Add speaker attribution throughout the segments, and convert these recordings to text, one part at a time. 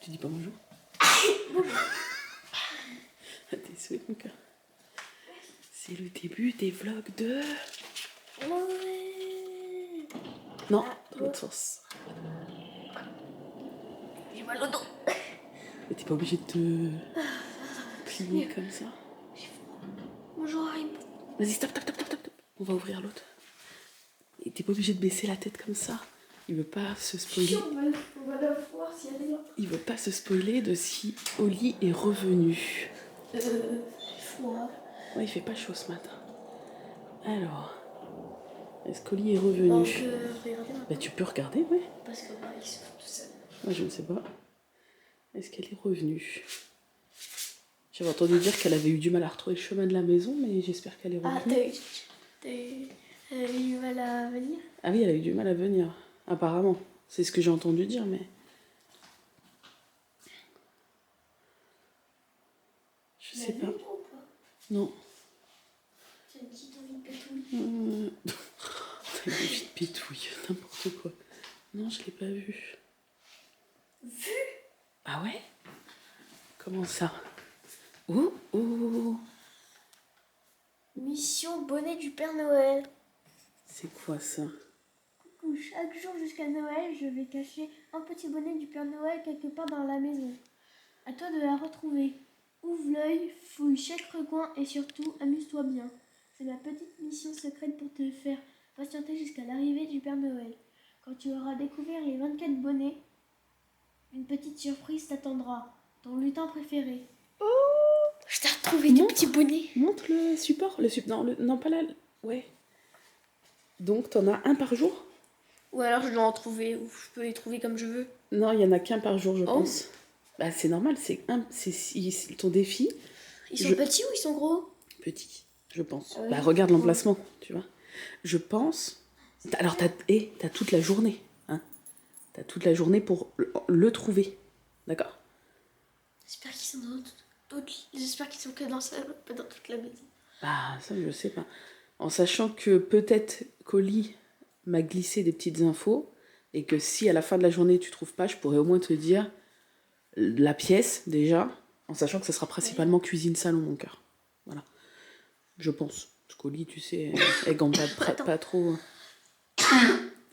Speaker 1: Tu dis pas bonjour?
Speaker 2: Bonjour.
Speaker 1: Tes souhaits, mon cœur. C'est le début des vlogs de...
Speaker 2: Ouais.
Speaker 1: Non, dans l'autre sens.
Speaker 2: J'ai mal au dos.
Speaker 1: Mais t'es pas obligé de te plier comme ça.
Speaker 2: Bonjour, Harim.
Speaker 1: Vas-y, stop. On va ouvrir l'autre. Et t'es pas obligé de baisser la tête comme ça. Il veut pas se spoiler.
Speaker 2: On va la voir si elle est là.
Speaker 1: Il veut pas se spoiler de si Oli est revenu.
Speaker 2: C'est froid.
Speaker 1: Ouais, il fait pas chaud ce matin. Alors, est-ce qu'Oli est revenu?
Speaker 2: On peut regarder maintenant.
Speaker 1: Bah tu peux regarder, ouais.
Speaker 2: Parce que là, ils sont tout seuls.
Speaker 1: Moi, je ne sais pas. Est-ce qu'elle est revenue? J'avais entendu dire qu'elle avait eu du mal à retrouver le chemin de la maison, mais j'espère qu'elle est
Speaker 2: Ah,
Speaker 1: revenue.
Speaker 2: t'as eu du mal à venir?
Speaker 1: Ah oui, elle a eu du mal à venir, apparemment. C'est ce que j'ai entendu dire, mais... Je sais pas. Non.
Speaker 2: C'est une petite envie de pétouille.
Speaker 1: T'as une vie de pétouille, n'importe quoi. Non, je l'ai pas vue.
Speaker 2: Vu?
Speaker 1: Ah ouais? Comment ça? Oh.
Speaker 2: Mission bonnet du Père Noël.
Speaker 1: C'est quoi ça?
Speaker 2: Coucou, chaque jour jusqu'à Noël, je vais cacher un petit bonnet du Père Noël quelque part dans la maison. À toi de la retrouver. Ouvre l'œil, fouille chaque recoin et surtout, amuse-toi bien. C'est ma petite mission secrète pour te faire patienter jusqu'à l'arrivée du Père Noël. Quand tu auras découvert les 24 bonnets, une petite surprise t'attendra. Ton lutin préféré. Oh, je t'ai retrouvé des petits bonnets.
Speaker 1: Montre le support. Non, pas là. Ouais. Donc, t'en as un par jour?
Speaker 2: Ou alors je dois en trouver, ou je peux les trouver comme je veux.
Speaker 1: Non, il y en a qu'un par jour, je
Speaker 2: Oh.
Speaker 1: pense. Bah, c'est normal, c'est ton défi.
Speaker 2: Ils sont petits ou ils sont gros?
Speaker 1: Petit, je pense.
Speaker 2: Ah oui.
Speaker 1: Bah, regarde l'emplacement, tu vois. Je pense... Alors, t'as toute la journée. Hein. T'as toute la journée pour le trouver. D'accord?
Speaker 2: J'espère qu'ils sont dans d'autres... J'espère qu'ils sont que dans ça, pas dans toute la maison.
Speaker 1: Bah, ça, je sais pas. En sachant que peut-être qu'Oli m'a glissé des petites infos et que si à la fin de la journée tu trouves pas, je pourrais au moins te dire la pièce déjà, en sachant que ça sera principalement cuisine-salon, mon cœur. Voilà. Je pense. Parce qu'Oli, tu sais, elle gambade pas trop.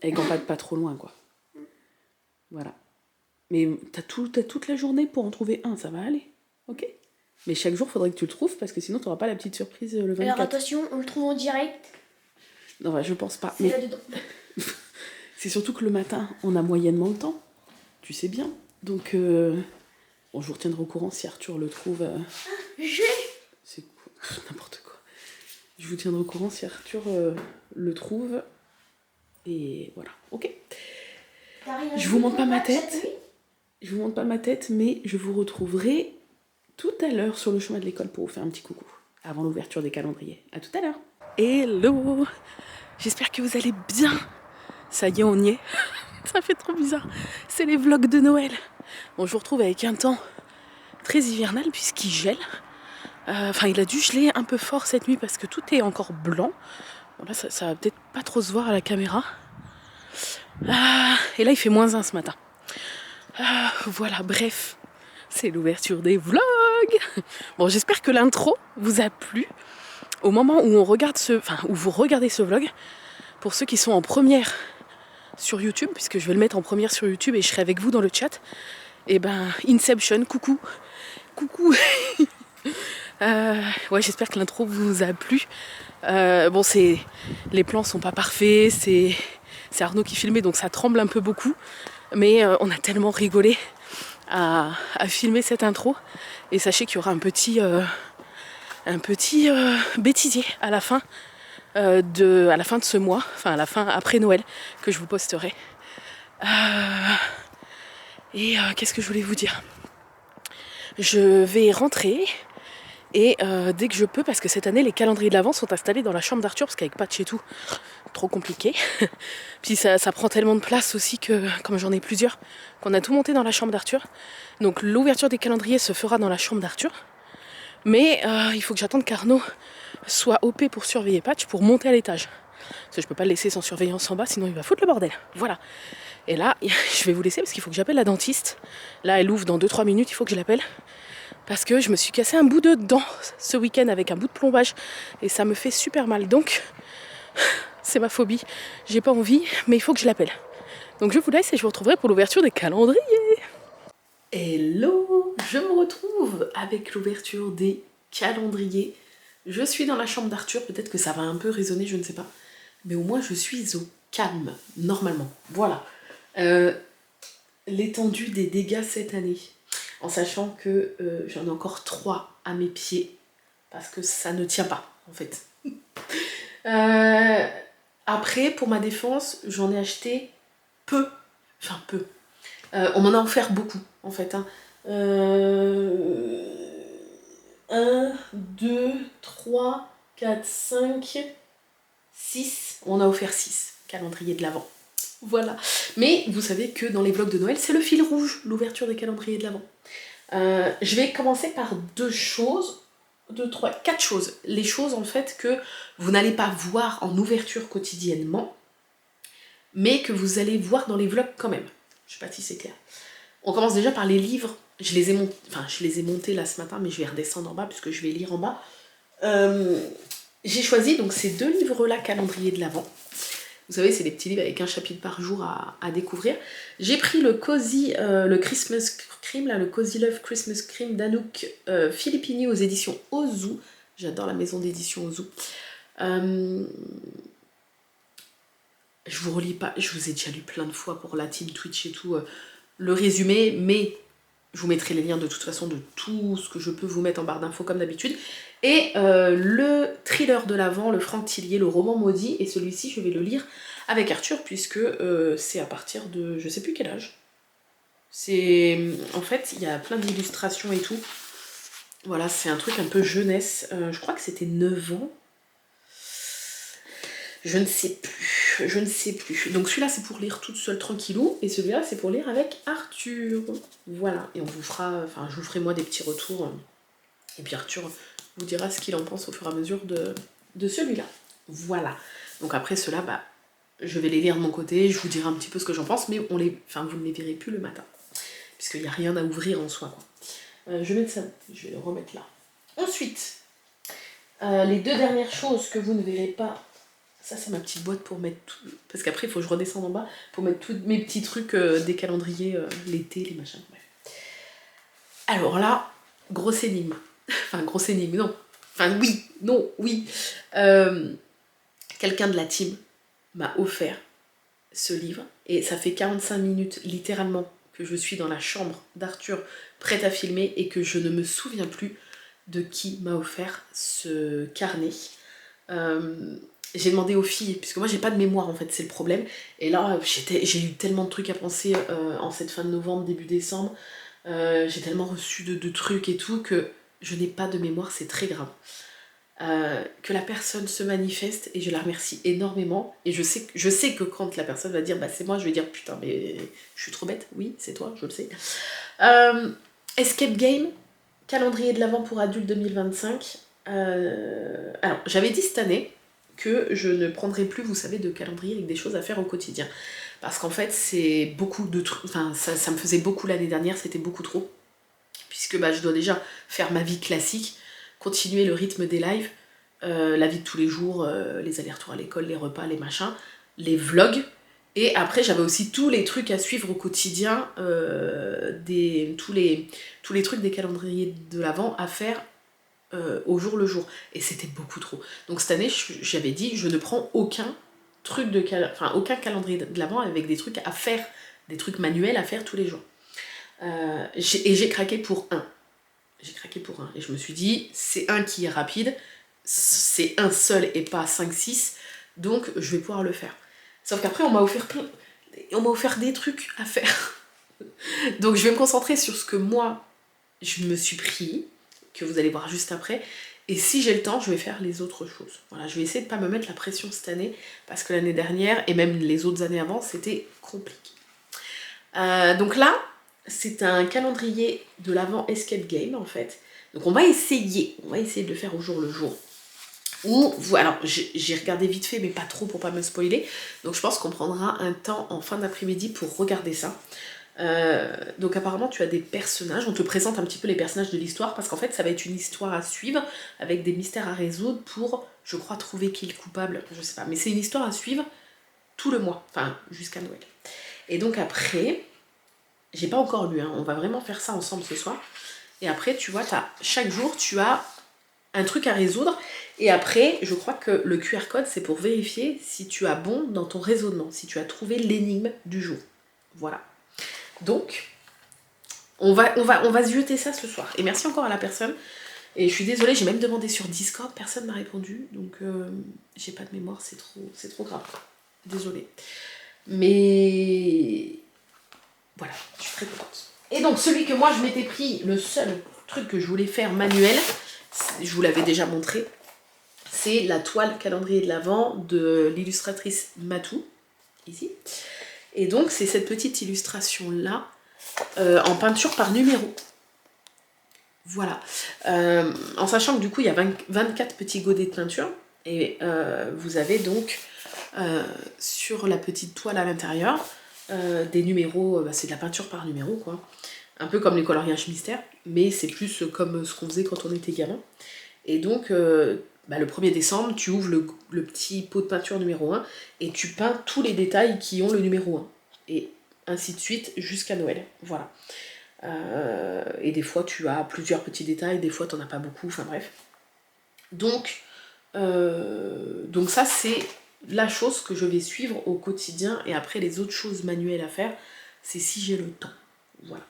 Speaker 1: Elle gambade pas trop loin, quoi. Voilà. Mais t'as toute la journée pour en trouver un, ça va aller. Ok? Mais chaque jour, faudrait que tu le trouves parce que sinon, t'auras pas la petite surprise le 24.
Speaker 2: Alors attention, on le trouve en direct.
Speaker 1: Non, bah, je pense pas.
Speaker 2: C'est
Speaker 1: Mais
Speaker 2: là-dedans.
Speaker 1: c'est surtout que le matin, on a moyennement le temps. Tu sais bien. Donc, bon, je vous retiendrai au courant si Arthur le trouve. C'est quoi? N'importe quoi. Je vous tiendrai au courant si Arthur le trouve. Et voilà. Ok. Je vous montre pas ma tête. Je vous montre pas ma tête, mais je vous retrouverai tout à l'heure sur le chemin de l'école pour vous faire un petit coucou avant l'ouverture des calendriers. À tout à l'heure. Hello. J'espère que vous allez bien. Ça y est, on y est. Ça fait trop bizarre. C'est les vlogs de Noël. Bon, je vous retrouve avec un temps très hivernal puisqu'il gèle. Enfin, il a dû geler un peu fort cette nuit parce que tout est encore blanc. Bon, là, ça va peut-être pas trop se voir à la caméra. Et là, il fait -1 ce matin. Voilà, bref. C'est l'ouverture des vlogs. Bon, j'espère que l'intro vous a plu. Au moment où où vous regardez ce vlog, pour ceux qui sont en première sur YouTube, puisque je vais le mettre en première sur YouTube et je serai avec vous dans le chat, et ben, Inception, coucou. Ouais, j'espère que l'intro vous a plu. Bon, les plans sont pas parfaits, c'est Arnaud qui filmait, donc ça tremble un peu beaucoup, mais on a tellement rigolé à filmer cette intro, et sachez qu'il y aura un petit bêtisier à la fin de ce mois, enfin à la fin après Noël, que je vous posterai. Qu'est-ce que je voulais vous dire? Je vais rentrer et dès que je peux, parce que cette année les calendriers de l'Avent sont installés dans la chambre d'Arthur, parce qu'avec patch et tout, trop compliqué. Puis ça prend tellement de place aussi que, comme j'en ai plusieurs, qu'on a tout monté dans la chambre d'Arthur. Donc l'ouverture des calendriers se fera dans la chambre d'Arthur. Mais il faut que j'attende qu'Arnaud soit OP pour surveiller patch, pour monter à l'étage. parce que je peux pas le laisser sans surveillance en bas, sinon il va foutre le bordel. Voilà. Et là, je vais vous laisser parce qu'il faut que j'appelle la dentiste. Là, elle ouvre dans 2-3 minutes, il faut que je l'appelle. Parce que je me suis cassé un bout de dent ce week-end avec un bout de plombage. Et ça me fait super mal. Donc, c'est ma phobie. J'ai pas envie, mais il faut que je l'appelle. Donc je vous laisse et je vous retrouverai pour l'ouverture des calendriers. Hello, je me retrouve avec l'ouverture des calendriers. Je suis dans la chambre d'Arthur, peut-être que ça va un peu résonner, je ne sais pas. Mais au moins je suis au calme, normalement. Voilà. L'étendue des dégâts cette année. En sachant que j'en ai encore 3 à mes pieds. Parce que ça ne tient pas, en fait. Après, pour ma défense, j'en ai acheté peu. Enfin, peu. On m'en a offert beaucoup, en fait. 1, 2, 3, 4, 5, 6. On a offert 6 calendriers de l'Avent. Voilà. Mais vous savez que dans les vlogs de Noël, c'est le fil rouge, l'ouverture des calendriers de l'Avent. Je vais commencer par 4 choses. Les choses, en fait, que vous n'allez pas voir en ouverture quotidiennement, mais que vous allez voir dans les vlogs quand même. Je sais pas si c'est clair. On commence déjà par les livres. Je les ai montés là ce matin, mais je vais redescendre en bas puisque je vais lire en bas. J'ai choisi donc ces 2 livres-là, calendrier de l'Avent. Vous savez, c'est des petits livres avec un chapitre par jour à découvrir. J'ai pris le Christmas Cream, là, le Cozy Love Christmas Cream d'Anouk Filippini aux éditions Ozu. J'adore la maison d'édition Ozu. Je vous relis pas, je vous ai déjà lu plein de fois pour la team Twitch et tout, le résumé, mais je vous mettrai les liens de toute façon de tout ce que je peux vous mettre en barre d'infos comme d'habitude. Et le thriller de l'Avent, le Franck Tillier, le roman maudit, et celui-ci je vais le lire avec Arthur puisque c'est à partir de je sais plus quel âge. En fait, il y a plein d'illustrations et tout. Voilà, c'est un truc un peu jeunesse. Je crois que c'était 9 ans. Je ne sais plus. Donc celui-là, c'est pour lire toute seule, tranquillou. Et celui-là, c'est pour lire avec Arthur. Voilà. Et on vous fera... Enfin, je vous ferai moi des petits retours. Et puis Arthur vous dira ce qu'il en pense au fur et à mesure de celui-là. Voilà. Donc après, ceux-là, bah, je vais les lire de mon côté. Je vous dirai un petit peu ce que j'en pense. Mais vous ne les verrez plus le matin. Puisqu'il n'y a rien à ouvrir en soi, quoi. Je vais mettre ça. Je vais le remettre là. Ensuite, les 2 dernières choses que vous ne verrez pas... Ça, c'est ma petite boîte pour mettre tout... Parce qu'après, il faut que je redescende en bas pour mettre tous mes petits trucs des calendriers, l'été, les machins. Bref. Alors là, grosse énigme. Enfin, grosse énigme, non. Enfin, oui. Quelqu'un de la team m'a offert ce livre. Et ça fait 45 minutes, littéralement, que je suis dans la chambre d'Arthur, prête à filmer, et que je ne me souviens plus de qui m'a offert ce carnet. J'ai demandé aux filles, puisque moi j'ai pas de mémoire en fait, c'est le problème. Et là j'ai eu tellement de trucs à penser en cette fin de novembre, début décembre. J'ai tellement reçu de trucs et tout que je n'ai pas de mémoire, c'est très grave. Que la personne se manifeste et je la remercie énormément. Et je sais que quand la personne va dire bah c'est moi, je vais dire putain mais je suis trop bête. Oui, c'est toi, je le sais. Escape Game, calendrier de l'Avent pour adultes 2025. Alors j'avais dit cette année que je ne prendrai plus, vous savez, de calendrier avec des choses à faire au quotidien. Parce qu'en fait, c'est beaucoup de trucs... Enfin, ça me faisait beaucoup l'année dernière, c'était beaucoup trop. Puisque bah, je dois déjà faire ma vie classique, continuer le rythme des lives, la vie de tous les jours, les allers-retours à l'école, les repas, les machins, les vlogs. Et après, j'avais aussi tous les trucs à suivre au quotidien, tous les trucs des calendriers de l'Avent à faire au jour le jour, et c'était beaucoup trop. Donc cette année j'avais dit je ne prends aucun truc aucun calendrier de l'Avent avec des trucs à faire, des trucs manuels à faire tous les jours. J'ai craqué pour un. Et je me suis dit c'est un qui est rapide, c'est un seul et pas 5-6, donc je vais pouvoir le faire. Sauf qu'après on m'a offert des trucs à faire. Donc je vais me concentrer sur ce que moi je me suis pris, que vous allez voir juste après, et si j'ai le temps je vais faire les autres choses. Voilà, je vais essayer de pas me mettre la pression cette année parce que l'année dernière et même les autres années avant c'était compliqué. Donc là c'est un calendrier de l'Avent Escape Game en fait, donc on va essayer de le faire au jour le jour. Alors j'ai regardé vite fait mais pas trop pour pas me spoiler, donc je pense qu'on prendra un temps en fin d'après-midi pour regarder ça. Donc apparemment tu as des personnages, on te présente un petit peu les personnages de l'histoire parce qu'en fait ça va être une histoire à suivre avec des mystères à résoudre pour, je crois, trouver qui est le coupable, je sais pas, mais c'est une histoire à suivre tout le mois, enfin jusqu'à Noël. Et donc après, j'ai pas encore lu, hein, on va vraiment faire ça ensemble ce soir, et après tu vois, chaque jour tu as un truc à résoudre, et après je crois que le QR code c'est pour vérifier si tu as bon dans ton raisonnement, si tu as trouvé l'énigme du jour. Voilà. Donc, on va se jeter ça ce soir. Et merci encore à la personne. Et je suis désolée, j'ai même demandé sur Discord, personne m'a répondu. Donc, j'ai pas de mémoire, c'est trop grave. Désolée. Mais voilà, je suis très contente. Et donc, celui que moi je m'étais pris, le seul truc que je voulais faire manuel, je vous l'avais déjà montré, c'est la toile calendrier de l'Avent de l'illustratrice Matou, ici. Et donc, c'est cette petite illustration-là, en peinture par numéro. Voilà. En sachant que du coup, il y a 24 petits godets de peinture. Et vous avez donc, sur la petite toile à l'intérieur, des numéros, c'est de la peinture par numéro, quoi. Un peu comme les coloriages mystères, mais c'est plus comme ce qu'on faisait quand on était gamin. Et donc, le 1er décembre, tu ouvres le petit pot de peinture numéro 1 et tu peins tous les détails qui ont le numéro 1. Et ainsi de suite jusqu'à Noël. Voilà. Et des fois, tu as plusieurs petits détails, des fois, tu n'en as pas beaucoup, enfin bref. Donc ça, c'est la chose que je vais suivre au quotidien. Et après, les autres choses manuelles à faire, c'est si j'ai le temps. Voilà.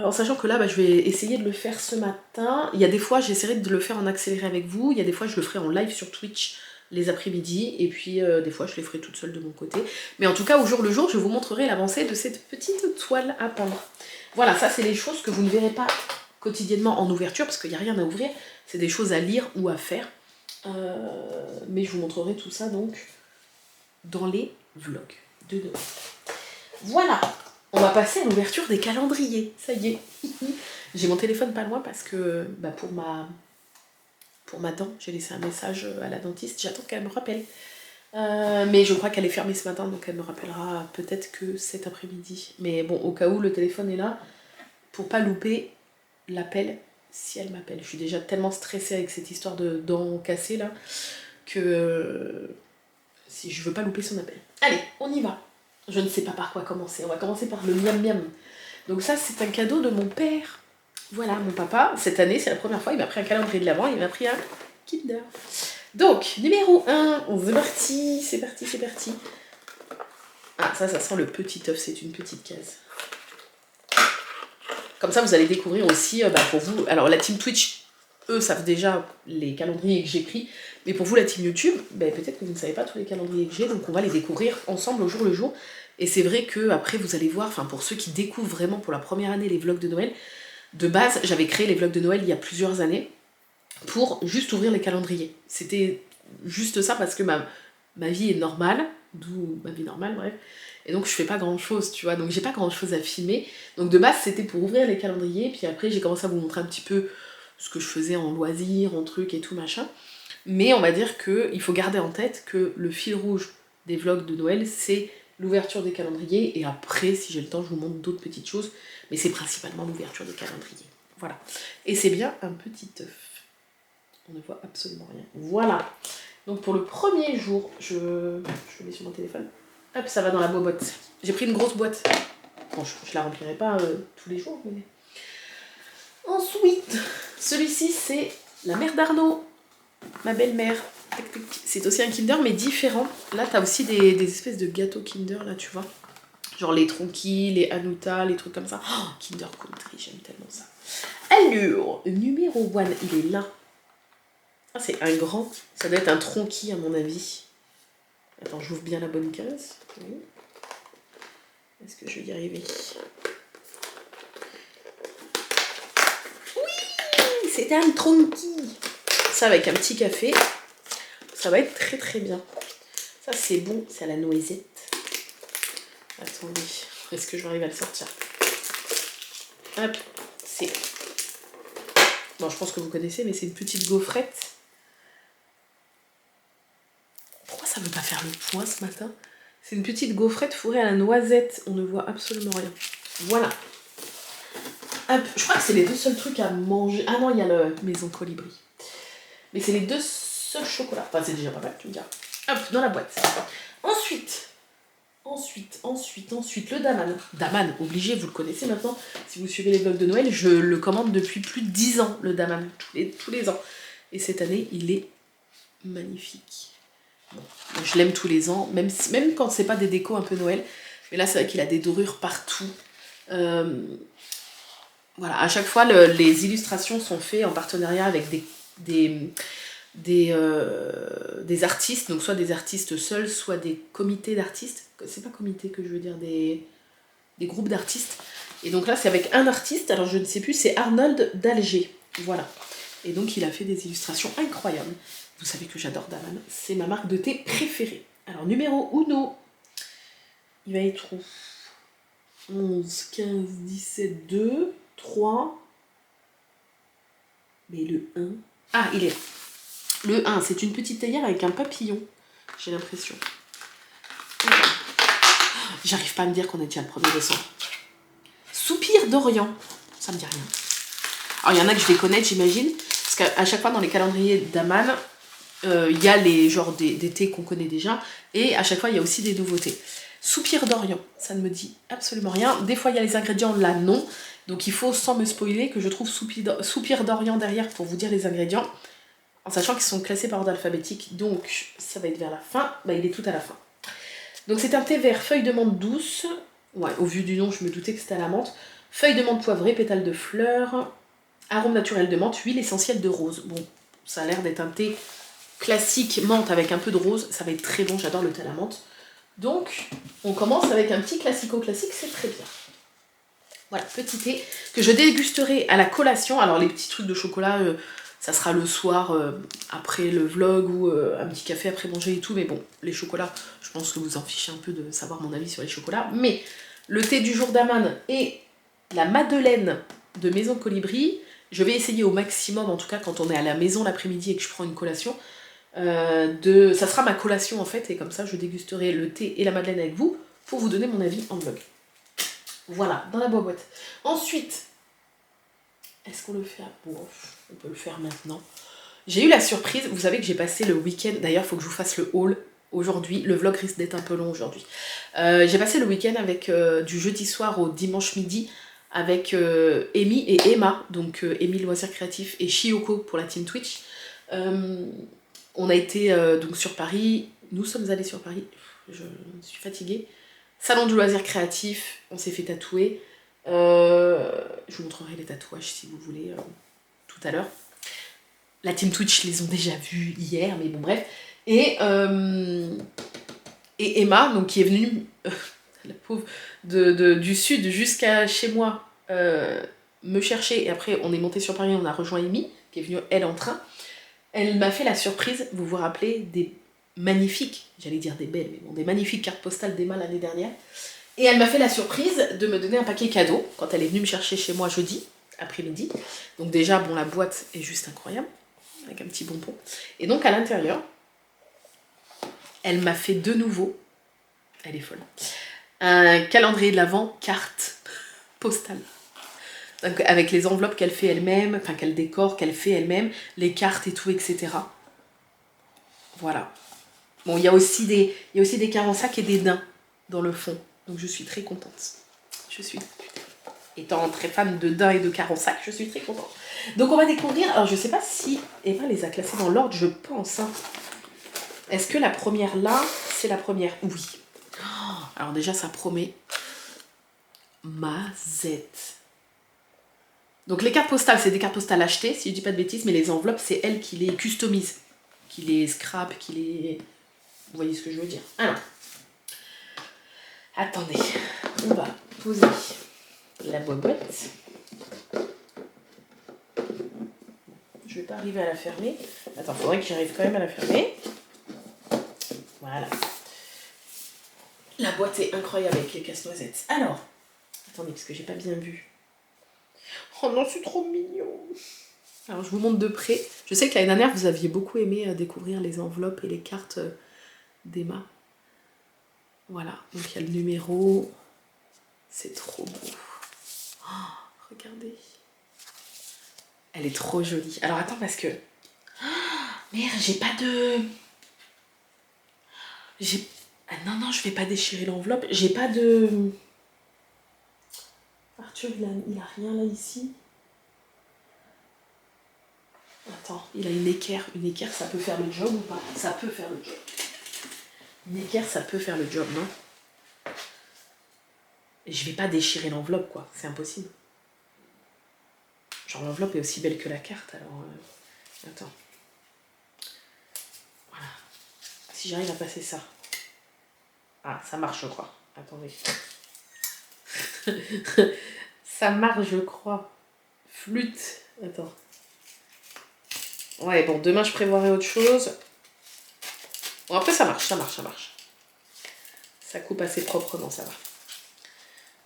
Speaker 1: En sachant que là, je vais essayer de le faire ce matin. Il y a des fois, j'essaierai de le faire en accéléré avec vous. Il y a des fois, je le ferai en live sur Twitch les après-midi. Et puis, des fois, je les ferai toute seule de mon côté. Mais en tout cas, au jour le jour, je vous montrerai l'avancée de cette petite toile à peindre. Voilà, ça, c'est les choses que vous ne verrez pas quotidiennement en ouverture, parce qu'il n'y a rien à ouvrir. C'est des choses à lire ou à faire. Mais je vous montrerai tout ça, donc, dans les vlogs de Noël. Voilà. On va passer à l'ouverture des calendriers, ça y est. J'ai mon téléphone pas loin parce que pour ma dent, j'ai laissé un message à la dentiste, j'attends qu'elle me rappelle. Mais je crois qu'elle est fermée ce matin, donc elle me rappellera peut-être que cet après-midi. Mais bon, au cas où, le téléphone est là, pour pas louper l'appel si elle m'appelle. Je suis déjà tellement stressée avec cette histoire de dents cassées là, que si je veux pas louper son appel. Allez, on y va. Je ne sais pas par quoi commencer. On va commencer par le miam miam. Donc ça, c'est un cadeau de mon père. Voilà, mon papa, cette année, c'est la première fois, il m'a pris un calendrier de l'Avent, il m'a pris un Kinder. Donc, numéro 1, c'est parti, c'est parti, c'est parti. Ah, ça sent le petit œuf, c'est une petite case. Comme ça, vous allez découvrir aussi, pour vous, alors la team Twitch, eux savent déjà les calendriers que j'ai pris, mais pour vous, la team YouTube, peut-être que vous ne savez pas tous les calendriers que j'ai, donc on va les découvrir ensemble au jour le jour. Et c'est vrai que après vous allez voir, enfin pour ceux qui découvrent vraiment pour la première année les vlogs de Noël, de base, j'avais créé les vlogs de Noël il y a plusieurs années pour juste ouvrir les calendriers. C'était juste ça parce que ma vie est normale, d'où ma vie normale, bref. Et donc je fais pas grand chose, tu vois, donc j'ai pas grand chose à filmer. Donc de base c'était pour ouvrir les calendriers, puis après j'ai commencé à vous montrer un petit peu ce que je faisais en loisirs, en trucs et tout machin. Mais on va dire qu'il faut garder en tête que le fil rouge des vlogs de Noël, c'est l'ouverture des calendriers, et après, si j'ai le temps, je vous montre d'autres petites choses, mais c'est principalement l'ouverture des calendriers. Voilà. Et c'est bien un petit œuf. On ne voit absolument rien. Voilà. Donc pour le premier jour, je le mets sur mon téléphone. Hop, ça va dans la boîte. J'ai pris une grosse boîte. Bon, je la remplirai pas tous les jours, mais... Ensuite, celui-ci, c'est la mère d'Arnaud, ma belle-mère. C'est aussi un Kinder, mais différent. Là, t'as aussi des espèces de gâteaux Kinder, là, tu vois. Genre les Tronquis, les Hanuta, les trucs comme ça. Oh, Kinder Country, j'aime tellement ça. Alors, numéro 1, il est là. Ah, c'est un grand. Ça doit être un Tronquis, à mon avis. Attends, j'ouvre bien la bonne case. Oui. Est-ce que je vais y arriver? Oui, c'est un Tronquis. Ça, avec un petit café. Ça va être très très bien. Ça, c'est bon. C'est à la noisette. Attendez. Est-ce que je vais arriver à le sortir? Hop, c'est Bon, je pense que vous connaissez, mais c'est une petite gaufrette. Pourquoi ça ne veut pas faire le point ce matin? C'est une petite gaufrette fourrée à la noisette. On ne voit absolument rien. Voilà. Hop, je crois que c'est les deux seuls trucs à manger. Ah non, il y a le Maison Colibri. Mais c'est les deux seuls chocolats. Enfin, c'est déjà pas mal, tu me diras. Hop, dans la boîte. Ensuite, le Daman. Daman, obligé, vous le connaissez maintenant. Si vous suivez les vlogs de Noël, je le commande depuis plus de 10 ans, le Daman. Tous les ans. Et cette année, il est magnifique. Bon, je l'aime tous les ans, même quand c'est pas des décos un peu Noël. Mais là, c'est vrai qu'il a des dorures partout. Voilà, à chaque fois, les illustrations sont faites en partenariat avec des artistes, donc soit des artistes seuls, soit des comités d'artistes. C'est pas comité que je veux dire, des groupes d'artistes. Et donc là, c'est avec un artiste, alors je ne sais plus, c'est Arnold d'Alger. Voilà. Et donc, il a fait des illustrations incroyables. Vous savez que j'adore Daman, c'est ma marque de thé préférée. Alors, numéro 1, il va être où? 11, 15, 17, 2, 3. Mais le 1... Ah, il est là. Le 1, c'est une petite théière avec un papillon, j'ai l'impression. J'arrive pas à me dire qu'on est déjà le 1er décembre. Soupir d'Orient, ça me dit rien. Alors, il y en a que je vais connaître, j'imagine, parce qu'à chaque fois dans les calendriers d'Aman, il y a les genres des thés qu'on connaît déjà, et à chaque fois il y a aussi des nouveautés. Soupir d'Orient, ça ne me dit absolument rien. Des fois il y a les ingrédients, là non. Donc il faut, sans me spoiler, que je trouve Soupir d'Orient derrière pour vous dire les ingrédients, en sachant qu'ils sont classés par ordre alphabétique, donc ça va être vers la fin. Bah, il est tout à la fin. Donc c'est un thé vert, feuille de menthe douce. Ouais, au vu du nom, je me doutais que c'était à la menthe. Feuille de menthe poivrée, pétales de fleurs, arôme naturel de menthe, huile essentielle de rose. Bon, ça a l'air d'être un thé classique menthe avec un peu de rose, ça va être très bon, j'adore le thé à la menthe. Donc, on commence avec un petit classico-classique, c'est très bien. Voilà, petit thé que je dégusterai à la collation. Alors, les petits trucs de chocolat, ça sera le soir, après le vlog, ou un petit café après manger et tout. Mais bon, les chocolats, je pense que vous en fichez un peu de savoir mon avis sur les chocolats. Mais le thé du jour d'Aman et la madeleine de Maison Colibri, je vais essayer au maximum, en tout cas quand on est à la maison l'après-midi et que je prends une collation, ça sera ma collation en fait, et comme ça je dégusterai le thé et la madeleine avec vous pour vous donner mon avis en vlog. Voilà, dans la boîte. Ensuite, est-ce qu'on le fait bon, on peut le faire maintenant. J'ai eu la surprise, vous savez que j'ai passé le week-end, d'ailleurs il faut que je vous fasse le haul aujourd'hui, le vlog risque d'être un peu long aujourd'hui. J'ai passé le week-end avec du jeudi soir au dimanche midi avec Amy et Emma, donc Amy Loisirs Créatifs et Chioko pour la team Twitch. On a été donc sur Paris, nous sommes allés sur Paris, je suis fatiguée. Salon du loisir créatif, on s'est fait tatouer. Je vous montrerai les tatouages si vous voulez tout à l'heure. La team Twitch les ont déjà vus hier, mais bon bref. Et Emma, donc qui est venue, la pauvre, du sud jusqu'à chez moi, me chercher. Et après on est monté sur Paris, on a rejoint Amy, qui est venue elle en train. Elle m'a fait la surprise, vous vous rappelez, des magnifiques, j'allais dire des belles, mais bon, des magnifiques cartes postales d'Emma l'année dernière. Et elle m'a fait la surprise de me donner un paquet cadeau quand elle est venue me chercher chez moi jeudi après-midi. Donc déjà, bon, la boîte est juste incroyable, avec un petit bonbon. Et donc à l'intérieur, elle m'a fait de nouveau, elle est folle, un calendrier de l'Avent carte postale. Donc, avec les enveloppes qu'elle fait elle-même, enfin qu'elle décore, qu'elle fait elle-même, les cartes et tout, etc. Voilà. Bon, il y a aussi des carensacs et des daims dans le fond. Donc je suis très contente. Étant très fan de daims et de carensacs, je suis très contente. Donc on va découvrir, alors je sais pas si Eva les a classés dans l'ordre, je pense. Hein. Est-ce que la première là, c'est la première? Oui. Oh, alors déjà ça promet. Mazette. Donc les cartes postales, c'est des cartes postales achetées, si je dis pas de bêtises, mais les enveloppes, c'est elle qui les customise, qui les scrape, qui les... Vous voyez ce que je veux dire? Alors, attendez, on va poser la boîte. Je vais pas arriver à la fermer. Attends, faudrait que j'arrive quand même à la fermer. Voilà. La boîte est incroyable avec les casse-noisettes. Alors, attendez, parce que j'ai pas bien vu. Oh non, c'est trop mignon. Alors je vous montre de près. Je sais que l'année dernière vous aviez beaucoup aimé découvrir les enveloppes et les cartes d'Emma. Voilà, donc il y a le numéro. C'est trop beau. Oh, regardez. Elle est trop jolie. Alors attends parce que... Merde, j'ai pas de... Ah non, je vais pas déchirer l'enveloppe. J'ai pas de... Arthur, il a rien là ici. Attends, il a une équerre. Une équerre, ça peut faire le job ou pas? Ça peut faire le job. Une équerre, ça peut faire le job, non? Et je vais pas déchirer l'enveloppe, quoi. C'est impossible. Genre, l'enveloppe est aussi belle que la carte, alors... Attends. Voilà. Si j'arrive à passer ça. Ah, ça marche, je crois. Attendez. Ça marche, je crois. Flûte. Attends. Ouais, bon, demain, je prévoirai autre chose. Bon, après, ça marche. Ça coupe assez proprement, ça va.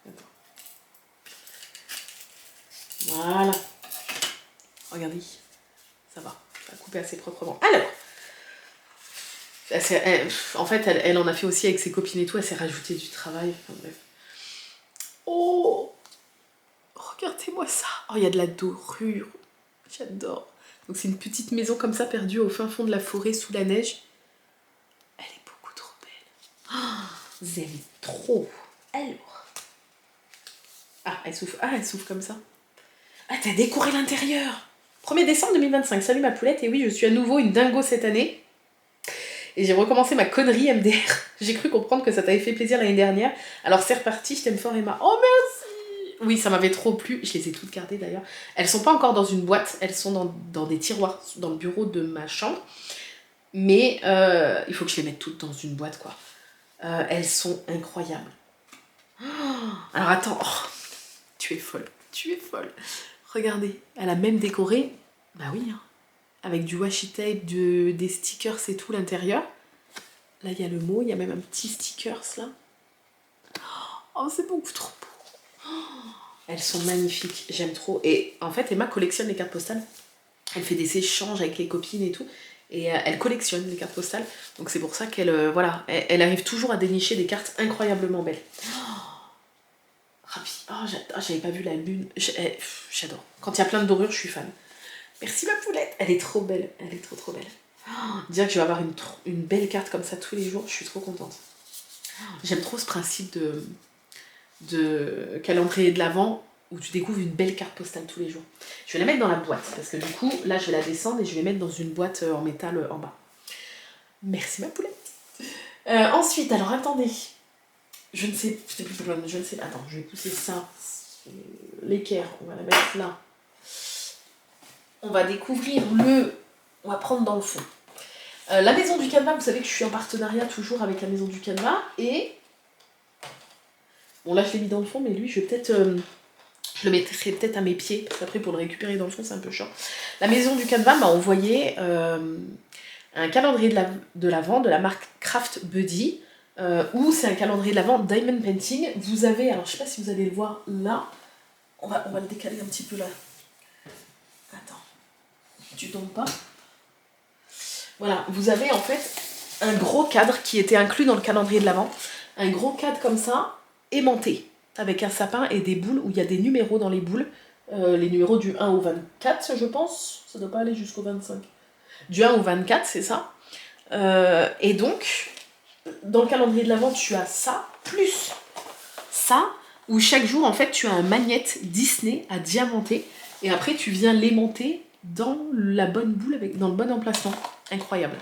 Speaker 1: Attends. Voilà. Regardez. Ça va. Ça a coupé assez proprement. Alors. En fait, elle en a fait aussi avec ses copines et tout. Elle s'est rajoutée du travail. Enfin, bref. Oh! Regardez-moi ça. Oh, il y a de la dorure. J'adore. Donc c'est une petite maison comme ça, perdue au fin fond de la forêt, sous la neige. Elle est beaucoup trop belle. Oh, vous aimez trop. Alors. Ah, elle souffle comme ça. Ah, t'as décoré l'intérieur. 1er décembre 2025. Salut ma poulette. Et oui, je suis à nouveau une dingo cette année. Et j'ai recommencé ma connerie MDR. J'ai cru comprendre que ça t'avait fait plaisir l'année dernière. Alors c'est reparti, je t'aime fort Emma. Oh merci. Oui, ça m'avait trop plu. Je les ai toutes gardées d'ailleurs. Elles sont pas encore dans une boîte, elles sont dans des tiroirs dans le bureau de ma chambre. Mais il faut que je les mette toutes dans une boîte quoi. Elles sont incroyables. Oh, alors attends, oh, tu es folle. Regardez, elle a même décoré, bah oui, hein, avec du washi tape, des stickers et tout l'intérieur. Là, il y a le mot, il y a même un petit stickers là. Oh, c'est beaucoup trop beau. Oh, elles sont magnifiques, j'aime trop. Et en fait, Emma collectionne les cartes postales. Elle fait des échanges avec les copines et tout. Et elle collectionne les cartes postales. Donc c'est pour ça qu'elle voilà, elle arrive toujours à dénicher des cartes incroyablement belles. Oh, j'avais pas vu la lune. J'adore. Quand il y a plein de dorures, je suis fan. Merci ma poulette. Elle est trop belle. Elle est trop belle. Oh, dire que je vais avoir une belle carte comme ça tous les jours, je suis trop contente. J'aime trop ce principe de calendrier de l'Avent où tu découvres une belle carte postale tous les jours. Je vais la mettre dans la boîte parce que du coup, là, je vais la descendre et je vais mettre dans une boîte en métal en bas. Merci ma poulette. Ensuite, alors attendez. Je ne sais. Attends, je vais pousser ça. L'équerre, on va la mettre là. On va découvrir on va prendre dans le fond. La maison du canevas, vous savez que je suis en partenariat toujours avec la maison du canevas. Et... Bon là je l'ai mis dans le fond, mais lui je vais peut-être... je le mettrai peut-être à mes pieds, parce qu'après pour le récupérer dans le fond c'est un peu chiant. La maison du canevas m'a envoyé un calendrier de l'Avent de la marque Craft Buddy, où c'est un calendrier de l'Avent Diamond Painting. Vous avez, alors je sais pas si vous allez le voir là, on va le décaler un petit peu là. Attends, tu tombes pas? Voilà, vous avez en fait un gros cadre qui était inclus dans le calendrier de l'Avent. Un gros cadre comme ça, aimanté, avec un sapin et des boules où il y a des numéros dans les boules. Les numéros du 1 au 24, je pense. Ça doit pas aller jusqu'au 25. Du 1 au 24, c'est ça. Et donc, dans le calendrier de l'Avent, tu as ça, plus ça, où chaque jour, en fait, tu as un magnète Disney à diamanter. Et après, tu viens l'aimanter dans la bonne boule, dans le bon emplacement. Incroyable.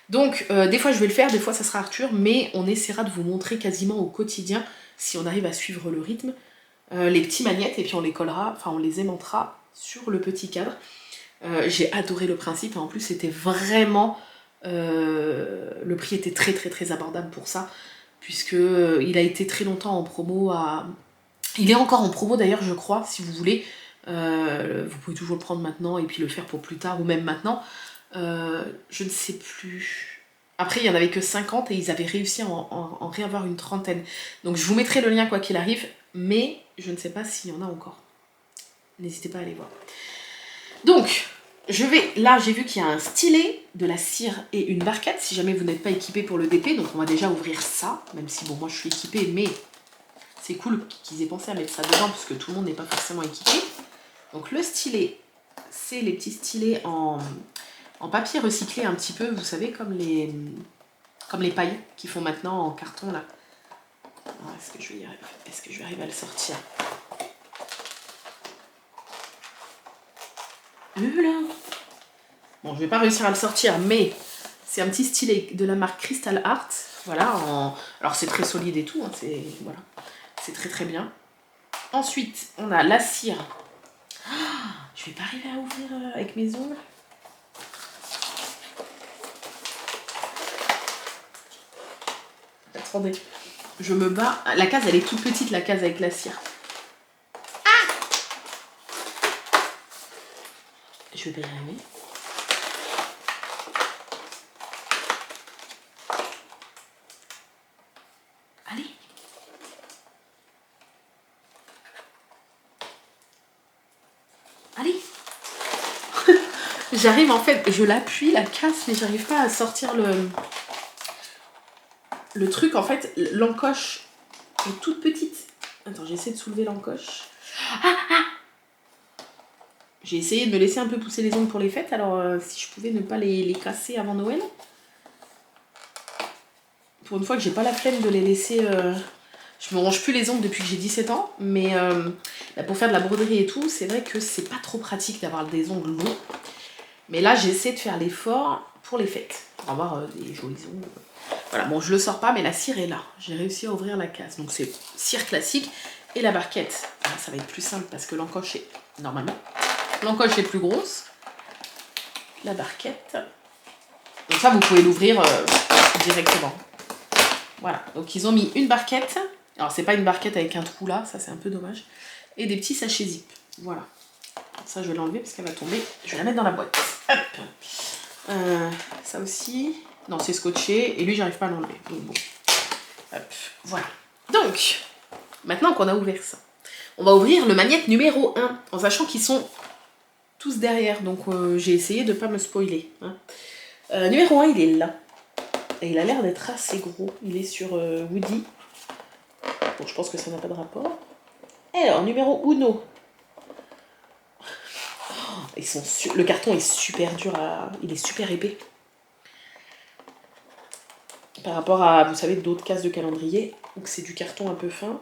Speaker 1: Donc, des fois je vais le faire, des fois ça sera Arthur, mais on essaiera de vous montrer quasiment au quotidien, si on arrive à suivre le rythme, les petits magnettes, et puis on les collera, enfin on les aimantera sur le petit cadre. J'ai adoré le principe, en plus c'était vraiment... le prix était très abordable pour ça, puisque il a été très longtemps en promo à... Il est encore en promo d'ailleurs, je crois, si vous voulez. Vous pouvez toujours le prendre maintenant et puis le faire pour plus tard, ou même maintenant. Je ne sais plus. Après, il n'y en avait que 50 et ils avaient réussi à en réavoir une trentaine. Donc je vous mettrai le lien quoi qu'il arrive, mais je ne sais pas s'il y en a encore. N'hésitez pas à aller voir. Donc, là j'ai vu qu'il y a un stylet, de la cire et une barquette, si jamais vous n'êtes pas équipé pour le DP, donc on va déjà ouvrir ça, même si bon, moi je suis équipée, mais c'est cool qu'ils aient pensé à mettre ça dedans, parce que tout le monde n'est pas forcément équipé. Donc le stylet, c'est les petits stylets en papier recyclé un petit peu, vous savez, comme les pailles qu'ils font maintenant en carton là. Est-ce que je vais y arriver? Est-ce que je vais arriver à le sortir? Là. Bon, je vais pas réussir à le sortir, mais c'est un petit stylet de la marque Crystal Art. Voilà, alors c'est très solide et tout, hein, voilà, c'est très très bien. Ensuite, on a la cire. Je vais pas arriver à ouvrir avec mes ongles. Attendez, je me bats. La case, elle est toute petite, la case avec la cire. Je vais pas y arriver. Allez. Allez. J'arrive en fait, je l'appuie, la casse, mais j'arrive pas à sortir le truc. En fait, l'encoche est toute petite. Attends, j'essaie de soulever l'encoche. J'ai essayé de me laisser un peu pousser les ongles pour les fêtes, alors si je pouvais ne pas les casser avant Noël. Pour une fois que j'ai pas la flemme de les laisser... Je me ronge plus les ongles depuis que j'ai 17 ans, mais pour faire de la broderie et tout, c'est vrai que c'est pas trop pratique d'avoir des ongles longs. Mais là, j'essaie de faire l'effort pour les fêtes, pour avoir des jolis ongles. Voilà, bon, je le sors pas, mais la cire est là. J'ai réussi à ouvrir la case. Donc c'est cire classique et la barquette. Alors, ça va être plus simple parce que l'encoche est... Normalement, l'encoche est plus grosse. La barquette. Donc ça, vous pouvez l'ouvrir directement. Voilà, donc ils ont mis une barquette. Alors c'est pas une barquette avec un trou là, ça c'est un peu dommage. Et des petits sachets zip. Voilà. Ça je vais l'enlever parce qu'elle va tomber. Je vais la mettre dans la boîte. Hop. Ça aussi. Non, c'est scotché. Et lui, j'arrive pas à l'enlever. Donc bon. Hop. Voilà. Donc, maintenant qu'on a ouvert ça, on va ouvrir le magnète numéro 1. En sachant qu'ils sont tous derrière. Donc j'ai essayé de pas me spoiler. Hein. Numéro 1, il est là. Et il a l'air d'être assez gros. Il est sur Woody. Bon, je pense que ça n'a pas de rapport. Alors, numéro 1. Oh, le carton est super dur à... Il est super épais. Par rapport à, vous savez, d'autres cases de calendrier, où c'est du carton un peu fin.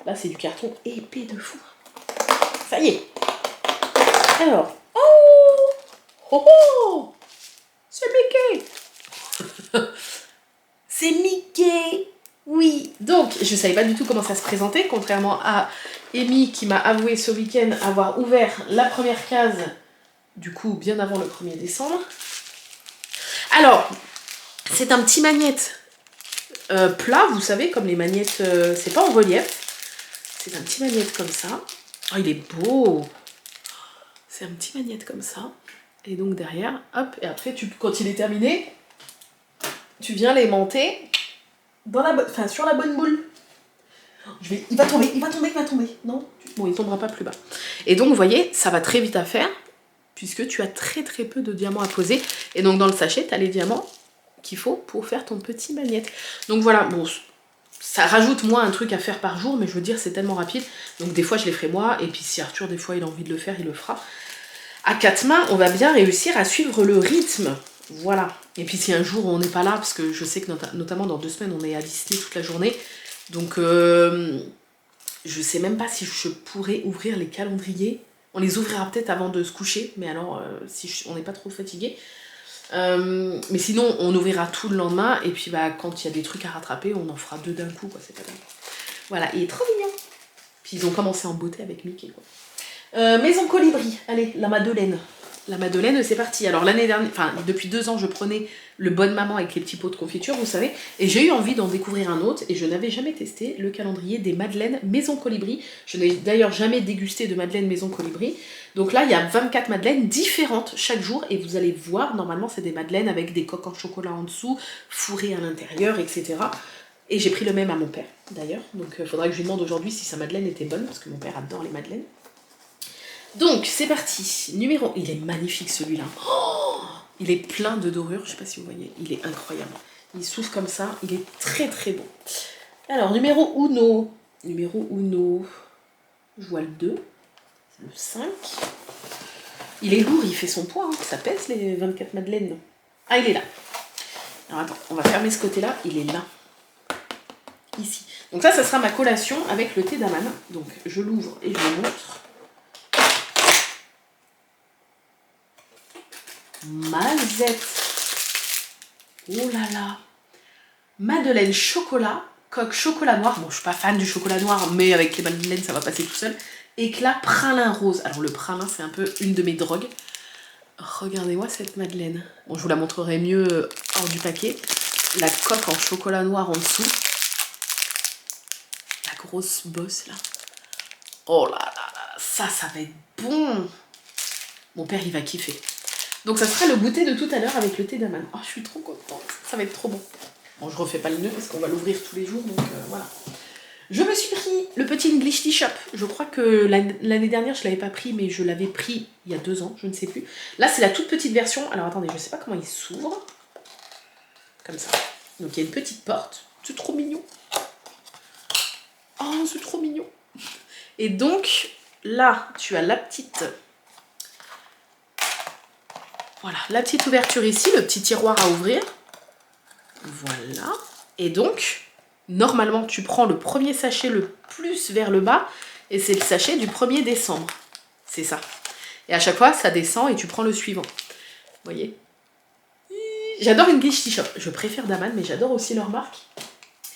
Speaker 1: Là, c'est du carton épais de fou. Ça y est. Alors. Oh, oh, oh, c'est Mickey. C'est Mickey. Oui. Donc, je savais pas du tout comment ça se présentait, contrairement à Amy qui m'a avoué ce week-end avoir ouvert la première case, du coup, bien avant le 1er décembre. Alors, c'est un petit magnète plat, vous savez, comme les magnettes, c'est pas en relief. C'est un petit magnète comme ça. Oh, il est beau. C'est un petit magnète comme ça. Et donc derrière, hop, et après, quand il est terminé, tu viens l'aimanter sur la bonne boule. Il va tomber. Non, bon, il tombera pas plus bas. Et donc, vous voyez, ça va très vite à faire, puisque tu as très très peu de diamants à poser. Et donc, dans le sachet, tu as les diamants qu'il faut pour faire ton petit magnète. Donc voilà, bon, ça rajoute moi un truc à faire par jour, mais je veux dire, c'est tellement rapide. Donc des fois, je les ferai moi, et puis si Arthur, des fois, il a envie de le faire, il le fera. À 4 mains, on va bien réussir à suivre le rythme. Voilà. Et puis si un jour on n'est pas là, parce que je sais que notamment dans 2 semaines, on est à Disney toute la journée. Donc je sais même pas si je pourrais ouvrir les calendriers. On les ouvrira peut-être avant de se coucher, mais alors si on n'est pas trop fatigué. Mais sinon, on ouvrira tout le lendemain, et puis bah, quand il y a des trucs à rattraper, on en fera 2 d'un coup, quoi, c'est pas grave. Voilà, il est trop mignon. Puis ils ont commencé en beauté avec Mickey, quoi. Maison colibri, allez, la Madeleine. La Madeleine, c'est parti. Alors l'année dernière, enfin depuis 2 ans, je prenais le Bonne Maman avec les petits pots de confiture, vous savez, et j'ai eu envie d'en découvrir un autre, et je n'avais jamais testé le calendrier des Madeleines Maison Colibri. Je n'ai d'ailleurs jamais dégusté de Madeleine Maison Colibri. Donc là, il y a 24 madeleines différentes chaque jour, et vous allez voir, normalement, c'est des madeleines avec des coques en chocolat en dessous, fourrées à l'intérieur, etc. Et j'ai pris le même à mon père, d'ailleurs. Donc il faudra que je lui demande aujourd'hui si sa madeleine était bonne, parce que mon père adore les madeleines. Donc, c'est parti. Numéro... Il est magnifique celui-là. Oh, il est plein de dorures, je sais pas si vous voyez. Il est incroyable. Il souffle comme ça, il est très très beau. Alors, numéro uno. Numéro uno. Je vois le 2. Le 5. Il est lourd, il fait son poids. Hein. Ça pèse les 24 madeleines. Ah, il est là. Alors attends, on va fermer ce côté-là. Il est là. Ici. Donc ça sera ma collation avec le thé d'amane. Donc je l'ouvre et je le montre. Mazette. Oh là là. Madeleine chocolat, coque chocolat noir. Bon, je suis pas fan du chocolat noir, mais avec les madeleines, ça va passer tout seul. Éclat pralin rose. Alors le pralin, c'est un peu une de mes drogues. Regardez-moi cette madeleine. Bon, je vous la montrerai mieux hors du paquet. La coque en chocolat noir en dessous. La grosse bosse là. Oh là là là, ça va être bon. Mon père, il va kiffer. Donc ça sera le goûter de tout à l'heure avec le thé d'amane. Oh, je suis trop contente. Ça va être trop bon. Bon, je refais pas le nœud parce qu'on va l'ouvrir tous les jours, donc voilà. Je me suis pris le petit English Tea Shop. Je crois que l'année dernière, je l'avais pas pris, mais je l'avais pris il y a 2 ans, je ne sais plus. Là, c'est la toute petite version. Alors attendez, je sais pas comment il s'ouvre. Comme ça. Donc il y a une petite porte. C'est trop mignon. Oh, c'est trop mignon. Et donc, là, tu as la petite... Voilà, la petite ouverture ici, le petit tiroir à ouvrir. Voilà. Et donc, normalement, tu prends le premier sachet le plus vers le bas, et c'est le sachet du 1er décembre. C'est ça. Et à chaque fois, ça descend et tu prends le suivant. Vous voyez? J'adore English Tea Shop. Je préfère d'Amane, mais j'adore aussi leur marque.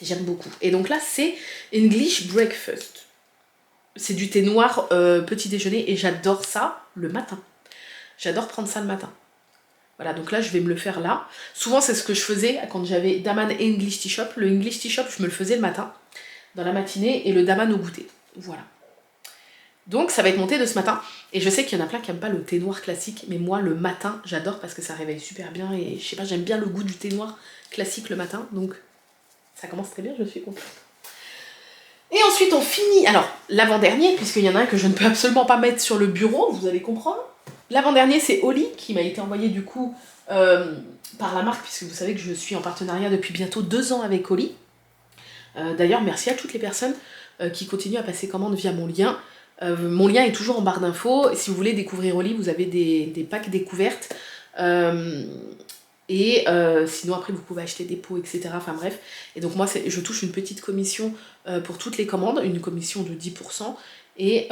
Speaker 1: J'aime beaucoup. Et donc là, c'est English Breakfast. C'est du thé noir petit déjeuner, et j'adore ça le matin. J'adore prendre ça le matin. Voilà, donc là, je vais me le faire là. Souvent, c'est ce que je faisais quand j'avais Daman et English Tea Shop. Le English Tea Shop, je me le faisais le matin, dans la matinée, et le Daman au goûter. Voilà. Donc, ça va être mon thé de ce matin. Et je sais qu'il y en a plein qui n'aiment pas le thé noir classique, mais moi, le matin, j'adore parce que ça réveille super bien. Et je sais pas, j'aime bien le goût du thé noir classique le matin. Donc, ça commence très bien, je suis contente. Et ensuite, on finit... Alors, l'avant-dernier, puisqu'il y en a un que je ne peux absolument pas mettre sur le bureau, vous allez comprendre. L'avant-dernier, c'est Oli, qui m'a été envoyé du coup par la marque, puisque vous savez que je suis en partenariat depuis bientôt 2 ans avec Oli. D'ailleurs, merci à toutes les personnes qui continuent à passer commande via mon lien. Mon lien est toujours en barre d'infos. Si vous voulez découvrir Oli, vous avez des packs découvertes. Sinon, après, vous pouvez acheter des pots, etc. Enfin bref. Et donc, moi, je touche une petite commission pour toutes les commandes, une commission de 10%. Et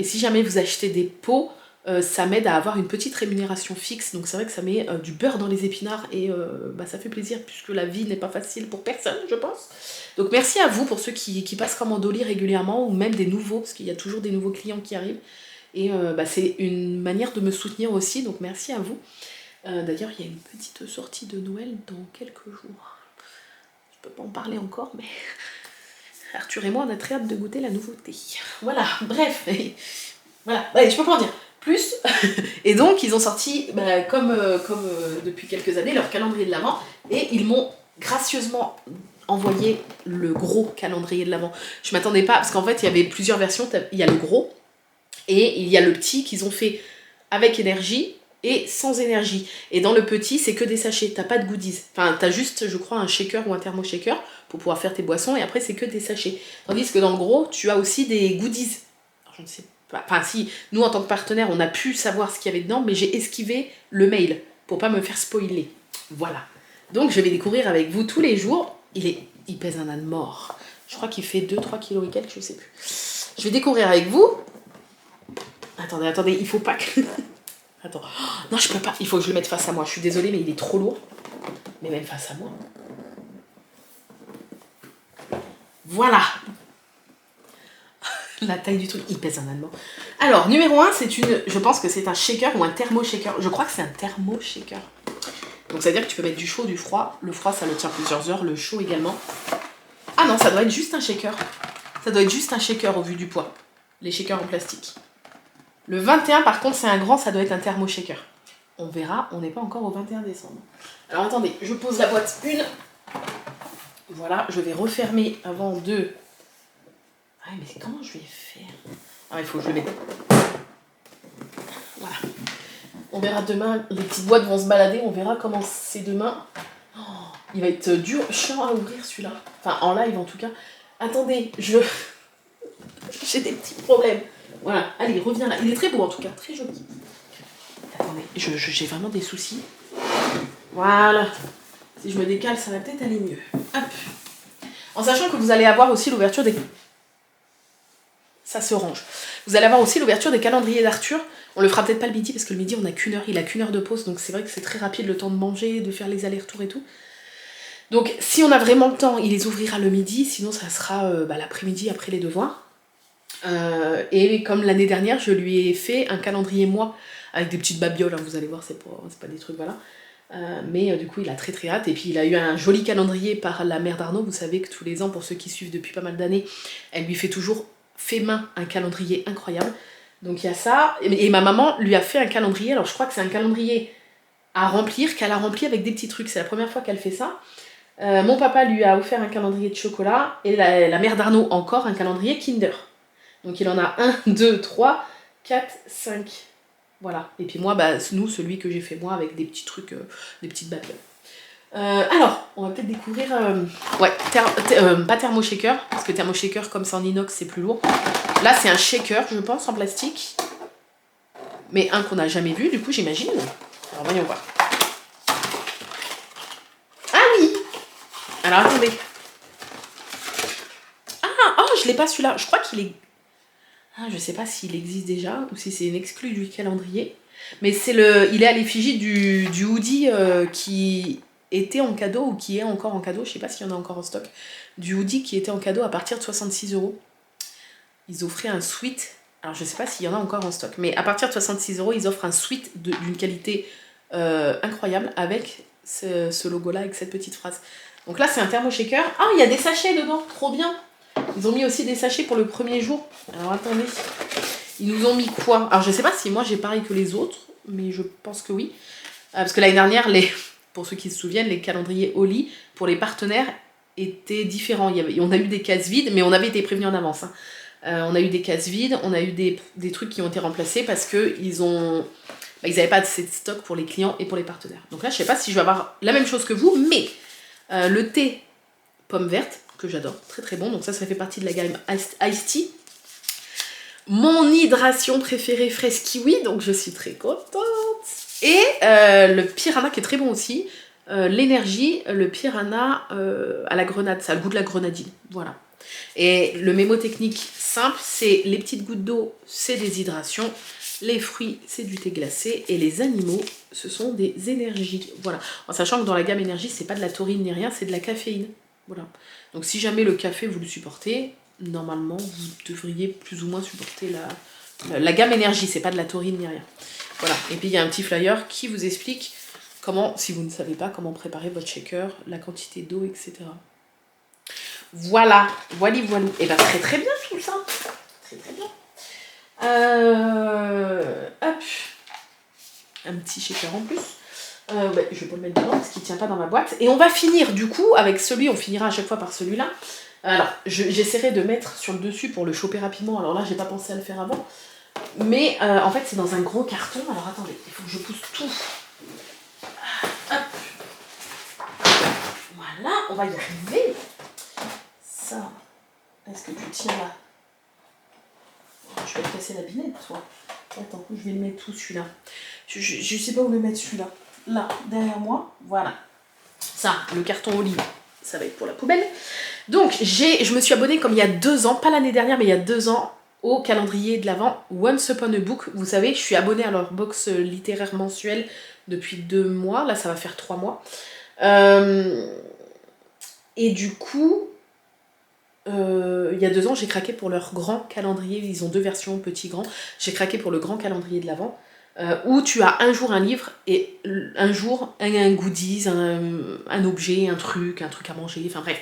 Speaker 1: si jamais vous achetez des pots, ça m'aide à avoir une petite rémunération fixe, donc c'est vrai que ça met du beurre dans les épinards et ça fait plaisir puisque la vie n'est pas facile pour personne, je pense. Donc merci à vous pour ceux qui passent commande Oli régulièrement ou même des nouveaux, parce qu'il y a toujours des nouveaux clients qui arrivent. Et c'est une manière de me soutenir aussi, donc merci à vous. D'ailleurs, il y a une petite sortie de Noël dans quelques jours. Je peux pas en parler encore, mais Arthur et moi, on a très hâte de goûter la nouveauté. Voilà, bref, voilà, ouais, je peux pas en dire plus. Et donc ils ont sorti comme depuis quelques années leur calendrier de l'Avent, et ils m'ont gracieusement envoyé le gros calendrier de l'Avent. Je m'attendais pas, parce qu'en fait il y avait plusieurs versions. Il y a le gros et il y a le petit qu'ils ont fait avec énergie et sans énergie. Et dans le petit, c'est que des sachets, t'as pas de goodies. Enfin, t'as juste, je crois, un shaker ou un thermoshaker pour pouvoir faire tes boissons, et après c'est que des sachets. Tandis que dans le gros, tu as aussi des goodies. Alors, je ne sais pas. Enfin si, nous en tant que partenaire, on a pu savoir ce qu'il y avait dedans, mais j'ai esquivé le mail pour pas me faire spoiler. Voilà. Donc je vais découvrir avec vous tous les jours. Il pèse un âne mort. Je crois qu'il fait 2-3 kilos et quelques, je sais plus. Je vais découvrir avec vous. Attendez, il faut pas que... Attends. Oh, non, je peux pas. Il faut que je le mette face à moi. Je suis désolée, mais il est trop lourd. Mais même face à moi. Voilà. La taille du truc, il pèse un allemand. Alors, numéro 1, je pense que c'est un shaker ou un thermoshaker. Je crois que c'est un thermoshaker. Donc, ça veut dire que tu peux mettre du chaud, du froid. Le froid, ça le tient plusieurs heures. Le chaud également. Ah non, ça doit être juste un shaker. Ça doit être juste un shaker au vu du poids. Les shakers en plastique. Le 21, par contre, c'est un grand, ça doit être un thermoshaker. On verra, on n'est pas encore au 21 décembre. Alors, attendez, je pose la boîte 1. Voilà, je vais refermer avant de... Ah mais comment je vais faire? Ah il faut que je le mette. On verra demain, les petites boîtes vont se balader, on verra comment c'est demain. Oh, il va être dur, chiant à ouvrir celui-là. Enfin, en live en tout cas. Attendez, j'ai des petits problèmes. Voilà, allez, reviens là. Il est très beau en tout cas, très joli. Attendez, j'ai vraiment des soucis. Voilà. Si je me décale, ça va peut-être aller mieux. Hop. En sachant que vous allez avoir aussi l'ouverture des... Ça se range. Vous allez avoir aussi l'ouverture des calendriers d'Arthur. On le fera peut-être pas le midi parce que le midi on a qu'une heure, il a qu'une heure de pause, donc c'est vrai que c'est très rapide le temps de manger, de faire les allers-retours et tout. Donc si on a vraiment le temps, il les ouvrira le midi, sinon ça sera l'après-midi après les devoirs. Et comme l'année dernière, je lui ai fait un calendrier mois avec des petites babioles, hein, vous allez voir, c'est pas des trucs, voilà. Mais du coup, il a très très hâte. Et puis, il a eu un joli calendrier par la mère d'Arnaud. Vous savez que tous les ans, pour ceux qui suivent depuis pas mal d'années, elle lui fait toujours fait main un calendrier incroyable. Donc, il y a ça. Et ma maman lui a fait un calendrier. Alors, je crois que c'est un calendrier à remplir, qu'elle a rempli avec des petits trucs. C'est la première fois qu'elle fait ça. Mon papa lui a offert un calendrier de chocolat. Et la mère d'Arnaud, encore un calendrier Kinder. Donc, il en a 1, 2, 3, 4, 5... Voilà, et puis moi, nous, celui que j'ai fait moi avec des petits trucs, des petites babioles. Alors, on va peut-être découvrir... pas thermoshaker, parce que thermoshaker, comme c'est en inox, c'est plus lourd. Là, c'est un shaker, je pense, en plastique. Mais un qu'on n'a jamais vu, du coup, j'imagine. Alors, voyons voir. Ah oui! Alors, attendez. Ah, oh, je l'ai pas celui-là. Je crois qu'il est... Ah, je sais pas s'il existe déjà ou si c'est une exclue du calendrier. Mais il est à l'effigie du hoodie qui était en cadeau ou qui est encore en cadeau. Je sais pas s'il y en a encore en stock. Du hoodie qui était en cadeau à partir de 66€. Ils offraient un sweat. Alors je sais pas s'il y en a encore en stock. Mais à partir de 66€, ils offrent un sweat d'une qualité incroyable avec ce logo-là, avec cette petite phrase. Donc là, c'est un thermoshaker. Ah, il y a des sachets dedans. Trop bien. Ils ont mis aussi des sachets pour le premier jour. Alors attendez, ils nous ont mis quoi? Alors je sais pas si moi j'ai pareil que les autres, mais je pense que oui. Parce que l'année dernière, pour ceux qui se souviennent, les calendriers Oli pour les partenaires étaient différents. On a eu des cases vides, mais on avait été prévenus en avance. Hein. On a eu des cases vides, on a eu des trucs qui ont été remplacés parce qu'ils n'avaient pas assez de stock pour les clients et pour les partenaires. Donc là, je sais pas si je vais avoir la même chose que vous, mais le thé pomme verte, que j'adore, très très bon, donc ça fait partie de la gamme Iced Tea. Mon hydration préférée fraise kiwi, donc je suis très contente. Et le Piranha qui est très bon aussi, l'énergie, le Piranha à la grenade, ça a le goût de la grenadine, voilà. Et le mémo technique simple, c'est les petites gouttes d'eau, c'est des hydrations, les fruits, c'est du thé glacé, et les animaux, ce sont des énergies, voilà. En sachant que dans la gamme énergie, c'est pas de la taurine ni rien, c'est de la caféine, voilà. Donc si jamais le café vous le supportez, normalement vous devriez plus ou moins supporter la gamme énergie, c'est pas de la taurine ni rien. Voilà, et puis il y a un petit flyer qui vous explique comment, si vous ne savez pas, comment préparer votre shaker, la quantité d'eau, etc. Voilà, voilà. Et bien très très bien tout ça, très très bien. Hop, un petit shaker en plus. Je vais pas le mettre dedans parce qu'il tient pas dans ma boîte. Et on va finir du coup avec on finira à chaque fois par celui-là. Alors, j'essaierai de mettre sur le dessus pour le choper rapidement. Alors là, j'ai pas pensé à le faire avant. Mais en fait, c'est dans un gros carton. Alors attendez, il faut que je pousse tout. Hop. Voilà, on va y arriver. Ça, est-ce que tu tiens là? Je vais te casser la binette, toi. Attends, je vais le mettre tout celui-là. Je sais pas où le mettre celui-là. Là, derrière moi, voilà. Ça, le carton olive, ça va être pour la poubelle. Donc, je me suis abonnée comme il y a 2 ans, pas l'année dernière, mais il y a 2 ans, au calendrier de l'Avent Once Upon a Book. Vous savez, je suis abonnée à leur box littéraire mensuelle depuis 2 mois. Là, ça va faire 3 mois. Et du coup, il y a 2 ans, j'ai craqué pour leur grand calendrier. Ils ont 2 versions, petit, grand. J'ai craqué pour le grand calendrier de l'Avent. Où tu as un jour un livre et un jour un goodies, un objet, un truc à manger, enfin bref.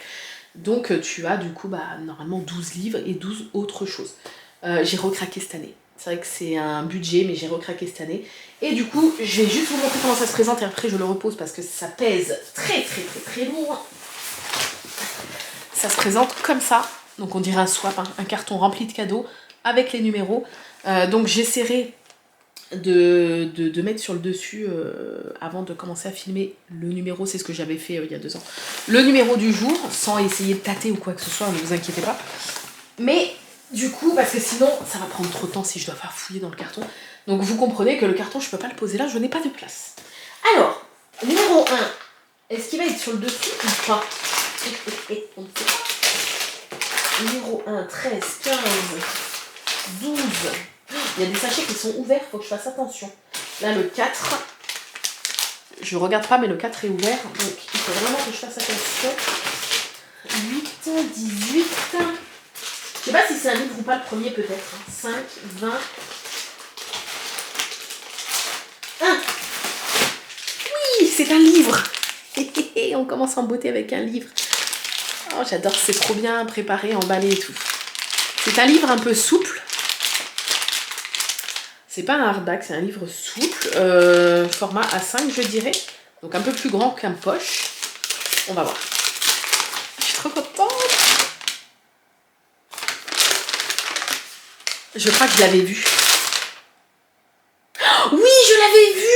Speaker 1: Donc tu as du coup normalement 12 livres et 12 autres choses. J'ai recraqué cette année. C'est vrai que c'est un budget, mais j'ai recraqué cette année. Et du coup, je vais juste vous montrer comment ça se présente et après je le repose parce que ça pèse très très très très lourd. Ça se présente comme ça. Donc on dirait un swap, un carton rempli de cadeaux avec les numéros. Donc j'essaierai de mettre sur le dessus, avant de commencer à filmer le numéro, c'est ce que j'avais fait il y a 2 ans, le numéro du jour, sans essayer de tâter ou quoi que ce soit, ne vous inquiétez pas. Mais du coup, parce que sinon, ça va prendre trop de temps si je dois faire fouiller dans le carton. Donc vous comprenez que le carton, je peux pas le poser là, je n'ai pas de place. Alors, numéro 1, est-ce qu'il va être sur le dessus ou pas? On ne sait pas. Numéro 1, 13, 15, 12. Il y a des sachets qui sont ouverts, faut que je fasse attention. Là, le 4, je regarde pas, mais le 4 est ouvert, donc il faut vraiment que je fasse attention. 8, 18. Je sais pas si c'est un livre ou pas, le premier peut-être. 5, 20. 1. Oui, c'est un livre. On commence en beauté avec un livre. Oh, j'adore, c'est trop bien préparé, emballé et tout. C'est un livre un peu souple. C'est pas un hardback, c'est un livre souple. Format A5, je dirais. Donc un peu plus grand qu'un poche. On va voir. Je suis trop contente. Je crois que je l'avais vu. Oui, je l'avais vu.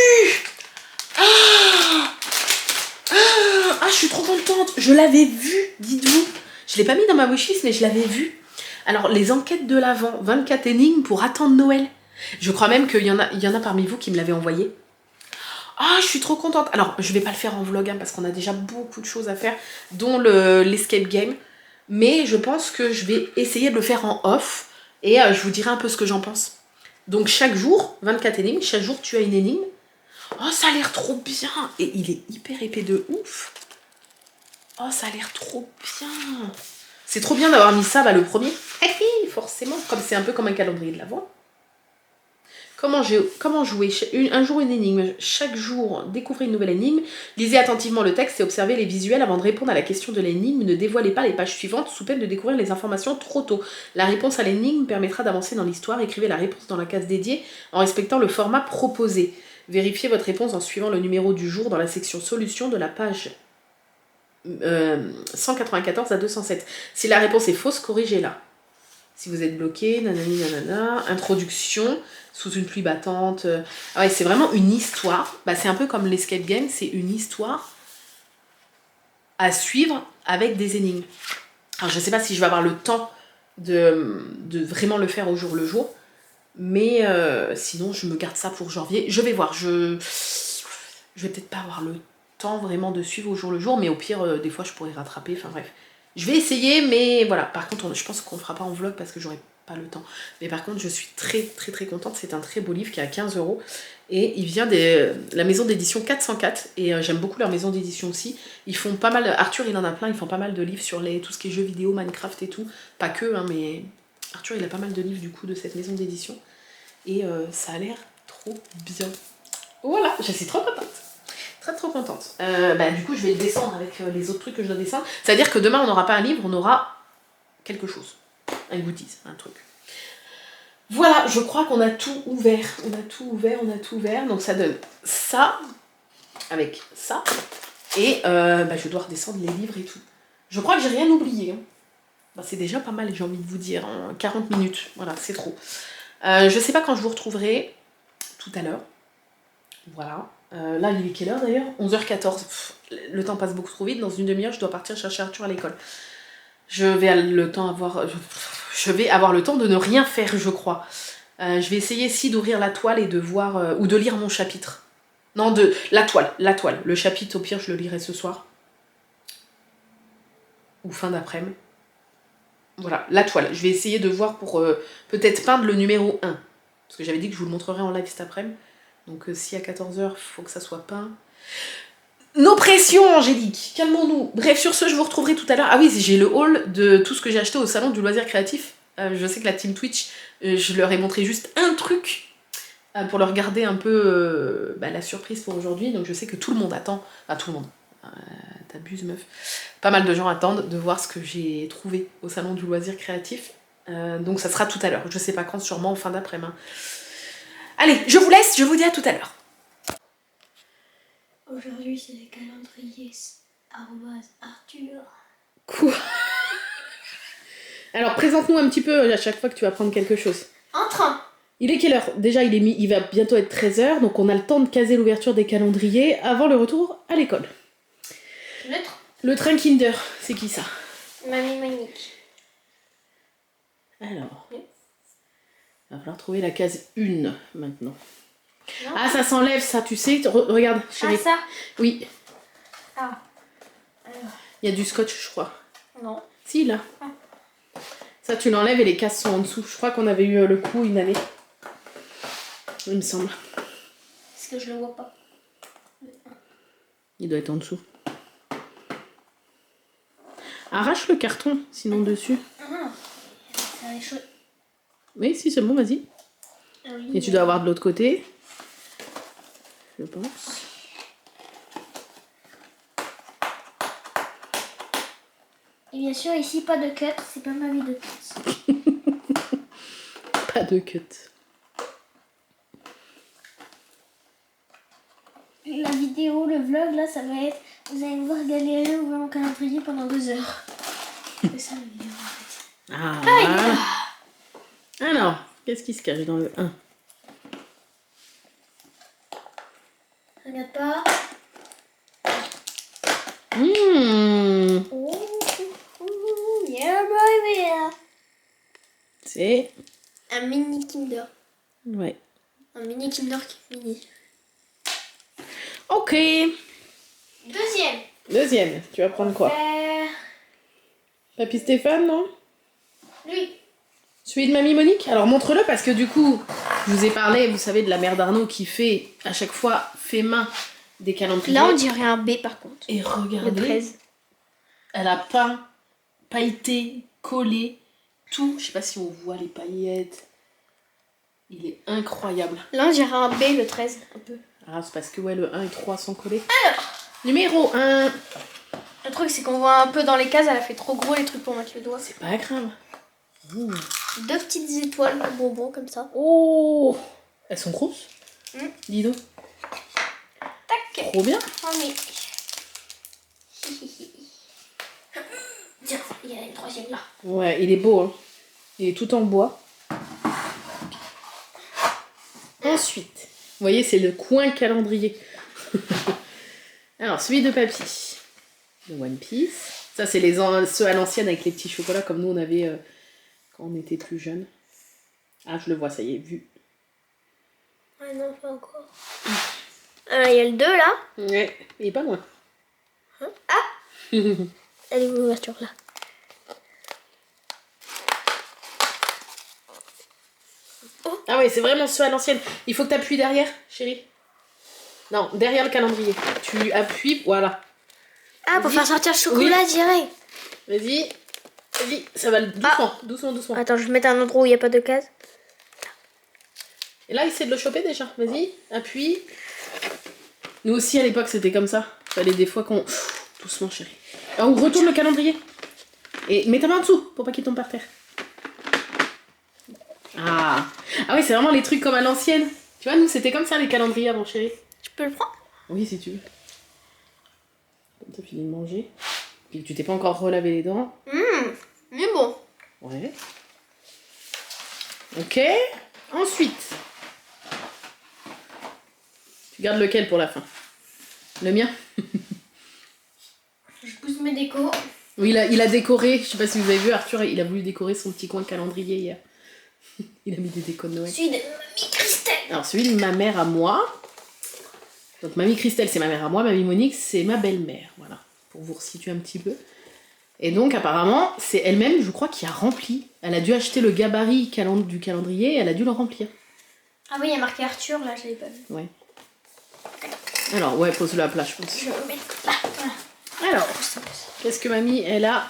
Speaker 1: Je suis trop contente. Je l'avais vu, dites-vous. Je l'ai pas mis dans ma wishlist, mais je l'avais vu. Alors, les enquêtes de l'Avent, 24 énigmes pour attendre Noël. Je crois même qu'il y en a parmi vous qui me l'avaient envoyé. Je suis trop contente. Alors, je vais pas le faire en vlog, parce qu'on a déjà beaucoup de choses à faire, dont l'escape game. Mais je pense que je vais essayer de le faire en off. Et je vous dirai un peu ce que j'en pense. Donc, chaque jour, 24 énigmes. Chaque jour, tu as une énigme. Oh, ça a l'air trop bien. Et il est hyper épais de ouf. Oh, ça a l'air trop bien. C'est trop bien d'avoir mis ça, le premier. Forcément, comme c'est un peu comme un calendrier de l'Avent. Comment jouer un jour une énigme. Chaque jour, découvrez une nouvelle énigme. Lisez attentivement le texte et observez les visuels avant de répondre à la question de l'énigme. Ne dévoilez pas les pages suivantes sous peine de découvrir les informations trop tôt. La réponse à l'énigme permettra d'avancer dans l'histoire. Écrivez la réponse dans la case dédiée en respectant le format proposé. Vérifiez votre réponse en suivant le numéro du jour dans la section solution de la page 194 à 207. Si la réponse est fausse, corrigez-la. Si vous êtes bloqué, nanani nanana, introduction, sous une pluie battante. Ouais, c'est vraiment une histoire. C'est un peu comme l'escape game, c'est une histoire à suivre avec des énigmes. Alors je sais pas si je vais avoir le temps de vraiment le faire au jour le jour, mais sinon je me garde ça pour janvier. Je vais voir, je vais peut-être pas avoir le temps vraiment de suivre au jour le jour, mais au pire, des fois je pourrais rattraper, enfin bref. Je vais essayer, mais voilà. Par contre, je pense qu'on fera pas en vlog parce que j'aurai pas le temps. Mais par contre, je suis très très très contente. C'est un très beau livre qui est à 15 € et il vient de la maison d'édition 404 et j'aime beaucoup leur maison d'édition aussi. Ils font pas mal, Arthur il en a plein, ils font pas mal de livres sur tout ce qui est jeux vidéo, Minecraft et tout. Pas que, mais Arthur il a pas mal de livres du coup de cette maison d'édition et ça a l'air trop bien. Voilà, je suis trop contente. Trop contente. Du coup, je vais le descendre avec les autres trucs que je dois descendre. C'est-à-dire que demain, on n'aura pas un livre, on aura quelque chose. Un goodies, un truc. Voilà, je crois qu'on a tout ouvert. On a tout ouvert. Donc ça donne ça, avec ça. Et je dois redescendre les livres et tout. Je crois que j'ai rien oublié. C'est déjà pas mal, j'ai envie de vous dire. 40 minutes, voilà, c'est trop. Je sais pas quand je vous retrouverai. Tout à l'heure. Voilà. Là, il est quelle heure d'ailleurs? 11h14. Le temps passe beaucoup trop vite. Dans une demi-heure, je dois partir chercher Arthur à l'école. Je vais avoir le temps de ne rien faire, je crois. Je vais essayer d'ouvrir la toile et de voir... ou de lire mon chapitre. Non, la toile. Le chapitre, au pire, je le lirai ce soir. Ou fin d'après-midi. Voilà, la toile. Je vais essayer de voir pour peut-être peindre le numéro 1. Parce que j'avais dit que je vous le montrerai en live cet après-midi. Donc si à 14h, il faut que ça soit peint. Nos pressions, Angélique, calmons-nous. Bref, sur ce, je vous retrouverai tout à l'heure. Ah oui, j'ai le haul de tout ce que j'ai acheté au salon du loisir créatif. Je sais que la team Twitch, je leur ai montré juste un truc pour leur garder un peu la surprise pour aujourd'hui. Donc je sais que tout le monde attend. Enfin, tout le monde. T'abuses, meuf. Pas mal de gens attendent de voir ce que j'ai trouvé au salon du loisir créatif. Donc ça sera tout à l'heure. Je sais pas quand, sûrement en fin d'après-midi. Allez, je vous laisse, je vous dis à tout à l'heure.
Speaker 2: Aujourd'hui, c'est le calendrier @Arthur.
Speaker 1: Quoi? Alors, présente-nous un petit peu à chaque fois que tu vas prendre quelque chose.
Speaker 2: En train.
Speaker 1: Il est quelle heure? Déjà, il va bientôt être 13h, donc on a le temps de caser l'ouverture des calendriers avant le retour à l'école. Le train Kinder, c'est qui ça?
Speaker 2: Mamie Monique.
Speaker 1: Alors, il va falloir trouver la case 1 maintenant. Non. Ah, ça s'enlève ça, tu sais. Regarde, chérie.
Speaker 2: Ah, ça?
Speaker 1: Oui.
Speaker 2: Ah. Alors.
Speaker 1: Il y a du scotch, je crois.
Speaker 2: Non.
Speaker 1: Si, là. Ah. Ça, tu l'enlèves et les cases sont en dessous. Je crois qu'on avait eu le coup une année. Il me semble.
Speaker 2: Est-ce que je le vois pas?
Speaker 1: Il doit être en dessous. Arrache le carton, sinon dessus.
Speaker 2: Ah, ça est chaud.
Speaker 1: Oui, si, c'est bon, vas-y.
Speaker 2: Ah oui,
Speaker 1: et tu dois avoir de l'autre côté. Je pense.
Speaker 2: Et bien sûr, ici, pas de cut. C'est pas ma vie de cut.
Speaker 1: Pas de cut.
Speaker 2: La vidéo, le vlog, là, ça va être... Vous allez me voir galérer ouvrir mon calendrier pendant 2 heures. C'est ça, la vidéo, en fait.
Speaker 1: Ah,
Speaker 2: voilà.
Speaker 1: Alors, qu'est-ce qui se cache dans le 1?
Speaker 2: Regarde pas.
Speaker 1: Mmh.
Speaker 2: Yeah, baby.
Speaker 1: C'est...
Speaker 2: Un mini Kinder.
Speaker 1: Ouais.
Speaker 2: Un mini Kinder mini.
Speaker 1: Ok. Deuxième. Tu vas prendre quoi? Papy Stéphane, non?
Speaker 2: Lui.
Speaker 1: Celui de Mamie Monique? Alors montre-le parce que du coup, je vous ai parlé, vous savez, de la mère d'Arnaud qui fait, à chaque fois, fait main des calendriers.
Speaker 2: Là, on dirait un B par contre.
Speaker 1: Et regardez.
Speaker 2: Le 13.
Speaker 1: Elle a peint, pailleté, collé, tout. Je sais pas si on voit les paillettes. Il est incroyable.
Speaker 2: Là, on dirait un B, le 13, un peu.
Speaker 1: Ah, c'est parce que ouais, le 1 et 3 sont collés. Alors, numéro 1.
Speaker 2: Le truc, c'est qu'on voit un peu dans les cases, elle a fait trop gros les trucs pour mettre le doigt.
Speaker 1: C'est pas grave. Ouh.
Speaker 2: 2 petites étoiles de bonbons comme ça.
Speaker 1: Oh, elles sont grosses. Dis donc.
Speaker 2: Tac.
Speaker 1: Trop bien.
Speaker 2: Oh, mais... Tiens, il y a une troisième là.
Speaker 1: Ouais, il est beau. Hein. Il est tout en bois. Ensuite, vous voyez, c'est le coin calendrier. Alors, celui de papy. De One Piece. Ça, c'est ceux à l'ancienne avec les petits chocolats comme nous on avait quand on était plus jeunes. Ah, je le vois, ça y est, vu.
Speaker 2: Ouais, non, pas encore. Il y a le 2 là.
Speaker 1: Ouais, il est pas loin.
Speaker 2: Hein? Ah. Elle est où l'ouverture là?
Speaker 1: Oh. Ah oui, c'est vraiment ceux à l'ancienne. Il faut que tu appuies derrière, chérie. Non, derrière le calendrier. Tu appuies, voilà.
Speaker 2: Ah, pour faire sortir le chocolat direct.
Speaker 1: Vas-y, ça va doucement, doucement.
Speaker 2: Attends, je vais mettre un endroit où il n'y a pas de case.
Speaker 1: Et là, essaie de le choper déjà. Vas-y, appuie. Nous aussi, à l'époque, c'était comme ça. Fallait des fois qu'on... Doucement, chérie. Alors, on retourne le calendrier. Et mets ta main en dessous, pour pas qu'il tombe par terre. Ah oui, c'est vraiment les trucs comme à l'ancienne. Tu vois, nous, c'était comme ça, les calendriers avant, chérie.
Speaker 2: Tu peux le prendre?
Speaker 1: Oui, si tu veux. Comme t'as fini de manger. Puis tu t'es pas encore relavé les dents.
Speaker 2: Mais bon.
Speaker 1: Ouais. Ok. Ensuite. Tu gardes lequel pour la fin? Le mien?
Speaker 2: Je pousse mes décos.
Speaker 1: Oui, il a décoré. Je sais pas si vous avez vu, Arthur, il a voulu décorer son petit coin calendrier hier. Il a mis des décos de Noël.
Speaker 2: Celui de Mamie Christelle.
Speaker 1: Alors, celui de ma mère à moi. Donc, Mamie Christelle, c'est ma mère à moi. Mamie Monique, c'est ma belle-mère. Voilà. Pour vous resituer un petit peu. Et donc, apparemment, c'est elle-même, je crois, qui a rempli. Elle a dû acheter le gabarit du calendrier et elle a dû le remplir.
Speaker 2: Ah oui, il y a marqué Arthur, là, je l'avais pas vu.
Speaker 1: Ouais. Alors, ouais, pose-le à plat, je pense.
Speaker 2: Je vais le mettre là. Voilà.
Speaker 1: Alors, qu'est-ce que mamie, elle a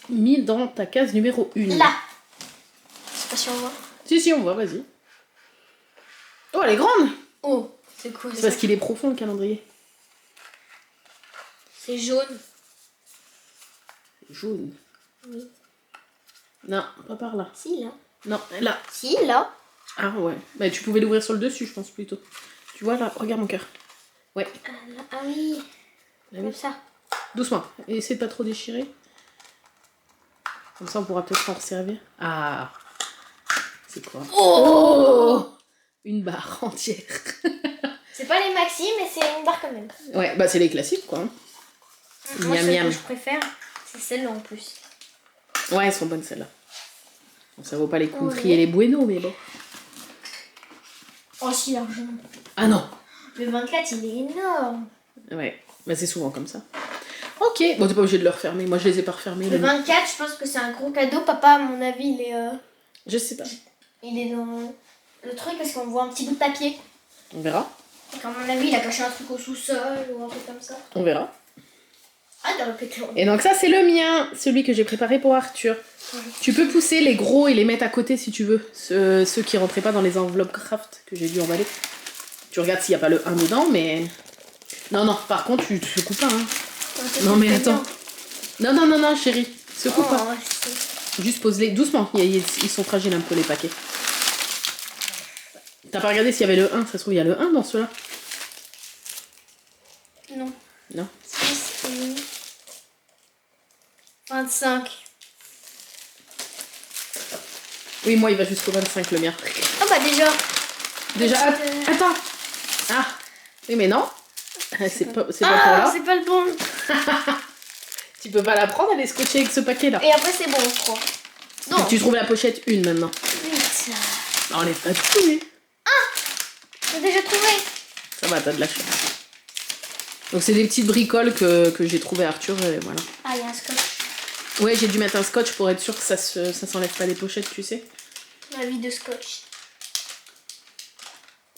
Speaker 1: mis dans ta case numéro 1?
Speaker 2: Là. Je sais pas si on voit.
Speaker 1: Si, on voit, vas-y. Oh, elle est grande!
Speaker 2: Oh, c'est quoi ça?
Speaker 1: C'est parce qu'il est profond, le calendrier.
Speaker 2: C'est jaune.
Speaker 1: Jaune.
Speaker 2: Oui.
Speaker 1: Non, pas par là.
Speaker 2: Si, là.
Speaker 1: Non, là.
Speaker 2: Si, là.
Speaker 1: Ah ouais. Bah, tu pouvais l'ouvrir sur le dessus, je pense, plutôt. Tu vois, là, regarde mon cœur. Ouais.
Speaker 2: Ah oui.
Speaker 1: Là,
Speaker 2: Comme
Speaker 1: oui.
Speaker 2: ça.
Speaker 1: Doucement. Et essaie de pas trop déchirer. Comme ça, on pourra peut-être s'en resservir. Ah. C'est quoi?
Speaker 2: Oh
Speaker 1: Une barre entière.
Speaker 2: C'est pas les maxi, mais c'est une barre quand même.
Speaker 1: Ouais, bah c'est les classiques quoi.
Speaker 2: Moi,
Speaker 1: Miam
Speaker 2: celle
Speaker 1: miam.
Speaker 2: que je préfère, c'est celle-là en plus.
Speaker 1: Ouais, elles sont bonnes celles-là. Bon, ça vaut pas les country
Speaker 2: Ouais.
Speaker 1: et les bueno, mais bon.
Speaker 2: Oh, si, largement.
Speaker 1: Ah non.
Speaker 2: Le 24, il est énorme.
Speaker 1: Ouais, bah c'est souvent comme ça. Ok, bon t'es pas obligé de le refermer, moi je les ai pas refermés.
Speaker 2: Le 24, je pense que c'est un gros cadeau. Papa, à mon avis,
Speaker 1: Je sais pas.
Speaker 2: il est dans le truc parce qu'on voit un petit bout de papier.
Speaker 1: On verra.
Speaker 2: Donc, à mon avis, il a caché un truc au sous-sol ou un truc comme ça.
Speaker 1: On verra.
Speaker 2: Ah, dans le pétron.
Speaker 1: Et donc ça c'est le mien, celui que j'ai préparé pour Arthur. Tu peux pousser les gros et les mettre à côté si tu veux. Ceux qui rentraient pas dans les enveloppes craft que j'ai dû emballer. Tu regardes s'il n'y a pas le 1 dedans, mais... Non, non, par contre, tu te coupes pas, hein. Non, mais attends. Non, non, non, non, chérie. Secoue pas. Juste pose-les doucement. Ils sont fragiles un peu, les paquets. T'as pas regardé s'il y avait le 1? Ça se trouve, il y a le 1 dans ceux-là.
Speaker 2: Non.
Speaker 1: Non.
Speaker 2: 6 et 25.
Speaker 1: Oui, moi, il va jusqu'au 25, le mien.
Speaker 2: Ah bah déjà.
Speaker 1: Déjà,
Speaker 2: Petite,
Speaker 1: attends. Ah, oui, mais non. C'est pas pour
Speaker 2: Ah,
Speaker 1: là.
Speaker 2: c'est pas le bon.
Speaker 1: Tu peux pas la prendre, elle est scotchée avec ce paquet-là.
Speaker 2: Et après, c'est bon, je crois. Non.
Speaker 1: Tu trouves la pochette 1 maintenant.
Speaker 2: 8.
Speaker 1: Non, on est pas trouvés.
Speaker 2: J'ai déjà trouvé.
Speaker 1: Ça va, t'as de la chance. Donc c'est des petites bricoles que j'ai trouvées à Arthur, et voilà.
Speaker 2: Ah, il y a un scotch.
Speaker 1: Ouais, j'ai dû mettre un scotch pour être sûr que ça s'enlève pas des pochettes, tu sais.
Speaker 2: Ma vie de scotch.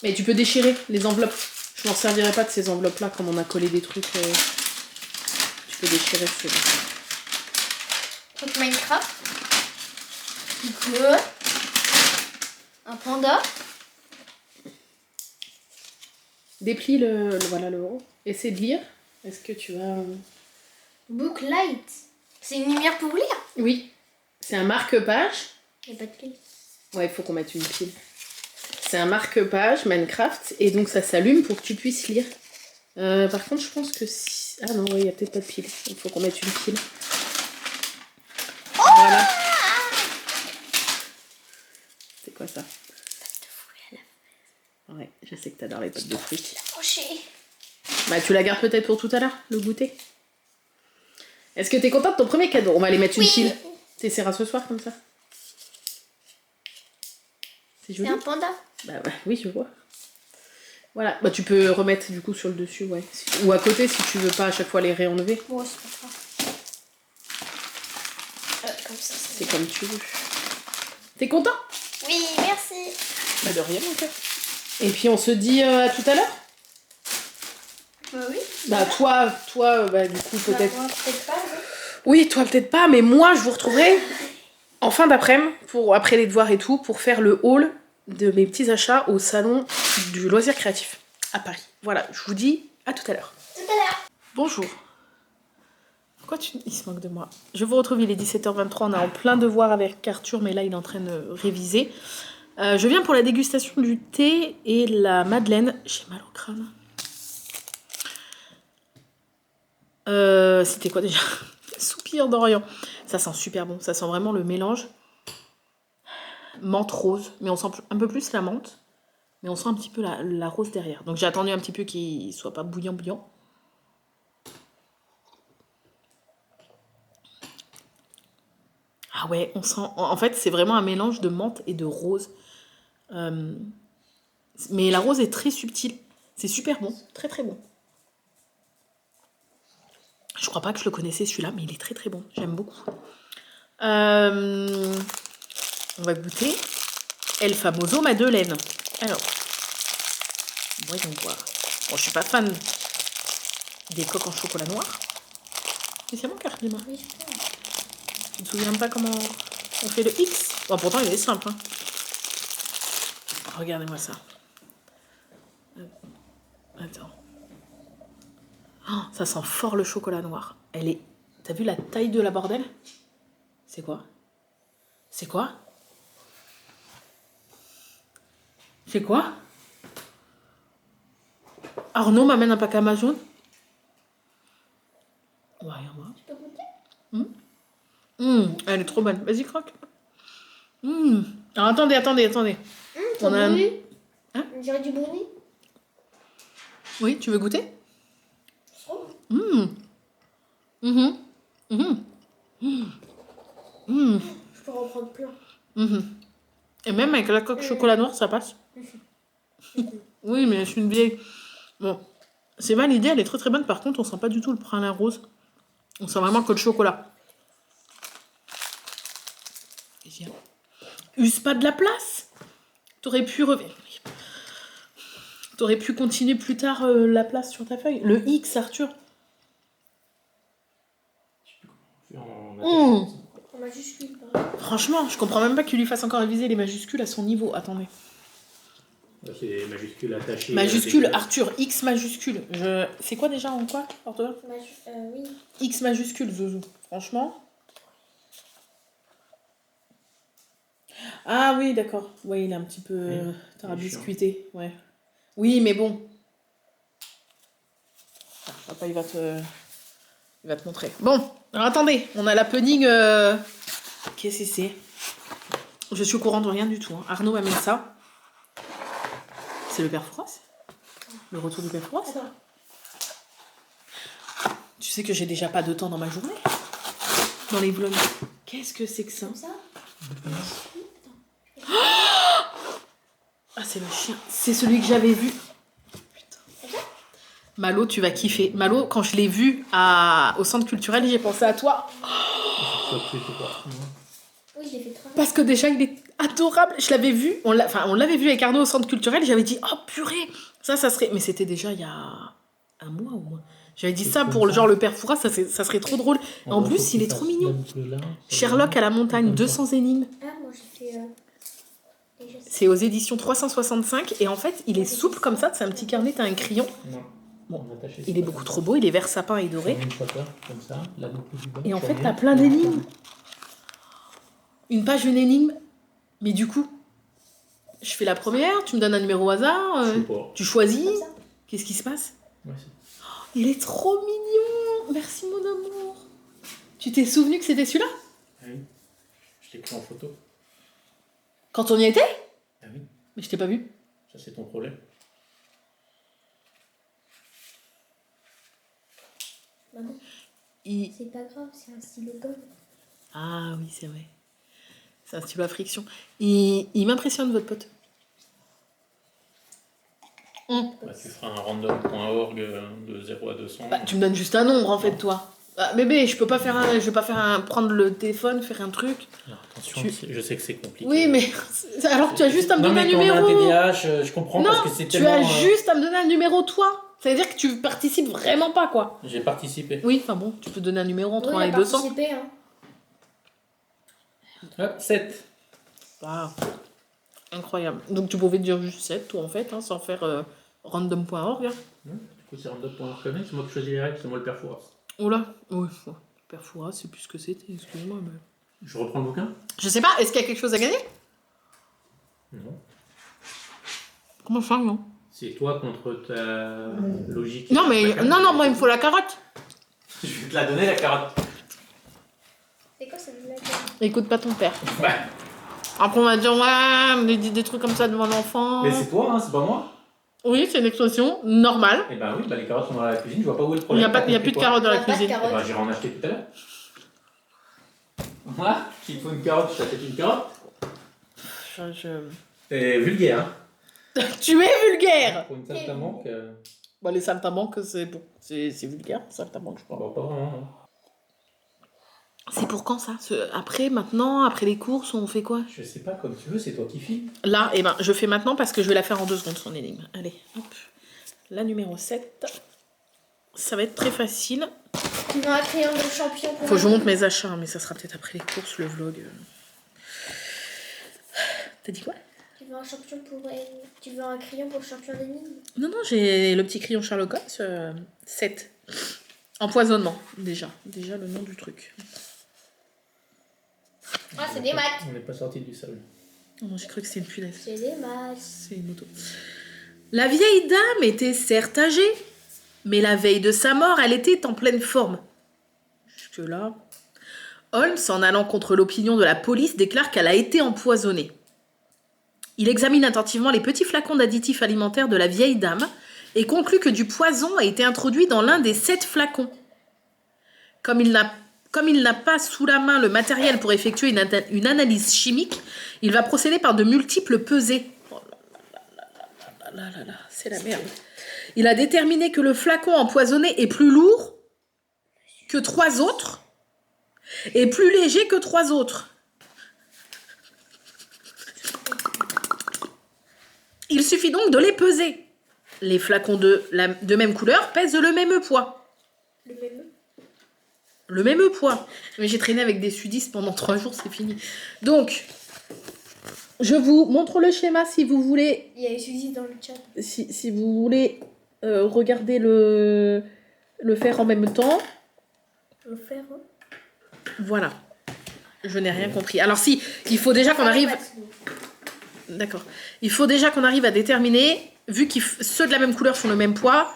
Speaker 1: Mais tu peux déchirer les enveloppes. Je m'en servirai pas de ces enveloppes-là, comme on a collé des trucs. Tu peux déchirer ces...
Speaker 2: Donc Minecraft. Deux. Un panda.
Speaker 1: Déplie voilà le haut. Essaie de lire. Est-ce que tu vas...
Speaker 2: Booklight. C'est une lumière pour lire.
Speaker 1: Oui. C'est un marque-page.
Speaker 2: Il n'y a pas de pile.
Speaker 1: Ouais, il faut qu'on mette une pile. C'est un marque-page Minecraft et donc ça s'allume pour que tu puisses lire. Par contre, je pense que si... Ah non, ouais, il n'y a peut-être pas de pile. Il faut qu'on mette une pile.
Speaker 2: Oh
Speaker 1: Voilà. C'est quoi ça? Ouais, je sais que t'adores les pâtes de fruits. Bah, tu la gardes peut-être pour tout à l'heure, le goûter. Est-ce que t'es contente de ton premier cadeau? On va aller mettre une pile. T'essaieras ce soir comme ça. C'est joli.
Speaker 2: C'est un panda.
Speaker 1: Bah oui, je vois. Voilà, bah tu peux remettre du coup sur le dessus, ouais. Ou à côté si tu veux pas à chaque fois les réenlever.
Speaker 2: Bon, c'est pas grave. Comme ça,
Speaker 1: c'est comme tu veux. T'es content?
Speaker 2: Oui, merci.
Speaker 1: Bah de rien en fait. Et puis on se dit à tout à l'heure.
Speaker 2: Bah oui.
Speaker 1: Bah toi, bah du coup peut-être...
Speaker 2: Bah, moi, peut-être pas.
Speaker 1: Oui, toi peut-être pas, mais moi je vous retrouverai en fin d'après-midi, après les devoirs et tout, pour faire le haul de mes petits achats au salon du loisir créatif à Paris. Voilà, je vous dis à tout à l'heure.
Speaker 2: Tout à l'heure.
Speaker 1: Bonjour. Pourquoi il se moque de moi? Je vous retrouve, il est 17h23, on est en plein devoir avec Arthur, mais là il est en train de réviser. Je viens pour la dégustation du thé et la madeleine. J'ai mal au crâne. C'était quoi déjà? Soupir d'Orient. Ça sent super bon, ça sent vraiment le mélange. Menthe rose, mais on sent un peu plus la menthe, mais on sent un petit peu la rose derrière. Donc j'ai attendu un petit peu qu'il soit pas bouillant. Ah ouais, on sent... En fait, c'est vraiment un mélange de menthe et de rose. Mais la rose est très subtile. C'est super bon, très très bon. Je crois pas que je le connaissais celui-là, mais il est très très bon. J'aime beaucoup. On va goûter. El Famoso Madeleine. Alors, voyons voir. Bon, je suis pas fan des coques en chocolat noir. Mais c'est mon cœur, dis-moi.
Speaker 2: Oui, je peux.
Speaker 1: Tu te souviens pas comment on fait le X? Bon, pourtant, il est simple. Hein. Regardez-moi ça. Attends. Oh, ça sent fort le chocolat noir. Elle est... T'as vu la taille de la bordelle? C'est quoi? C'est quoi? C'est quoi? Arnaud m'amène un pack Amazon. Ouais, regarde-moi.
Speaker 2: Tu peux goûter?
Speaker 1: Elle est trop bonne. Vas-y, croque. Alors, attendez. On a un... Hein?
Speaker 2: On dirait du brownie.
Speaker 1: Oui, tu veux goûter?
Speaker 2: Oh. Je peux en prendre plein.
Speaker 1: Et même avec la coque chocolat noir, ça passe. Oui, mais je suis une vieille. Bon, c'est mal, l'idée, elle est très très bonne. Par contre, on sent pas du tout le pralin rose. On sent vraiment que le chocolat. Use pas de la place. T'aurais pu T'aurais pu continuer plus tard la place sur ta feuille. Le X, Arthur.
Speaker 2: En majuscule, par exemple.
Speaker 1: Franchement, je comprends même pas qu'il lui fasse encore réviser les majuscules à son niveau. Attendez.
Speaker 3: C'est des majuscules attachées.
Speaker 1: Majuscule, Arthur, X majuscule. C'est quoi déjà en quoi, orthographe?
Speaker 2: Oui.
Speaker 1: X majuscule, Zouzou. Franchement. Ah oui, d'accord. Oui, il est un petit peu tarabiscuité. Ouais. Oui, mais bon. Ah, papa, il va te montrer. Bon, alors attendez, on a l'happening. Qu'est-ce que c'est? Je suis au courant de rien du tout. Hein. Arnaud m'a mis ça. C'est le père Fouras? Le retour du père Fouras? Tu sais que j'ai déjà pas de temps dans ma journée. Dans les vlogs. Qu'est-ce que c'est que ça?
Speaker 2: Comme ça?
Speaker 1: Ah, c'est le chien. C'est celui que j'avais vu. Putain. Malo, tu vas kiffer. Malo, quand je l'ai vu au centre culturel, j'ai pensé à toi.
Speaker 2: Oui, je l'ai fait trop.
Speaker 1: Parce que déjà, il est adorable. Je l'avais vu. On l'avait vu avec Arnaud au centre culturel. J'avais dit, oh purée. Ça serait... Mais c'était déjà il y a un mois au moins. J'avais dit ça pour le père Fouras. Ça serait trop drôle. En plus, il est trop mignon. Sherlock à la montagne, 200 énigmes.
Speaker 2: Ah, moi, j'ai fait...
Speaker 1: C'est aux éditions 365 et en fait il est souple comme ça, c'est un petit carnet, t'as un crayon. Bon, il est beaucoup trop beau, il est vert sapin et doré. Et en fait t'as plein d'énigmes. Une page, une énigme. Mais du coup, je fais la première, tu me donnes un numéro au hasard, tu choisis. Qu'est-ce qui se passe? Il est trop mignon. Merci mon amour. Tu t'es souvenu que c'était celui-là?
Speaker 3: Oui, je l'ai pris en photo.
Speaker 1: Quand on y était?
Speaker 3: Ah oui.
Speaker 1: Mais je t'ai pas vu.
Speaker 3: Ça, c'est ton problème.
Speaker 2: Maman, c'est pas grave, c'est un stylo gomme.
Speaker 1: Ah oui, c'est vrai. C'est un stylo à friction. Il m'impressionne, votre pote.
Speaker 3: Bah, tu feras un random.org de 0 à 200.
Speaker 1: Bah, tu me donnes juste un nombre, en fait, toi. Ah, bébé, je vais pas prendre le téléphone, faire un truc.
Speaker 3: Alors, attention, je sais que c'est compliqué.
Speaker 1: Oui, mais alors tu as juste à me donner un numéro.
Speaker 3: Non, mais quand on a un TDAH, je comprends
Speaker 1: non,
Speaker 3: parce que c'est tellement...
Speaker 1: tu as juste à me donner un numéro, toi. Ça veut dire que tu participes vraiment pas, quoi.
Speaker 3: J'ai participé.
Speaker 1: Oui, enfin bon, tu peux donner un numéro entre 1 et
Speaker 2: 200.
Speaker 1: 200.
Speaker 2: Hein.
Speaker 3: Hop, 7.
Speaker 1: Ah, incroyable. Donc tu pouvais dire juste 7, toi, en fait, hein, sans faire random.org. Hein.
Speaker 3: Du coup, c'est random.org. C'est moi qui choisis les règles, c'est moi le père Fouras.
Speaker 1: Oh là, oui, père Fouras, c'est plus ce que c'était, excusez-moi. Mais...
Speaker 3: Je reprends le bouquin?
Speaker 1: Je sais pas, est-ce qu'il y a quelque chose à gagner?
Speaker 3: Non.
Speaker 1: Comment ça, non?
Speaker 3: C'est toi contre ta logique.
Speaker 1: Non, mais non, moi, il me faut la carotte.
Speaker 3: Je vais te la donner, la carotte.
Speaker 2: C'est quoi cette blague?
Speaker 1: Écoute pas ton père.
Speaker 3: Ouais.
Speaker 1: Après, on va dire, ouais, des trucs comme ça devant l'enfant.
Speaker 3: Mais c'est toi, hein, c'est pas moi.
Speaker 1: Oui, c'est une expression normale.
Speaker 3: Et ben oui, les carottes sont dans la cuisine, je vois pas où est le problème.
Speaker 1: Il n'y a plus de carottes dans la cuisine.
Speaker 3: Eh ben, j'irai en acheter tout à l'heure. Voilà, s'il faut une carotte, je t'achète une carotte. C'est vulgaire, hein.
Speaker 1: Tu es vulgaire.
Speaker 3: Pour une saltimbanque.
Speaker 1: Bon, les saltimbanques, c'est vulgaire, saltimbanque, je crois.
Speaker 3: Bon, pas vraiment. Hein.
Speaker 1: C'est pour quand ça? Maintenant, après les courses, on fait quoi?
Speaker 3: Je sais pas, comme tu veux, c'est toi qui filmes.
Speaker 1: Là, je fais maintenant parce que je vais la faire en 2 secondes, son énigme. Allez, hop. La numéro 7. Ça va être très facile.
Speaker 2: Tu veux un crayon de champion pour...
Speaker 1: Faut que je monte mes achats, mais ça sera peut-être après les courses, le vlog. T'as dit quoi?
Speaker 2: Tu veux un champion pour... Tu veux un crayon pour le champion d'énigmes?
Speaker 1: Non, j'ai le petit crayon Sherlock Holmes, 7. Empoisonnement, déjà. Déjà le nom du truc.
Speaker 2: Ah, c'est des maths.
Speaker 3: On n'est pas sorti du sable.
Speaker 1: Oh, j'ai cru que c'était une punaise.
Speaker 2: C'est des maths.
Speaker 1: C'est une moto. La vieille dame était certes âgée, mais la veille de sa mort, elle était en pleine forme. Jusque-là. Holmes, en allant contre l'opinion de la police, déclare qu'elle a été empoisonnée.
Speaker 4: Il examine attentivement les petits flacons d'additifs alimentaires de la vieille dame et conclut que du poison a été introduit dans l'un des 7 flacons. Comme il n'a pas sous la main le matériel pour effectuer une analyse chimique, il va procéder par de multiples pesées. Oh là, c'est la merde. Il a déterminé que le flacon empoisonné est plus lourd que 3 autres et plus léger que 3 autres. Il suffit donc de les peser. Les flacons de même couleur pèsent le même poids. Le même poids. Mais j'ai traîné avec des sudistes pendant 3 jours, c'est fini. Donc, je vous montre le schéma si vous voulez.
Speaker 2: Il y a les sudistes dans le chat.
Speaker 4: Si vous voulez regarder le faire en même temps.
Speaker 2: Le faire.
Speaker 4: Voilà. Je n'ai rien compris. Alors si, il faut déjà qu'on arrive... D'accord. Il faut déjà qu'on arrive à déterminer, vu que ceux de la même couleur font le même poids,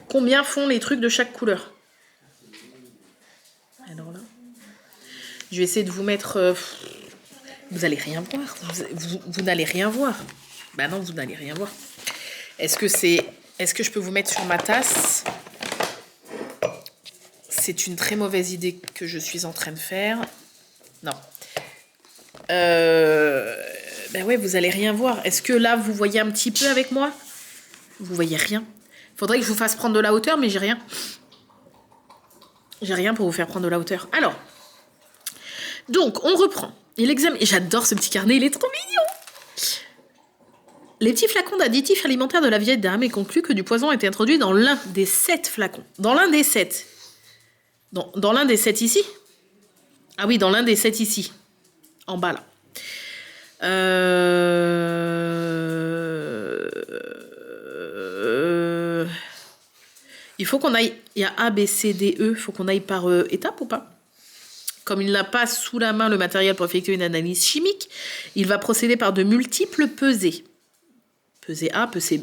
Speaker 4: combien font les trucs de chaque couleur. Alors là, je vais essayer de vous mettre... vous allez rien voir. Vous n'allez rien voir. Bah non, vous n'allez rien voir. Est-ce que je peux vous mettre sur ma tasse? C'est une très mauvaise idée que je suis en train de faire. Non. Ben ouais, vous allez rien voir. Est-ce que là, vous voyez un petit peu avec moi? Vous voyez rien. Faudrait que je vous fasse prendre de la hauteur, mais j'ai rien. J'ai rien pour vous faire prendre de la hauteur. Alors, donc, on reprend. Il examine... J'adore ce petit carnet, il est trop mignon. Les petits flacons d'additifs alimentaires de la vieille dame et conclut que du poison a été introduit dans l'un des 7 flacons. Dans l'un des 7. Dans l'un des 7 ici? Ah oui, dans l'un des 7 ici. En bas, là. Il faut qu'on aille... Il y a A, B, C, D, E. Il faut qu'on aille par étape ou pas? Comme il n'a pas sous la main le matériel pour effectuer une analyse chimique, il va procéder par de multiples pesées. Pesée A, pesée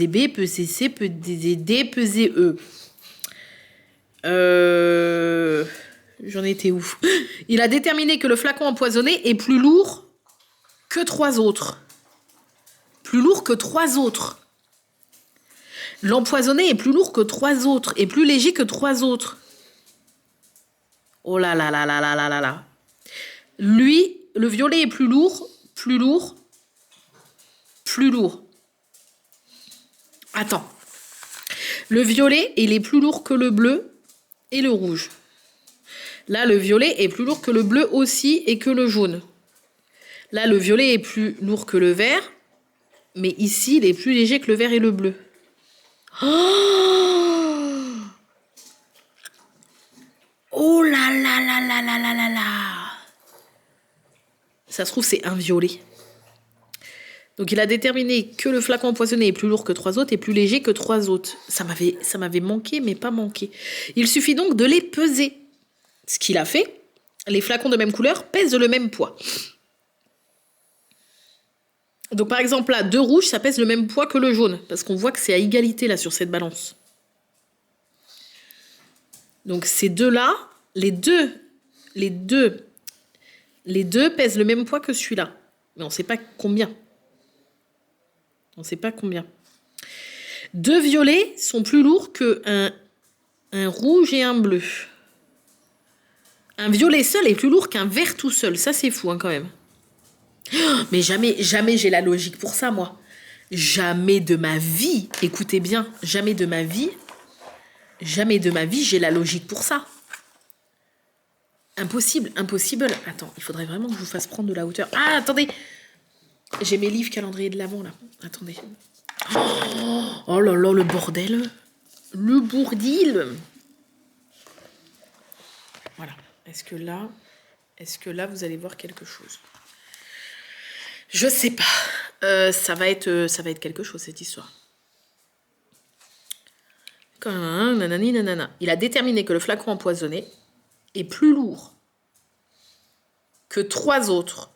Speaker 4: B, pesée C, pesée D, pesée E. J'en étais où? Il a déterminé que le flacon empoisonné est plus lourd que 3 autres. Plus lourd que 3 autres. L'empoisonné est plus lourd que 3 autres et plus léger que 3 autres. Oh là là là là là là là là. Lui, le violet est plus lourd, plus lourd, plus lourd. Attends. Le violet, il est plus lourd que le bleu et le rouge. Là, le violet est plus lourd que le bleu aussi et que le jaune. Là, le violet est plus lourd que le vert. Mais ici, il est plus léger que le vert et le bleu. Oh là là là là là là là là. Ça se trouve, c'est un violet. Donc, il a déterminé que le flacon empoisonné est plus lourd que 3 autres et plus léger que 3 autres. Ça m'avait manqué, mais pas manqué. Il suffit donc de les peser. Ce qu'il a fait, les flacons de même couleur pèsent le même poids. Donc par exemple là, 2 rouges, ça pèse le même poids que le jaune. Parce qu'on voit que c'est à égalité là sur cette balance. Donc ces deux-là, les deux pèsent le même poids que celui-là. Mais on ne sait pas combien. On ne sait pas combien. 2 violets sont plus lourds qu'un rouge et un bleu. Un violet seul est plus lourd qu'un vert tout seul. Ça, c'est fou, hein, quand même. Oh, mais jamais j'ai la logique pour ça, moi. Jamais de ma vie, écoutez bien, jamais de ma vie, j'ai la logique pour ça. Impossible. Attends, il faudrait vraiment que je vous fasse prendre de la hauteur. Ah, attendez. J'ai mes livres calendrier de l'Avent, là. Attendez. Oh là là, le bordel. Le bourdil. Voilà. Est-ce que là, vous allez voir quelque chose? Je sais pas. Ça va être quelque chose, cette histoire. Nanani, nanana. Il a déterminé que le flacon empoisonné est plus lourd que 3 autres.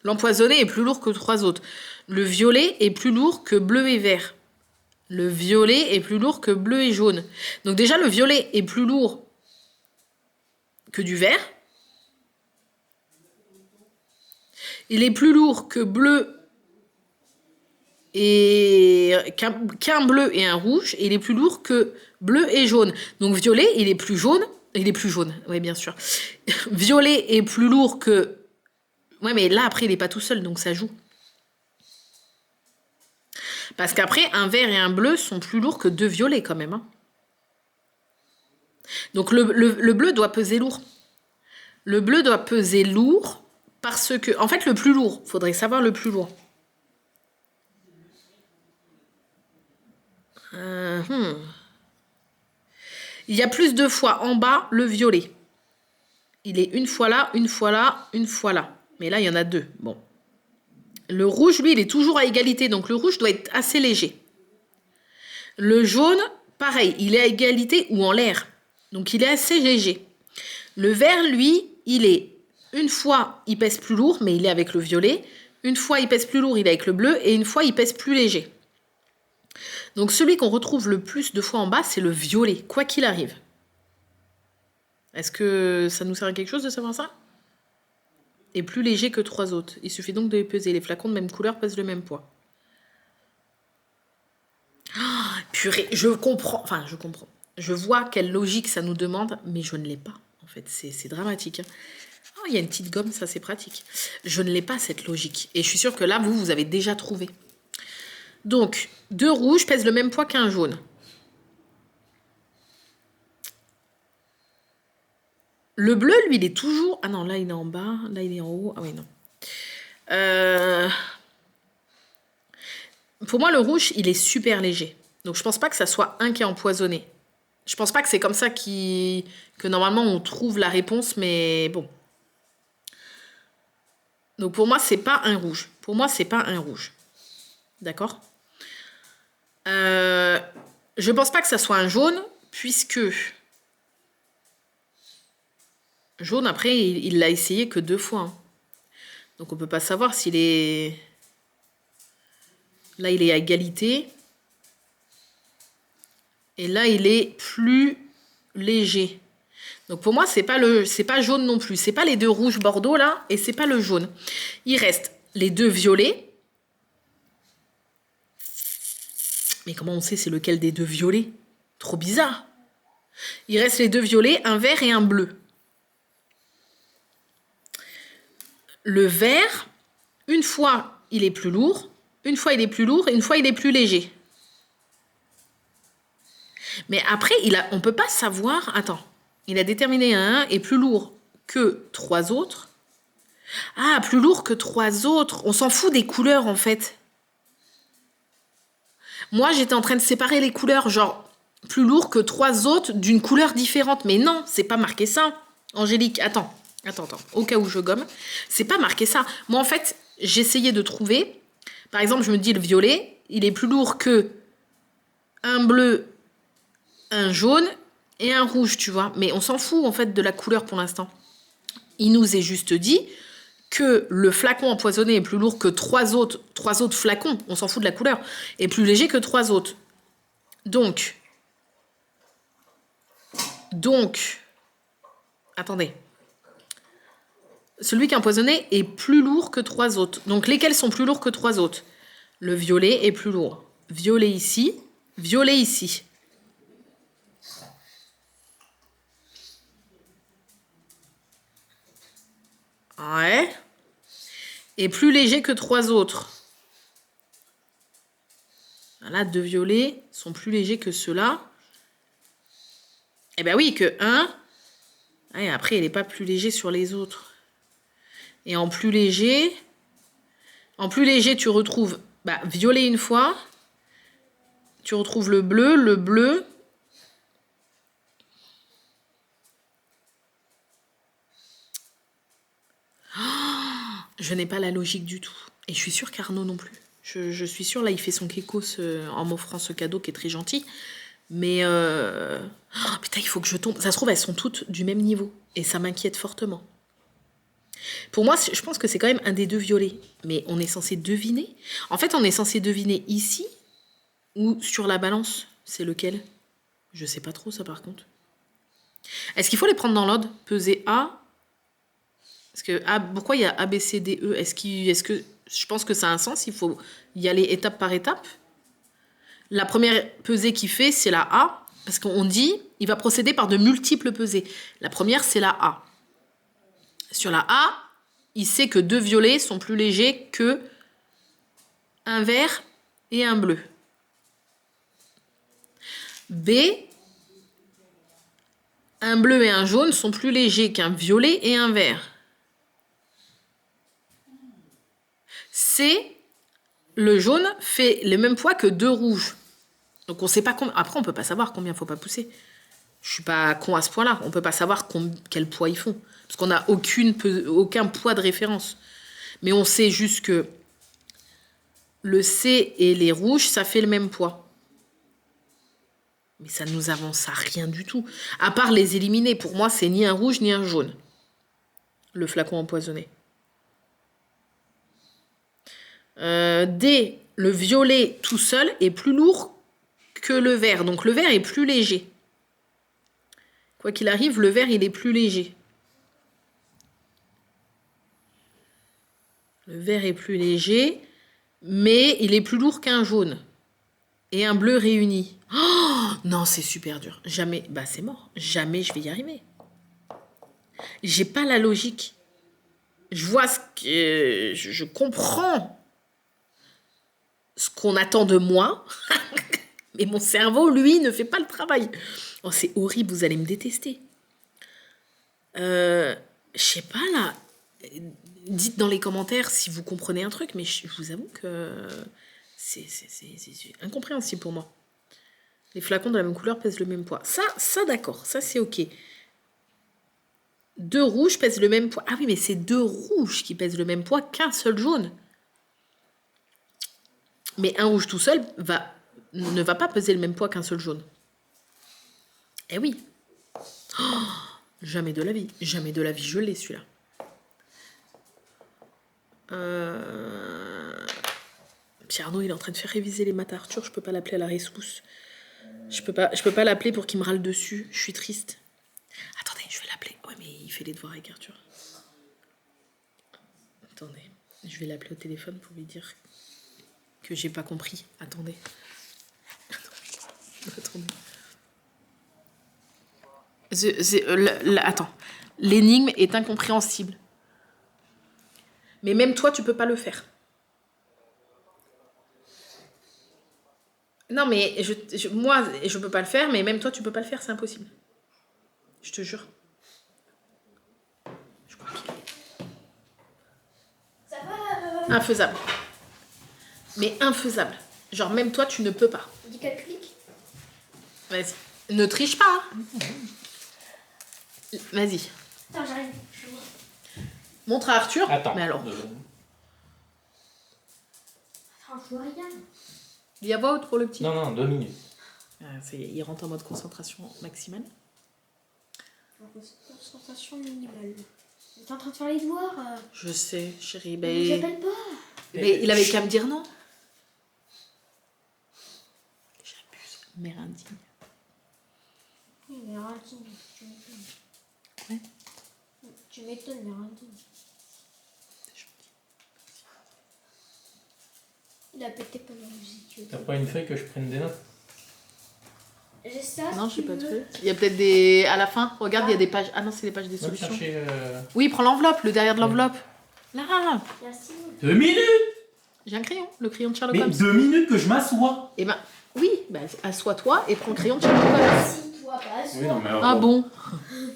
Speaker 4: L'empoisonné est plus lourd que 3 autres. Le violet est plus lourd que bleu et vert. Le violet est plus lourd que bleu et jaune. Donc déjà, le violet est plus lourd que du vert. Il est plus lourd que bleu qu'un bleu et un rouge, et il est plus lourd que bleu et jaune. Donc violet, il est plus jaune. Il est plus jaune, oui, bien sûr. Violet est plus lourd que... Ouais, mais là, après, il n'est pas tout seul, donc ça joue. Parce qu'après, un vert et un bleu sont plus lourds que 2 violets, quand même. Hein. Donc le bleu doit peser lourd. Le bleu doit peser lourd parce que... En fait, le plus lourd, il faudrait savoir le plus lourd. Il y a plus de fois en bas le violet. Il est une fois là, une fois là, une fois là. Mais là, il y en a 2. Bon. Le rouge, lui, il est toujours à égalité. Donc, le rouge doit être assez léger. Le jaune, pareil. Il est à égalité ou en l'air. Donc, il est assez léger. Le vert, lui, il est... Une fois, il pèse plus lourd, mais il est avec le violet. Une fois, il pèse plus lourd, il est avec le bleu. Et une fois, il pèse plus léger. Donc, celui qu'on retrouve le plus de fois en bas, c'est le violet, quoi qu'il arrive. Est-ce que ça nous sert à quelque chose de savoir ça? Est plus léger que 3 autres. Il suffit donc de les peser. Les flacons de même couleur pèsent le même poids. Oh, purée, je comprends. Enfin, je comprends. Je vois quelle logique ça nous demande, mais je ne l'ai pas. En fait, c'est dramatique. Oh, il y a une petite gomme, ça c'est pratique. Je ne l'ai pas, cette logique. Et je suis sûre que là, vous avez déjà trouvé. Donc, 2 rouges pèsent le même poids qu'un jaune. Le bleu, lui, il est toujours... Ah non, là, il est en bas. Là, il est en haut. Ah oui, non. Pour moi, le rouge, il est super léger. Donc, je pense pas que ça soit un qui est empoisonné. Je pense pas que c'est comme ça que normalement, on trouve la réponse, mais bon. Donc, pour moi, c'est pas un rouge. Pour moi, c'est pas un rouge. D'accord? Je pense pas que ça soit un jaune, puisque... Jaune, après, il l'a essayé que 2 fois. Hein. Donc, on peut pas savoir s'il est... Là, il est à égalité. Et là, il est plus léger. Donc, pour moi, c'est pas jaune non plus. C'est pas les 2 rouges bordeaux, là, et c'est pas le jaune. Il reste les 2 violets. Mais comment on sait c'est lequel des 2 violets? Trop bizarre. Il reste les 2 violets, un vert et un bleu. Le vert, une fois, il est plus lourd. Une fois, il est plus lourd. Et une fois, il est plus léger. Mais après, on ne peut pas savoir... Attends. Il a déterminé un est plus lourd que 3 autres. Ah, plus lourd que 3 autres. On s'en fout des couleurs, en fait. Moi, j'étais en train de séparer les couleurs. Genre, plus lourd que 3 autres d'une couleur différente. Mais non, c'est pas marqué ça. Angélique, attends. Attends, au cas où je gomme. C'est pas marqué ça. Moi, en fait, j'essayais de trouver. Par exemple, je me dis le violet, il est plus lourd que un bleu, un jaune et un rouge, tu vois. Mais on s'en fout, en fait, de la couleur pour l'instant. Il nous est juste dit que le flacon empoisonné est plus lourd que 3 autres flacons. On s'en fout de la couleur. Et plus léger que 3 autres. Donc, attendez. Celui qui est empoisonné est plus lourd que 3 autres. Donc, lesquels sont plus lourds que 3 autres? Le violet est plus lourd. Violet ici. Violet ici. Ouais. Et plus léger que 3 autres. Là, 2 violets sont plus légers que ceux-là. Eh bien oui, que 1. Et après, il n'est pas plus léger sur les autres. Et en plus léger, tu retrouves violet une fois. Tu retrouves le bleu. Oh, je n'ai pas la logique du tout. Et je suis sûre qu'Arnaud non plus. Je suis sûre, là, il fait son kékos en m'offrant ce cadeau qui est très gentil. Mais, oh, putain, il faut que je tombe. Ça se trouve, elles sont toutes du même niveau. Et ça m'inquiète fortement. Pour moi, je pense que c'est quand même un des 2 violets. Mais on est censé deviner. En fait, on est censé deviner ici ou sur la balance. C'est lequel? Je sais pas trop ça par contre. Est-ce qu'il faut les prendre dans l'ordre? Peser A? Parce que pourquoi il y a A, B, C, D, E? Est-ce que je pense que ça a un sens, il faut y aller étape par étape. La première pesée qu'il fait, c'est la A, parce qu'on dit, il va procéder par de multiples pesées. La première, c'est la A. Sur la A, il sait que 2 violets sont plus légers que un vert et un bleu. B, un bleu et un jaune sont plus légers qu'un violet et un vert. C, le jaune fait le même poids que 2 rouges. Donc on sait pas combien. Après, on peut pas savoir combien il faut pas pousser. Je suis pas con à ce point-là. On peut pas savoir quel poids ils font. Parce qu'on n'a aucun poids de référence. Mais on sait juste que le C et les rouges, ça fait le même poids. Mais ça nous avance à rien du tout. À part les éliminer. Pour moi, c'est ni un rouge ni un jaune. Le flacon empoisonné. D, le violet tout seul est plus lourd que le vert. Donc le vert est plus léger. Quoi qu'il arrive, le vert, il est plus léger. Le vert est plus léger, mais il est plus lourd qu'un jaune. Et un bleu réuni. Oh non, c'est super dur. Jamais, bah c'est mort. Jamais je vais y arriver. J'ai pas la logique. Je vois ce que... Je comprends ce qu'on attend de moi. Mais mon cerveau, lui, ne fait pas le travail. Oh, c'est horrible, vous allez me détester. Je sais pas, là. Dites dans les commentaires si vous comprenez un truc, mais je vous avoue que c'est incompréhensible pour moi. Les flacons de la même couleur pèsent le même poids. Ça d'accord, ça c'est ok. 2 rouges pèsent le même poids. Ah oui, mais c'est 2 rouges qui pèsent le même poids qu'un seul jaune. Mais un rouge tout seul ne va pas peser le même poids qu'un seul jaune. Eh oui. Oh, jamais de la vie. Jamais de la vie, je l'ai celui-là. Pierre Arnaud, il est en train de faire réviser les maths à Arthur. Je peux pas l'appeler à la rescousse. Je peux pas l'appeler pour qu'il me râle dessus. Je suis triste. Attendez, je vais l'appeler. Ouais, mais il fait les devoirs avec Arthur. Attendez, je vais l'appeler au téléphone pour lui dire que j'ai pas compris. Attendez. Attends. L'énigme est incompréhensible. Mais même toi, tu peux pas le faire. Non, mais moi, je peux pas le faire, mais même toi, tu peux pas le faire, c'est impossible. Je te jure. Je crois qu'il est...
Speaker 2: Ça va
Speaker 4: Infaisable. Mais infaisable. Genre, même toi, tu ne peux pas.
Speaker 2: Dis qu'elle clique.
Speaker 4: Vas-y. Ne triche pas. Vas-y.
Speaker 2: Attends, j'arrive. Je vois.
Speaker 4: Montre à Arthur.
Speaker 3: Attends.
Speaker 4: Mais alors.
Speaker 2: Attends, je vois rien.
Speaker 4: Il y a voix haute pour le petit.
Speaker 3: Non, 2 minutes.
Speaker 4: Il rentre en mode concentration maximale.
Speaker 2: Concentration minimale. T'es en train de faire les devoirs.
Speaker 4: Je sais, chérie.
Speaker 2: Mais j'appelle pas.
Speaker 4: Mais il avait qu'à me dire non. J'abuse. Mère indigne.
Speaker 2: Oui, mais indigne. Tu m'étonnes.
Speaker 4: Ouais.
Speaker 2: Tu m'étonnes, mais indigne.
Speaker 4: C'est gentil.
Speaker 2: Il a pété pendant la musique.
Speaker 3: T'as pas une feuille que je prenne des notes?
Speaker 2: J'ai ça.
Speaker 4: Non,
Speaker 2: si
Speaker 4: j'ai
Speaker 2: tu
Speaker 4: pas de
Speaker 2: veux.
Speaker 4: feuille. Il y a peut-être des. À la fin, regarde, il y a des pages. Ah non, c'est les pages des
Speaker 3: Va
Speaker 4: solutions.
Speaker 3: chercher...
Speaker 4: Oui, prends l'enveloppe, le derrière de l'enveloppe. Là,
Speaker 2: Il y a 6 mots.
Speaker 3: 2 minutes!
Speaker 4: j'ai un crayon, le crayon de Sherlock
Speaker 3: Mais
Speaker 4: Holmes.
Speaker 3: 2 minutes que je m'assois!
Speaker 4: Eh ben, oui, bah, assois-toi et prends le crayon de Sherlock Holmes.
Speaker 2: Si, toi, pas
Speaker 3: Oui, non, mais
Speaker 4: Ah bon,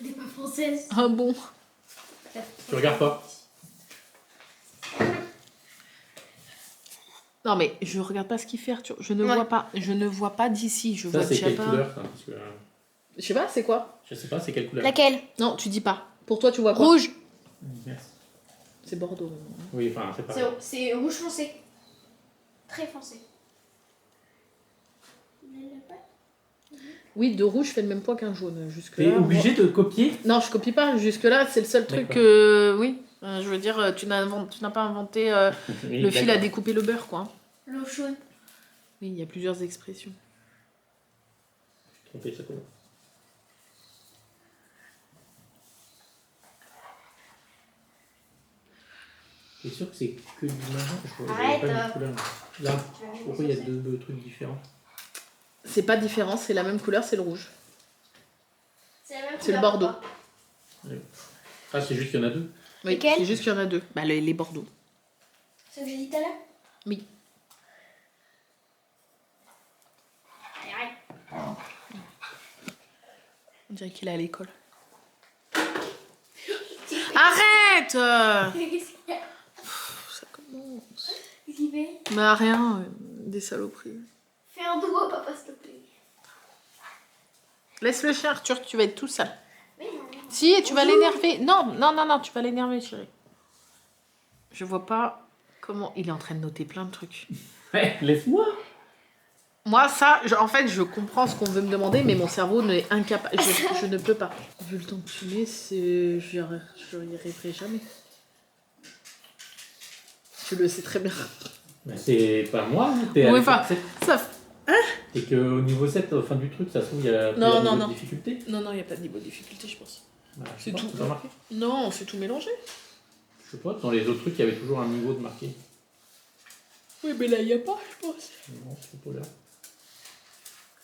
Speaker 2: T'es pas française.
Speaker 4: ah bon.
Speaker 3: Tu regardes pas?
Speaker 4: Non mais je regarde pas ce qu'il fait Arthur, je ne
Speaker 2: Ouais.
Speaker 4: vois pas, d'ici, je
Speaker 3: Ça,
Speaker 4: vois
Speaker 3: c'est
Speaker 4: déjà
Speaker 3: quelle
Speaker 4: pas.
Speaker 3: couleur, ça? Parce que,
Speaker 4: Je sais pas, c'est quoi?
Speaker 3: je sais pas, c'est quelle couleur?
Speaker 2: Laquelle?
Speaker 4: Non, tu dis pas. Pour toi, tu vois quoi?
Speaker 2: Rouge.
Speaker 3: Merci.
Speaker 4: C'est Bordeaux.
Speaker 3: Oui, enfin, c'est pas...
Speaker 2: C'est rouge foncé. Très foncé.
Speaker 4: Oui, de rouge fait le même poids qu'un jaune. Jusque
Speaker 3: T'es
Speaker 4: là.
Speaker 3: obligé de copier?
Speaker 4: Non, je copie pas. Jusque là, c'est le seul truc
Speaker 3: D'accord.
Speaker 4: que. Oui. Je veux dire, tu n'as pas inventé
Speaker 3: Oui,
Speaker 4: le fil à
Speaker 3: d'accord.
Speaker 4: découper le beurre, quoi.
Speaker 2: L'eau chaude.
Speaker 4: Oui, il y a plusieurs expressions.
Speaker 3: Trompé, c'est tout. T'es sûr que c'est que du marron? Je vois
Speaker 2: Arrête,
Speaker 3: pas une couleur. Là, pourquoi il y a deux trucs différents?
Speaker 4: C'est pas différent, c'est la même couleur, c'est le rouge.
Speaker 2: C'est la même
Speaker 4: C'est le
Speaker 2: couleur,
Speaker 4: bordeaux.
Speaker 2: papa.
Speaker 3: Ah, c'est juste qu'il y en a deux.
Speaker 4: Oui,
Speaker 2: Lesquels?
Speaker 4: c'est juste qu'il y en a deux. Bah, les bordeaux.
Speaker 2: Ce que j'ai dit tout à l'heure?
Speaker 4: Oui.
Speaker 2: Allez, arrête.
Speaker 4: On dirait qu'il est à l'école. Arrête
Speaker 2: Qu'est-ce qu'il y a?
Speaker 4: Ça commence.
Speaker 2: Qu'est-ce qu'il fait?
Speaker 4: Bah rien, des saloperies.
Speaker 2: Fais un doigt, papa, s'il te plaît.
Speaker 4: Laisse le chien, Arthur, tu vas être tout seul.
Speaker 2: Mais non.
Speaker 4: Si, tu vas l'énerver. Non, non, non, non, tu vas l'énerver, chérie. Je vois pas comment... Il est en train de noter plein de trucs.
Speaker 3: Ouais, laisse-moi.
Speaker 4: Moi, ça, en fait, je comprends ce qu'on veut me demander, mais mon cerveau est incapable. Je ne peux pas. Vu le temps que tu mets, je n'y arriverai jamais. Tu le sais très bien.
Speaker 3: Mais c'est pas moi, t'es
Speaker 4: Oui,
Speaker 3: à
Speaker 4: enfin,
Speaker 3: 7.
Speaker 4: ça...
Speaker 3: Et qu'au niveau 7, au fin du truc, ça se trouve, il y a
Speaker 4: Non,
Speaker 3: plusieurs
Speaker 4: non,
Speaker 3: niveaux
Speaker 4: non.
Speaker 3: de difficulté.
Speaker 4: Non, non, il n'y a pas de niveau de difficulté, je pense.
Speaker 3: Bah, je
Speaker 4: C'est
Speaker 3: sais pas,
Speaker 4: tout.
Speaker 3: t'as pas marqué?
Speaker 4: Non, c'est tout mélangé.
Speaker 3: Je sais pas, dans les autres trucs, il y avait toujours un niveau de marqué.
Speaker 4: Oui, mais là, il n'y a pas, je pense.
Speaker 3: Non, c'est pas là.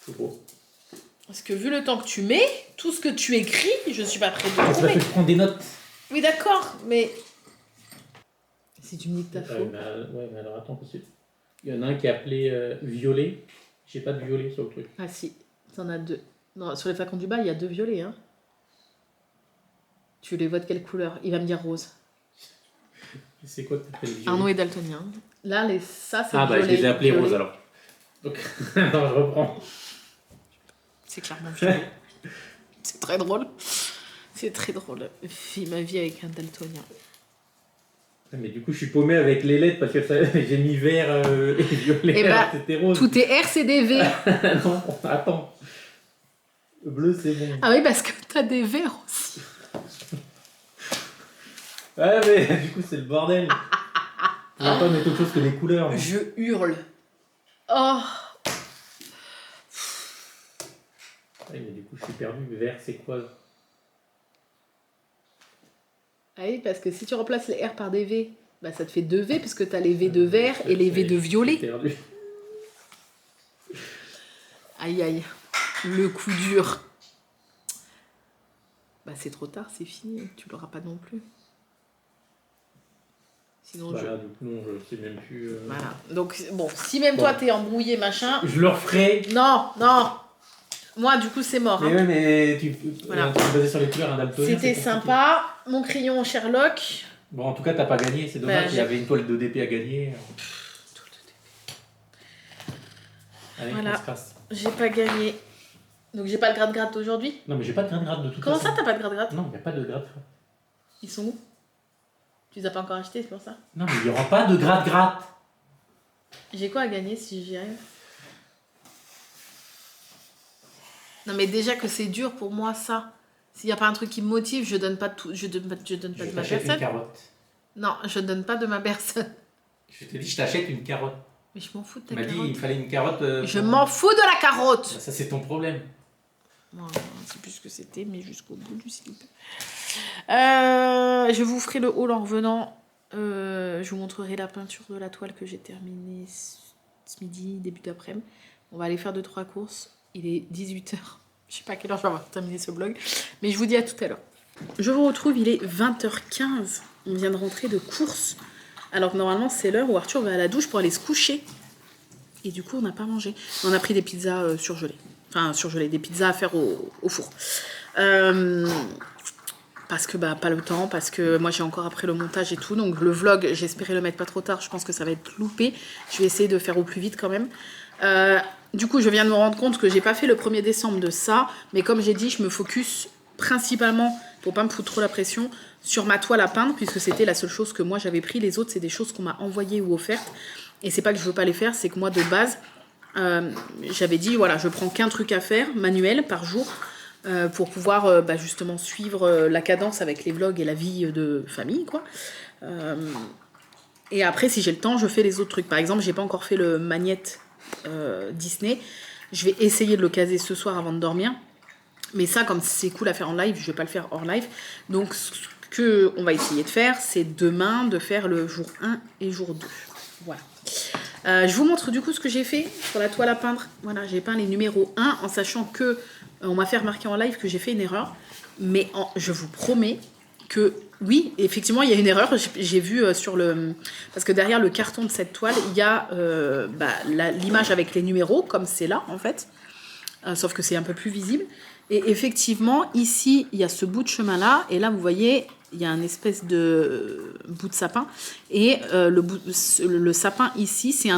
Speaker 3: C'est beau.
Speaker 4: Parce que vu le temps que tu mets, tout ce que tu écris, je suis pas prête de
Speaker 3: Ça m'a
Speaker 4: trouver.
Speaker 3: fait prendre des notes.
Speaker 4: Oui, d'accord, mais... Si tu me dis que t'as faux...
Speaker 3: Ouais, mais alors attends, parce que il y en a un qui est appelé violet. J'ai pas de violet sur le truc.
Speaker 4: Ah si, t'en as deux. Non, sur les flacons du bas, il y a deux violets, hein. Tu les vois de quelle couleur? Il va me dire rose.
Speaker 3: C'est quoi que t'appelles violet?
Speaker 4: Arnaud est daltonien. Là, ça, c'est
Speaker 3: Ah
Speaker 4: violet.
Speaker 3: bah je les ai appelés
Speaker 4: Violet.
Speaker 3: roses alors. Donc, non, je reprends.
Speaker 4: C'est clairement violet. C'est très drôle. C'est très drôle. Fille ma vie avec un daltonien.
Speaker 3: Mais du coup, je suis paumé avec les lettres parce que j'ai mis vert et violet.
Speaker 4: Eh bah,
Speaker 3: alors c'était rose.
Speaker 4: Tout est R, c'est des V.
Speaker 3: Non, attends. Le bleu, c'est bon.
Speaker 4: Ah oui, parce que t'as des verts aussi.
Speaker 3: Ouais, mais du coup, c'est le bordel. On va pas mettre autre chose que des couleurs.
Speaker 4: Je hurle. Oh.
Speaker 3: Ouais, mais du coup, je suis perdu. Vert, c'est quoi?
Speaker 4: Ah oui, parce que si tu remplaces les R par des V, bah ça te fait deux V, parce que t'as les V de vert et les V de
Speaker 3: Je suis
Speaker 4: violet.
Speaker 3: perdu.
Speaker 4: Aïe aïe, le coup dur. Bah c'est trop tard, c'est fini, tu l'auras pas non plus. Sinon
Speaker 3: Bah là, du coup, non, je sais même plus.
Speaker 4: Voilà, donc bon, si même toi t'es embrouillé, machin...
Speaker 3: Je le referai.
Speaker 4: Non, non. Moi du coup c'est mort.
Speaker 3: Mais
Speaker 4: Hein.
Speaker 3: ouais, mais tu
Speaker 4: Voilà.
Speaker 3: tu es basé sur les couleurs, un daltonien.
Speaker 4: C'était
Speaker 3: c'est compliqué.
Speaker 4: sympa. Mon crayon Sherlock.
Speaker 3: Bon, en tout cas, t'as pas gagné. C'est dommage,
Speaker 4: Bah,
Speaker 3: il y avait une toile de DP à gagner. Allez,
Speaker 4: Voilà.
Speaker 3: on se casse.
Speaker 4: J'ai pas gagné. Donc j'ai pas le grade-grade aujourd'hui.
Speaker 3: Non, mais j'ai pas de grade de toute
Speaker 4: Comment
Speaker 3: façon.
Speaker 4: ça t'as pas de grade-grade?
Speaker 3: Non, il n'y a pas de grade.
Speaker 4: Ils sont où? Tu les as pas encore achetés, c'est pour ça.
Speaker 3: Non, mais il n'y aura pas de grade.
Speaker 4: J'ai quoi à gagner si j'y arrive? Non mais déjà que c'est dur pour moi ça. S'il n'y a pas un truc qui me motive, je donne pas de tout, je donne pas
Speaker 3: Je
Speaker 4: de ma
Speaker 3: t'achète une
Speaker 4: personne.
Speaker 3: carotte.
Speaker 4: Non, je donne pas de ma personne.
Speaker 3: Je t'ai dit, je t'achète une carotte.
Speaker 4: Mais je m'en fous de
Speaker 3: Tu
Speaker 4: ta
Speaker 3: m'as dit,
Speaker 4: carotte.
Speaker 3: il fallait une carotte.
Speaker 4: Je
Speaker 3: pour-
Speaker 4: m'en fous de la carotte.
Speaker 3: Bah, ça, c'est ton problème.
Speaker 4: Non, c'est plus ce que c'était, mais jusqu'au bout du slip. Je vous ferai le haul en revenant. Je vous montrerai la peinture de la toile que j'ai terminée ce midi, début d'après-midi. On va aller faire 2-3 courses. Il est 18h. Je sais pas à quelle heure je vais avoir terminé ce vlog. Mais je vous dis à tout à l'heure. Je vous retrouve, il est 20h15. On vient de rentrer de course. Alors que normalement, c'est l'heure où Arthur va à la douche pour aller se coucher. Et du coup, on n'a pas mangé. On a pris des pizzas surgelées. Enfin, surgelées, des pizzas à faire au four. Parce que bah, pas le temps, parce que moi j'ai encore après le montage et tout. Donc le vlog, j'espérais le mettre pas trop tard. Je pense que ça va être loupé. Je vais essayer de faire au plus vite quand même. Du coup, je viens de me rendre compte que j'ai pas fait le 1er décembre de ça. Mais comme j'ai dit, je me focus principalement, pour pas me foutre trop la pression, sur ma toile à peindre, puisque c'était la seule chose que moi j'avais pris. Les autres, c'est des choses qu'on m'a envoyées ou offertes. Et c'est pas que je veux pas les faire, c'est que moi de base, j'avais dit, voilà, je prends qu'un truc à faire, manuel, par jour, pour pouvoir bah, justement suivre la cadence avec les vlogs et la vie de famille, quoi. Et après, si j'ai le temps, je fais les autres trucs. Par exemple, j'ai pas encore fait le magnète Disney. Je vais essayer de le caser ce soir avant de dormir. Mais ça, comme c'est cool à faire en live, je vais pas le faire hors live. Donc, qu'on va essayer de faire, c'est demain de faire le jour 1 et jour 2. Voilà. Je vous montre du coup ce que j'ai fait sur la toile à peindre. Voilà, j'ai peint les numéros 1 en sachant que on m'a fait remarquer en live que j'ai fait une erreur. Mais je vous promets que oui, effectivement, il y a une erreur. J'ai vu sur le... Parce que derrière le carton de cette toile, il y a l'image avec les numéros, comme c'est là en fait. Sauf que c'est un peu plus visible. Et effectivement, ici, il y a ce bout de chemin-là. Et là, vous voyez, il y a un espèce de bout de sapin. Et le sapin ici, c'est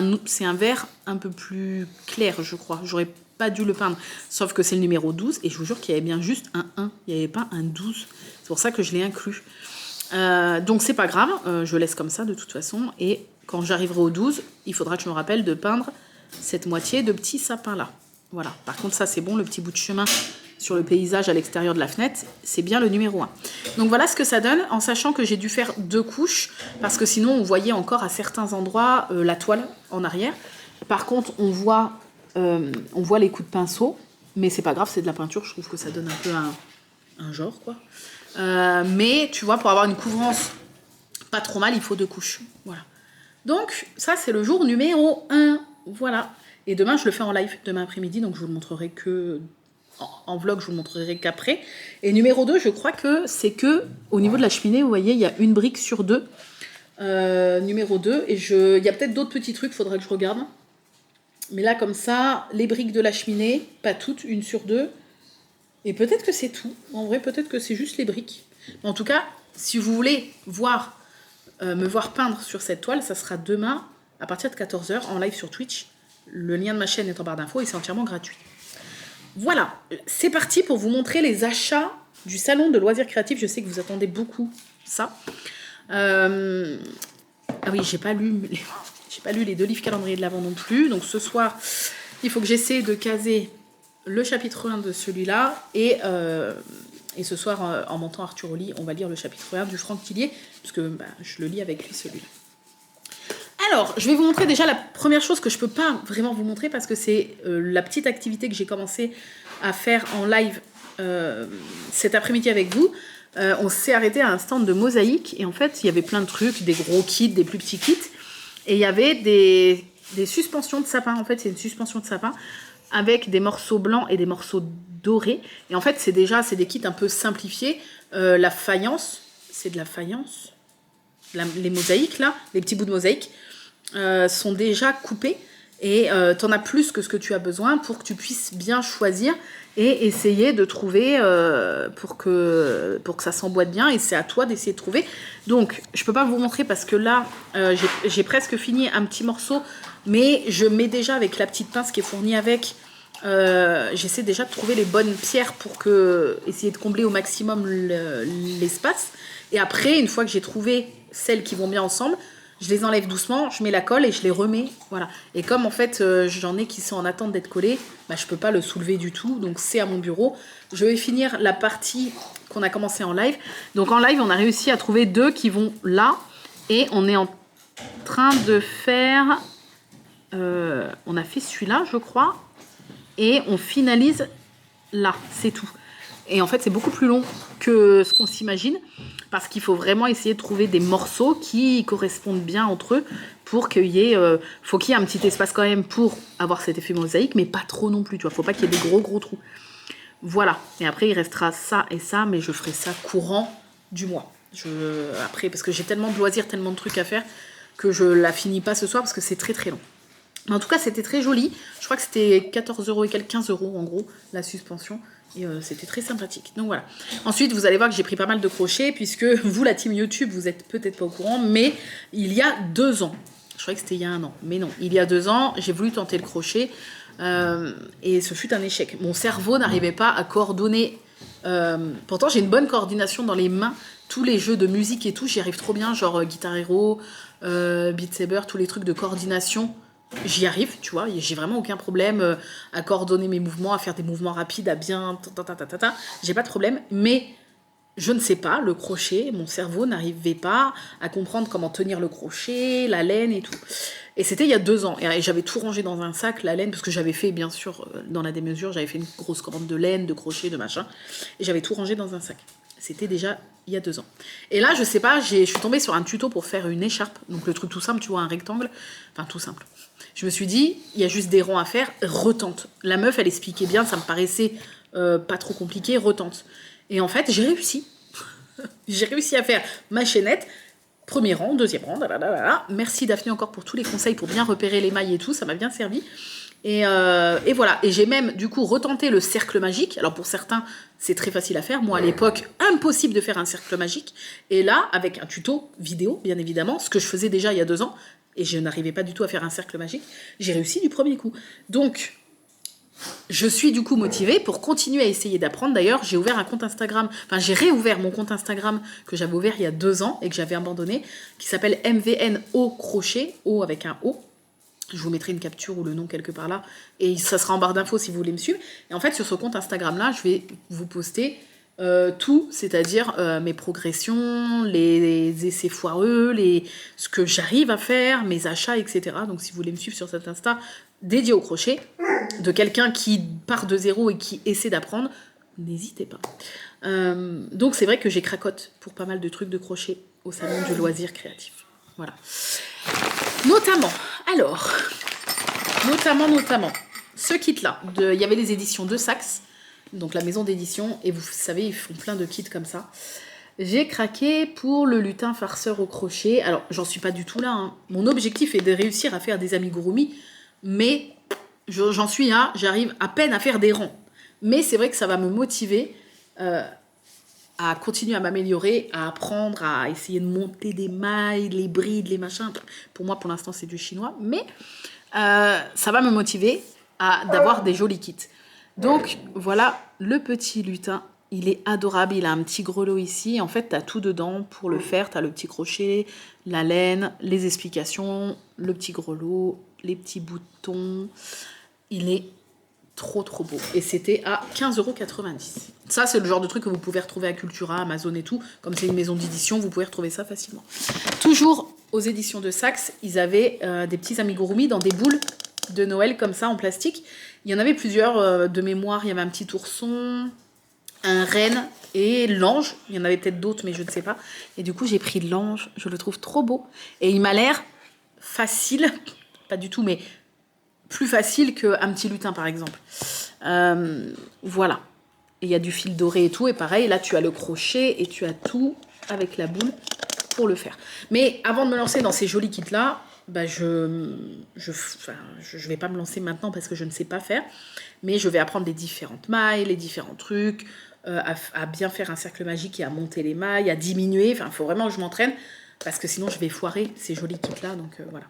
Speaker 4: un vert un peu plus clair, je crois. J'aurais pas dû le peindre. Sauf que c'est le numéro 12. Et je vous jure qu'il y avait bien juste un 1. Il n'y avait pas un 12. C'est pour ça que je l'ai inclus. Donc, c'est pas grave. Je laisse comme ça, de toute façon. Et quand j'arriverai au 12, il faudra que je me rappelle de peindre cette moitié de petit sapin-là. Voilà. Par contre, ça, c'est bon, le petit bout de chemin sur le paysage à l'extérieur de la fenêtre, c'est bien le numéro 1. Donc voilà ce que ça donne, en sachant que j'ai dû faire 2 couches, parce que sinon on voyait encore à certains endroits la toile en arrière. Par contre, on voit les coups de pinceau, mais c'est pas grave, c'est de la peinture, je trouve que ça donne un peu un genre, quoi. Mais tu vois, pour avoir une couvrance pas trop mal, il faut 2 couches. Voilà. Donc ça, c'est le jour numéro 1. Voilà. Et demain, je le fais en live, demain après-midi, donc je vous le montrerai que... En vlog, je vous le montrerai qu'après. Et numéro 2, je crois que c'est que au niveau de la cheminée, vous voyez, il y a une brique sur 2. Numéro 2. Et il y a peut-être d'autres petits trucs, il faudra que je regarde. Mais là, comme ça, les briques de la cheminée, pas toutes, une sur 2. Et peut-être que c'est tout. En vrai, peut-être que c'est juste les briques. Mais en tout cas, si vous voulez me voir peindre sur cette toile, ça sera demain à partir de 14 h en live sur Twitch. Le lien de ma chaîne est en barre d'infos et c'est entièrement gratuit. Voilà, c'est parti pour vous montrer les achats du salon de loisirs créatifs. Je sais que vous attendez beaucoup ça. Ah oui, j'ai pas lu les 2 livres calendrier de l'Avent non plus. Donc ce soir, il faut que j'essaie de caser le chapitre 1 de celui-là. Et ce soir, en montant Arthur au lit, on va lire le chapitre 1 du Franck Tillier, parce que je le lis avec lui celui-là. Alors, je vais vous montrer déjà la première chose que je ne peux pas vraiment vous montrer parce que c'est la petite activité que j'ai commencé à faire en live cet après-midi avec vous. On s'est arrêté à un stand de mosaïque et en fait, il y avait plein de trucs, des gros kits, des plus petits kits. Et il y avait des suspensions de sapin. En fait, c'est une suspension de sapin avec des morceaux blancs et des morceaux dorés. Et en fait, c'est des kits un peu simplifiés. La faïence, c'est de la faïence. Les mosaïques, là, les petits bouts de mosaïque, sont déjà coupés et tu en as plus que ce que tu as besoin pour que tu puisses bien choisir et essayer de trouver pour que ça s'emboîte bien, et c'est à toi d'essayer de trouver. Donc je peux pas vous montrer parce que là j'ai presque fini un petit morceau, mais je mets déjà avec la petite pince qui est fournie avec, j'essaie déjà de trouver les bonnes pierres pour essayer de combler au maximum l'espace. Et après, une fois que j'ai trouvé celles qui vont bien ensemble, je les enlève doucement, je mets la colle et je les remets. Voilà. Et comme en fait, j'en ai qui sont en attente d'être collés, je peux pas le soulever du tout. Donc c'est à mon bureau. Je vais finir la partie qu'on a commencé en live. Donc en live, on a réussi à trouver 2 qui vont là. Et on est en train de faire... on a fait celui-là, je crois. Et on finalise là. C'est tout. Et en fait, c'est beaucoup plus long que ce qu'on s'imagine. Parce qu'il faut vraiment essayer de trouver des morceaux qui correspondent bien entre eux pour qu'il y ait... faut qu'il y ait un petit espace quand même pour avoir cet effet mosaïque, mais pas trop non plus, tu vois. Faut pas qu'il y ait des gros trous. Voilà. Et après, il restera ça et ça, mais je ferai ça courant du mois. Après, parce que j'ai tellement de loisirs, tellement de trucs à faire, que je la finis pas ce soir parce que c'est très très long. Mais en tout cas, c'était très joli. Je crois que c'était 14 € et quelques, 15 € en gros, la suspension. Et c'était très sympathique. Donc voilà. Ensuite, vous allez voir que j'ai pris pas mal de crochets, puisque vous, la team YouTube, vous êtes peut-être pas au courant, mais il y a 2 ans, je croyais que c'était il y a 1 an, mais non, il y a 2 ans, j'ai voulu tenter le crochet, et ce fut un échec. Mon cerveau n'arrivait pas à coordonner. Pourtant, j'ai une bonne coordination dans les mains. Tous les jeux de musique et tout, j'y arrive trop bien, genre Guitar Hero, Beat Saber, tous les trucs de coordination. J'y arrive, tu vois, j'ai vraiment aucun problème à coordonner mes mouvements, à faire des mouvements rapides, à bien... J'ai pas de problème, mais je ne sais pas, le crochet, mon cerveau n'arrivait pas à comprendre comment tenir le crochet, la laine et tout. Et c'était il y a 2 ans, et j'avais tout rangé dans un sac, la laine, parce que j'avais fait, bien sûr, dans la démesure, j'avais fait une grosse commande de laine, de crochet, de machin, et j'avais tout rangé dans un sac. C'était déjà il y a 2 ans. Et là, je sais pas, je suis tombée sur un tuto pour faire une écharpe. Donc le truc tout simple, tu vois, un rectangle. Enfin, tout simple. Je me suis dit, il y a juste des ronds à faire, retente. La meuf, elle expliquait bien, ça me paraissait pas trop compliqué, retente. Et en fait, j'ai réussi. J'ai réussi à faire ma chaînette. Premier rang, deuxième rang, merci Daphné encore pour tous les conseils pour bien repérer les mailles et tout, ça m'a bien servi. Et voilà, et j'ai même du coup retenté le cercle magique. Alors pour certains, c'est très facile à faire. Moi à l'époque, impossible de faire un cercle magique. Et là, avec un tuto vidéo, bien évidemment, ce que je faisais déjà il y a 2 ans, et je n'arrivais pas du tout à faire un cercle magique, j'ai réussi du premier coup. Donc, je suis du coup motivée pour continuer à essayer d'apprendre. D'ailleurs, j'ai ouvert un compte Instagram, enfin j'ai réouvert mon compte Instagram que j'avais ouvert il y a 2 ans et que j'avais abandonné, qui s'appelle MVN au crochet, O avec un O. Je vous mettrai une capture ou le nom quelque part là, et ça sera en barre d'infos si vous voulez me suivre. Et en fait, sur ce compte Instagram là, je vais vous poster tout, c'est-à-dire mes progressions, les essais foireux, ce que j'arrive à faire, mes achats, etc. Donc si vous voulez me suivre sur cet Insta dédié au crochet, de quelqu'un qui part de zéro et qui essaie d'apprendre, n'hésitez pas. Donc c'est vrai que j'ai cracote pour pas mal de trucs de crochet au salon du loisir créatif. Voilà. Notamment, ce kit-là, il y avait les éditions de Saxe, donc la maison d'édition, et vous savez, ils font plein de kits comme ça. J'ai craqué pour le lutin farceur au crochet. Alors, j'en suis pas du tout là, hein. Mon objectif est de réussir à faire des amigurumi, mais j'en suis là, j'arrive à peine à faire des rangs. Mais c'est vrai que ça va me motiver à continuer à m'améliorer, à apprendre, à essayer de monter des mailles, les brides, les machins. Pour moi, pour l'instant, c'est du chinois, mais ça va me motiver d'avoir des jolis kits. Donc, voilà le petit lutin. Il est adorable, il a un petit grelot ici. En fait, tu as tout dedans pour le faire. Tu as le petit crochet, la laine, les explications, le petit grelot, les petits boutons. Il est trop trop beau. Et c'était à 15,90 €. Ça, c'est le genre de truc que vous pouvez retrouver à Cultura, Amazon et tout. Comme c'est une maison d'édition, vous pouvez retrouver ça facilement. Toujours aux éditions de Saxe, ils avaient des petits amigurumi dans des boules de Noël comme ça en plastique. Il y en avait plusieurs de mémoire. Il y avait un petit ourson, un renne et l'ange. Il y en avait peut-être d'autres, mais je ne sais pas. Et du coup, j'ai pris l'ange. Je le trouve trop beau. Et il m'a l'air facile. Pas du tout, mais plus facile qu'un petit lutin, par exemple. Voilà. Et il y a du fil doré et tout. Et pareil, là, tu as le crochet et tu as tout avec la boule pour le faire. Mais avant de me lancer dans ces jolis kits-là, bah je vais pas me lancer maintenant parce que je ne sais pas faire. Mais je vais apprendre les différentes mailles, les différents trucs, à bien faire un cercle magique et à monter les mailles, à diminuer. Enfin, il faut vraiment que je m'entraîne parce que sinon, je vais foirer ces jolis kits-là. Donc, voilà.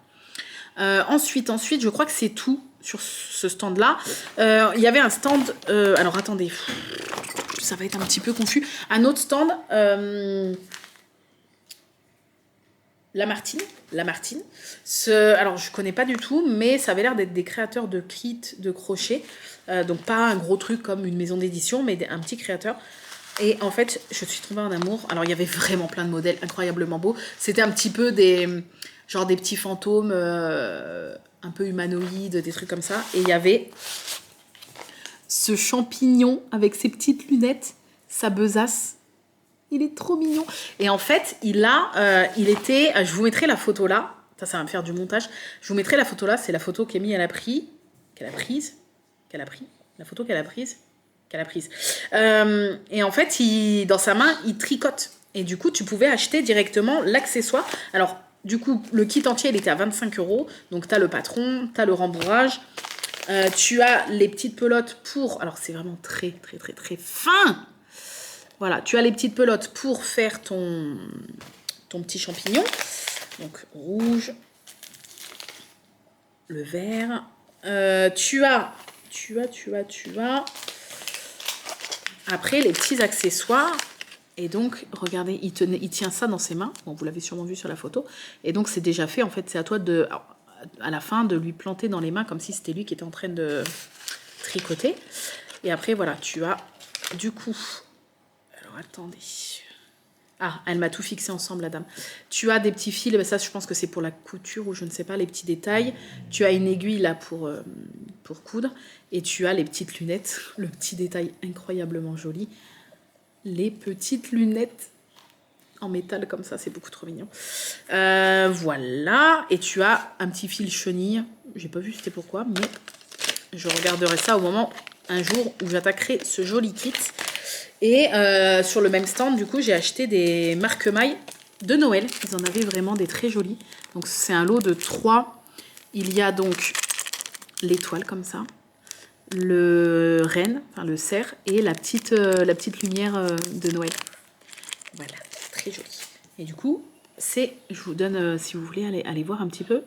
Speaker 4: Ensuite, je crois que c'est tout sur ce stand-là. Il y avait un stand... alors, attendez. Ça va être un petit peu confus. Un autre stand... La Martine. Alors, je connais pas du tout, mais ça avait l'air d'être des créateurs de kits de crochet. Donc, pas un gros truc comme une maison d'édition, mais un petit créateur. Et en fait, je suis tombée en amour. Alors, il y avait vraiment plein de modèles incroyablement beaux. C'était un petit peu des petits fantômes un peu humanoïdes, des trucs comme ça. Et il y avait ce champignon avec ses petites lunettes, sa besace. Il est trop mignon. Et en fait, je vous mettrai la photo là. Ça va me faire du montage. Je vous mettrai la photo là. C'est la photo qu'Amy a prise. La photo qu'elle a prise. Et en fait, dans sa main, il tricote. Et du coup, tu pouvais acheter directement l'accessoire. Alors, du coup, le kit entier, il était à 25 €. Donc, tu as le patron, tu as le rembourrage. Tu as les petites pelotes pour... Alors, c'est vraiment très, très, très, très fin. Voilà, tu as les petites pelotes pour faire ton petit champignon. Donc, rouge, le vert. Tu as après les petits accessoires. Et donc, regardez, il tient ça dans ses mains. Bon, vous l'avez sûrement vu sur la photo. Et donc, c'est déjà fait. En fait, c'est à toi à la fin, de lui planter dans les mains comme si c'était lui qui était en train de tricoter. Et après, voilà, tu as du coup... Alors, attendez. Ah, elle m'a tout fixé ensemble, la dame. Tu as des petits fils, ça, je pense que c'est pour la couture ou je ne sais pas, les petits détails. Tu as une aiguille là pour coudre. Et tu as les petites lunettes, le petit détail incroyablement joli. les petites lunettes en métal comme ça, c'est beaucoup trop mignon. Voilà, et tu as un petit fil chenille. J'ai pas vu c'était pourquoi, mais je regarderai ça au moment, un jour, où j'attaquerai ce joli kit. Et sur le même stand, du coup, j'ai acheté des marque-mailles de Noël. Ils en avaient vraiment des très jolis. Donc c'est un lot de 3. Il y a donc l'étoile comme ça, le renne, enfin le cerf, et la petite lumière de Noël. Voilà, très joli. Et du coup, je vous donne, si vous voulez, aller voir un petit peu.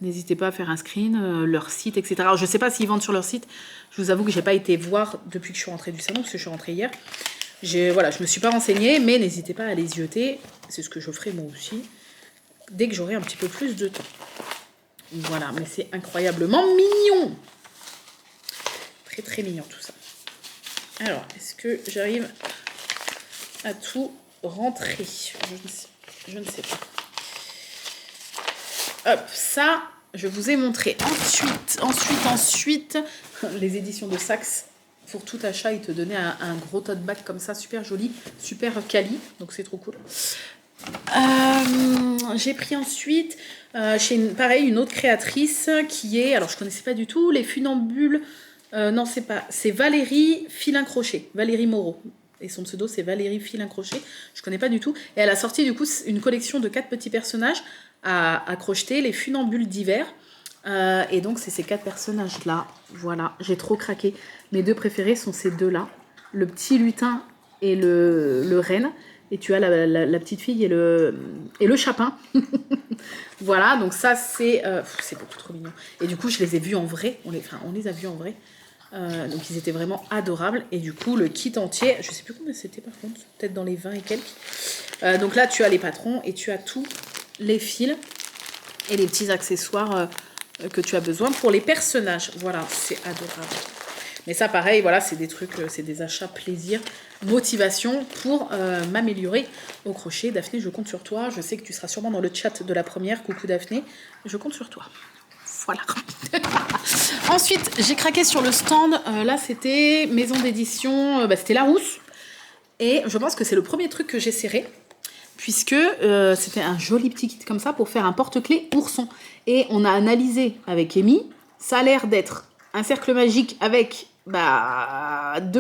Speaker 4: N'hésitez pas à faire un screen, leur site, etc. Alors, je ne sais pas s'ils vendent sur leur site. Je vous avoue que je n'ai pas été voir depuis que je suis rentrée du salon, parce que je suis rentrée hier. Voilà, je ne me suis pas renseignée, mais n'hésitez pas à les zioter. C'est ce que je ferai moi aussi, dès que j'aurai un petit peu plus de temps. Voilà, mais c'est incroyablement mignon. Très très mignon tout ça. Alors, est-ce que j'arrive à tout rentrer? Je ne sais pas. Hop, ça, je vous ai montré. Ensuite, les éditions de Saxe. Pour tout achat, ils te donnaient un gros tote bag comme ça, super joli, super quali. Donc c'est trop cool. J'ai pris ensuite chez une autre créatrice qui est, alors je connaissais pas du tout, les funambules. Non, c'est Valérie Filin Crochet, Valérie Moreau. Et son pseudo, c'est Valérie Filin Crochet. Je connais pas du tout. Et elle a sorti du coup une collection de 4 petits personnages à crocheter, les funambules d'hiver. Et donc, c'est ces 4 personnages-là. Voilà, j'ai trop craqué. Mes 2 préférés sont ces 2-là. Le petit lutin et le renne. Et tu as la petite fille et le chapin. Voilà, donc ça, c'est beaucoup trop mignon. Et du coup, je les ai vus en vrai. On les a vus en vrai. Donc, ils étaient vraiment adorables. Et du coup, le kit entier, je sais plus combien c'était par contre. Peut-être dans les 20 et quelques. Donc là, tu as les patrons et tu as tous les fils et les petits accessoires que tu as besoin pour les personnages. Voilà, c'est adorable. Mais ça, pareil, voilà, c'est des trucs, c'est des achats plaisir, motivation pour m'améliorer au crochet. Daphné, je compte sur toi. Je sais que tu seras sûrement dans le chat de la première. Coucou Daphné, je compte sur toi. Voilà. Ensuite, j'ai craqué sur le stand. Là, c'était maison d'édition, c'était Larousse. Et je pense que c'est le premier truc que j'ai serré. Puisque c'était un joli petit kit comme ça pour faire un porte-clés ourson. Et on a analysé avec Amy. Ça a l'air d'être un cercle magique avec 2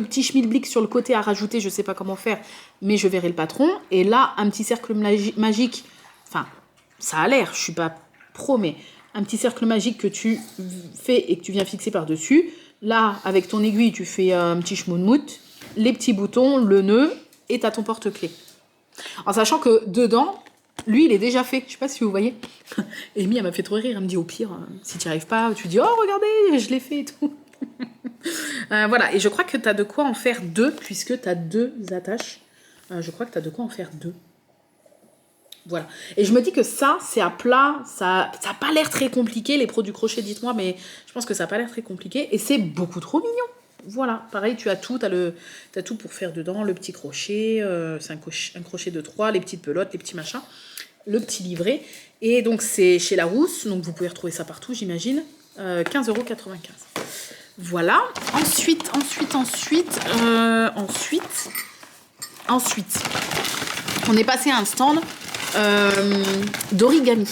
Speaker 4: petits schmilblick sur le côté à rajouter. Je ne sais pas comment faire, mais je verrai le patron. Et là, un petit cercle magique. Enfin, ça a l'air, je ne suis pas pro, mais un petit cercle magique que tu fais et que tu viens fixer par-dessus. Là, avec ton aiguille, tu fais un petit schmounmout, les petits boutons, le nœud, et tu as ton porte-clés. En sachant que dedans, lui, il est déjà fait. Je sais pas si vous voyez. Amy, elle m'a fait trop rire. Elle me dit, au pire, si tu n'y arrives pas, tu dis, oh, regardez, je l'ai fait et tout. Voilà. Et je crois que tu as de quoi en faire 2, puisque tu as 2 attaches. Je crois que tu as de quoi en faire 2. Voilà. Et je me dis que ça, c'est à plat. Ça n'a pas l'air très compliqué. Les produits crochet, dites-moi, mais je pense que ça n'a pas l'air très compliqué. Et c'est beaucoup trop mignon. Voilà, pareil, tu as tout, t'as tout pour faire dedans, le petit crochet, c'est un crochet de 3, les petites pelotes, les petits machins, le petit livret. Et donc c'est chez Larousse, donc vous pouvez retrouver ça partout, j'imagine, 15,95 €. Voilà, ensuite, on est passé à un stand d'origami,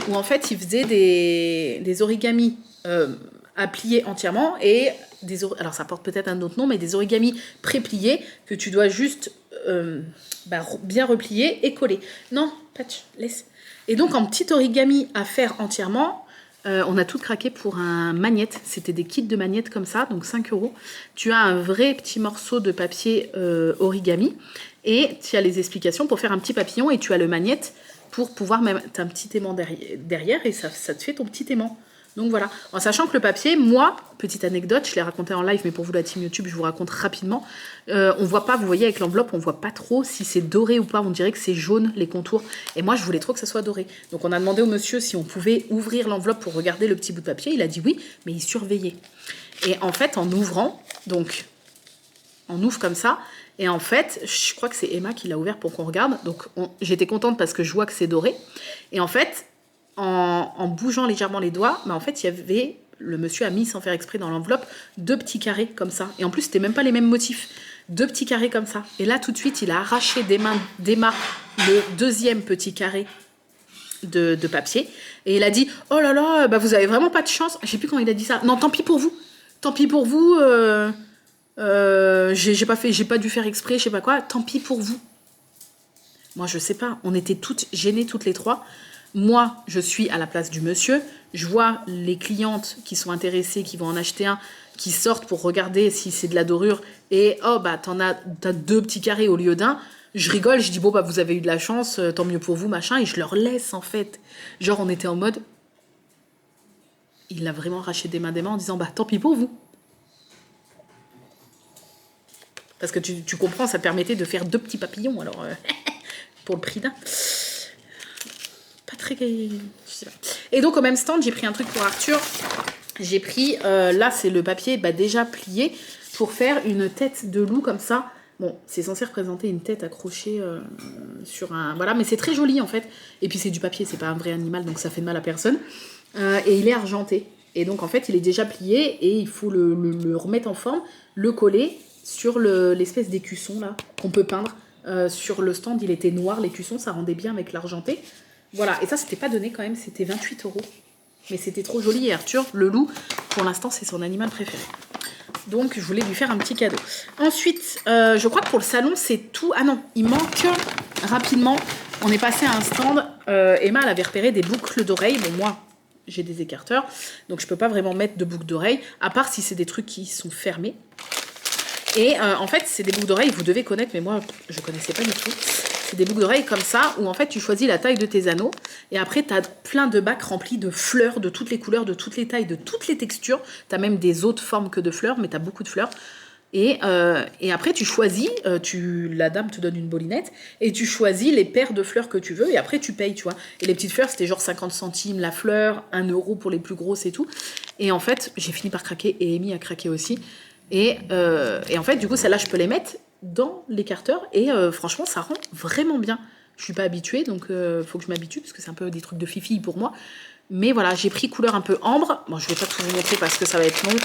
Speaker 4: où en fait ils faisaient des origamis à plier entièrement et alors ça porte peut-être un autre nom, mais des origamis pré-pliés que tu dois juste bien replier et coller. Non, patch, laisse. Et donc en petit origami à faire entièrement, on a tout craqué pour un magnète. C'était des kits de magnettes comme ça, donc 5 €. Tu as un vrai petit morceau de papier origami et tu as les explications pour faire un petit papillon et tu as le magnète pour pouvoir même... Tu as un petit aimant derrière et ça te fait ton petit aimant. Donc voilà, en sachant que le papier, moi, petite anecdote, je l'ai raconté en live, mais pour vous la team YouTube, je vous raconte rapidement. On voit pas, vous voyez avec l'enveloppe, on voit pas trop si c'est doré ou pas, on dirait que c'est jaune les contours. Et moi, je voulais trop que ça soit doré. Donc on a demandé au monsieur si on pouvait ouvrir l'enveloppe pour regarder le petit bout de papier. Il a dit oui, mais il surveillait. Et en fait, en ouvrant, donc on ouvre comme ça, et en fait, je crois que c'est Emma qui l'a ouvert pour qu'on regarde. Donc j'étais contente parce que je vois que c'est doré. Et en fait, en bougeant légèrement les doigts, en fait, il y avait, le monsieur a mis sans faire exprès dans l'enveloppe 2 petits carrés comme ça. Et en plus, c'était même pas les mêmes motifs. 2 petits carrés comme ça. Et là, tout de suite, il a arraché des mains d'Emma le 2e petit carré de papier. Et il a dit, oh là là, bah vous avez vraiment pas de chance. Je sais plus quand il a dit ça. Non, tant pis pour vous. Tant pis pour vous. J'ai pas dû faire exprès, je sais pas quoi. Tant pis pour vous. Moi, je sais pas. On était toutes gênées, toutes les 3. Moi, je suis à la place du monsieur. Je vois les clientes qui sont intéressées, qui vont en acheter un, qui sortent pour regarder si c'est de la dorure. Et oh, bah, t'as 2 petits carrés au lieu d'un. Je rigole, je dis, bon, bah, vous avez eu de la chance, tant mieux pour vous, machin. Et je leur laisse, en fait. Genre, on était en mode. Il l'a vraiment arraché des mains en disant, bah, tant pis pour vous. Parce que tu comprends, ça te permettait de faire 2 petits papillons, alors, pour le prix d'un. Pas très... Je sais pas. Et donc, au même stand, j'ai pris un truc pour Arthur. J'ai pris, là, c'est le papier déjà plié pour faire une tête de loup comme ça. Bon, c'est censé représenter une tête accrochée sur un... Voilà, mais c'est très joli, en fait. Et puis, c'est du papier, c'est pas un vrai animal, donc ça fait de mal à personne. Et il est argenté. Et donc, en fait, il est déjà plié et il faut le remettre en forme, le coller sur l'espèce d'écusson, là, qu'on peut peindre. Sur le stand, il était noir, l'écusson, ça rendait bien avec l'argenté. Voilà, et ça, c'était pas donné quand même, c'était 28 €. Mais c'était trop joli, et Arthur, le loup, pour l'instant, c'est son animal préféré. Donc, je voulais lui faire un petit cadeau. Ensuite, je crois que pour le salon, c'est tout. Ah non, il manque rapidement. On est passé à un stand. Emma, elle avait repéré des boucles d'oreilles. Bon, moi, j'ai des écarteurs, donc je peux pas vraiment mettre de boucles d'oreilles, à part si c'est des trucs qui sont fermés. Et en fait, c'est des boucles d'oreilles, vous devez connaître, mais moi, je connaissais pas du tout. C'est des boucles d'oreilles comme ça, où en fait, tu choisis la taille de tes anneaux. Et après, tu as plein de bacs remplis de fleurs de toutes les couleurs, de toutes les tailles, de toutes les textures. Tu as même des autres formes que de fleurs, mais tu as beaucoup de fleurs. Et après, tu choisis, la dame te donne une bolinette, et tu choisis les paires de fleurs que tu veux, et après, tu payes, tu vois. Et les petites fleurs, c'était genre 50 centimes la fleur, 1 € pour les plus grosses et tout. Et en fait, j'ai fini par craquer, et Amy a craqué aussi. Et en fait, du coup, celles-là, je peux les mettre dans l'écarteur et franchement, ça rend vraiment bien. Je suis pas habituée, donc faut que je m'habitue parce que c'est un peu des trucs de fifi pour moi. Mais voilà, j'ai pris couleur un peu ambre. Bon, je vais pas tout vous montrer parce que ça va être long,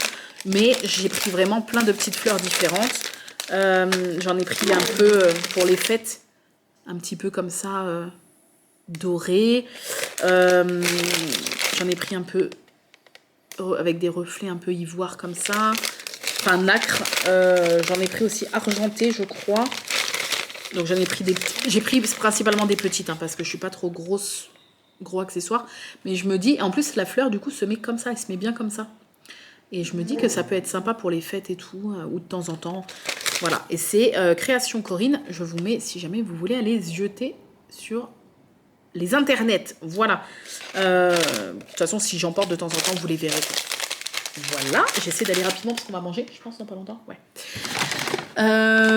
Speaker 4: mais j'ai pris vraiment plein de petites fleurs différentes. J'en ai pris un peu pour les fêtes, un petit peu comme ça, doré. J'en ai pris un peu avec des reflets un peu ivoire comme ça. Enfin, nacre. J'en ai pris aussi argenté, je crois. Donc j'en ai pris des... J'ai pris principalement des petites, hein, parce que je suis pas trop gros accessoires. Mais je me dis... En plus, la fleur, du coup, se met comme ça. Elle se met bien comme ça. Et je me dis que ça peut être sympa pour les fêtes et tout, ou de temps en temps. Voilà. Et c'est Création Corinne. Je vous mets, si jamais vous voulez aller jeter sur les internets. Voilà. De toute façon, si j'en porte de temps en temps, vous les verrez. Voilà, j'essaie d'aller rapidement parce qu'on va manger, je pense, dans pas longtemps. Ouais.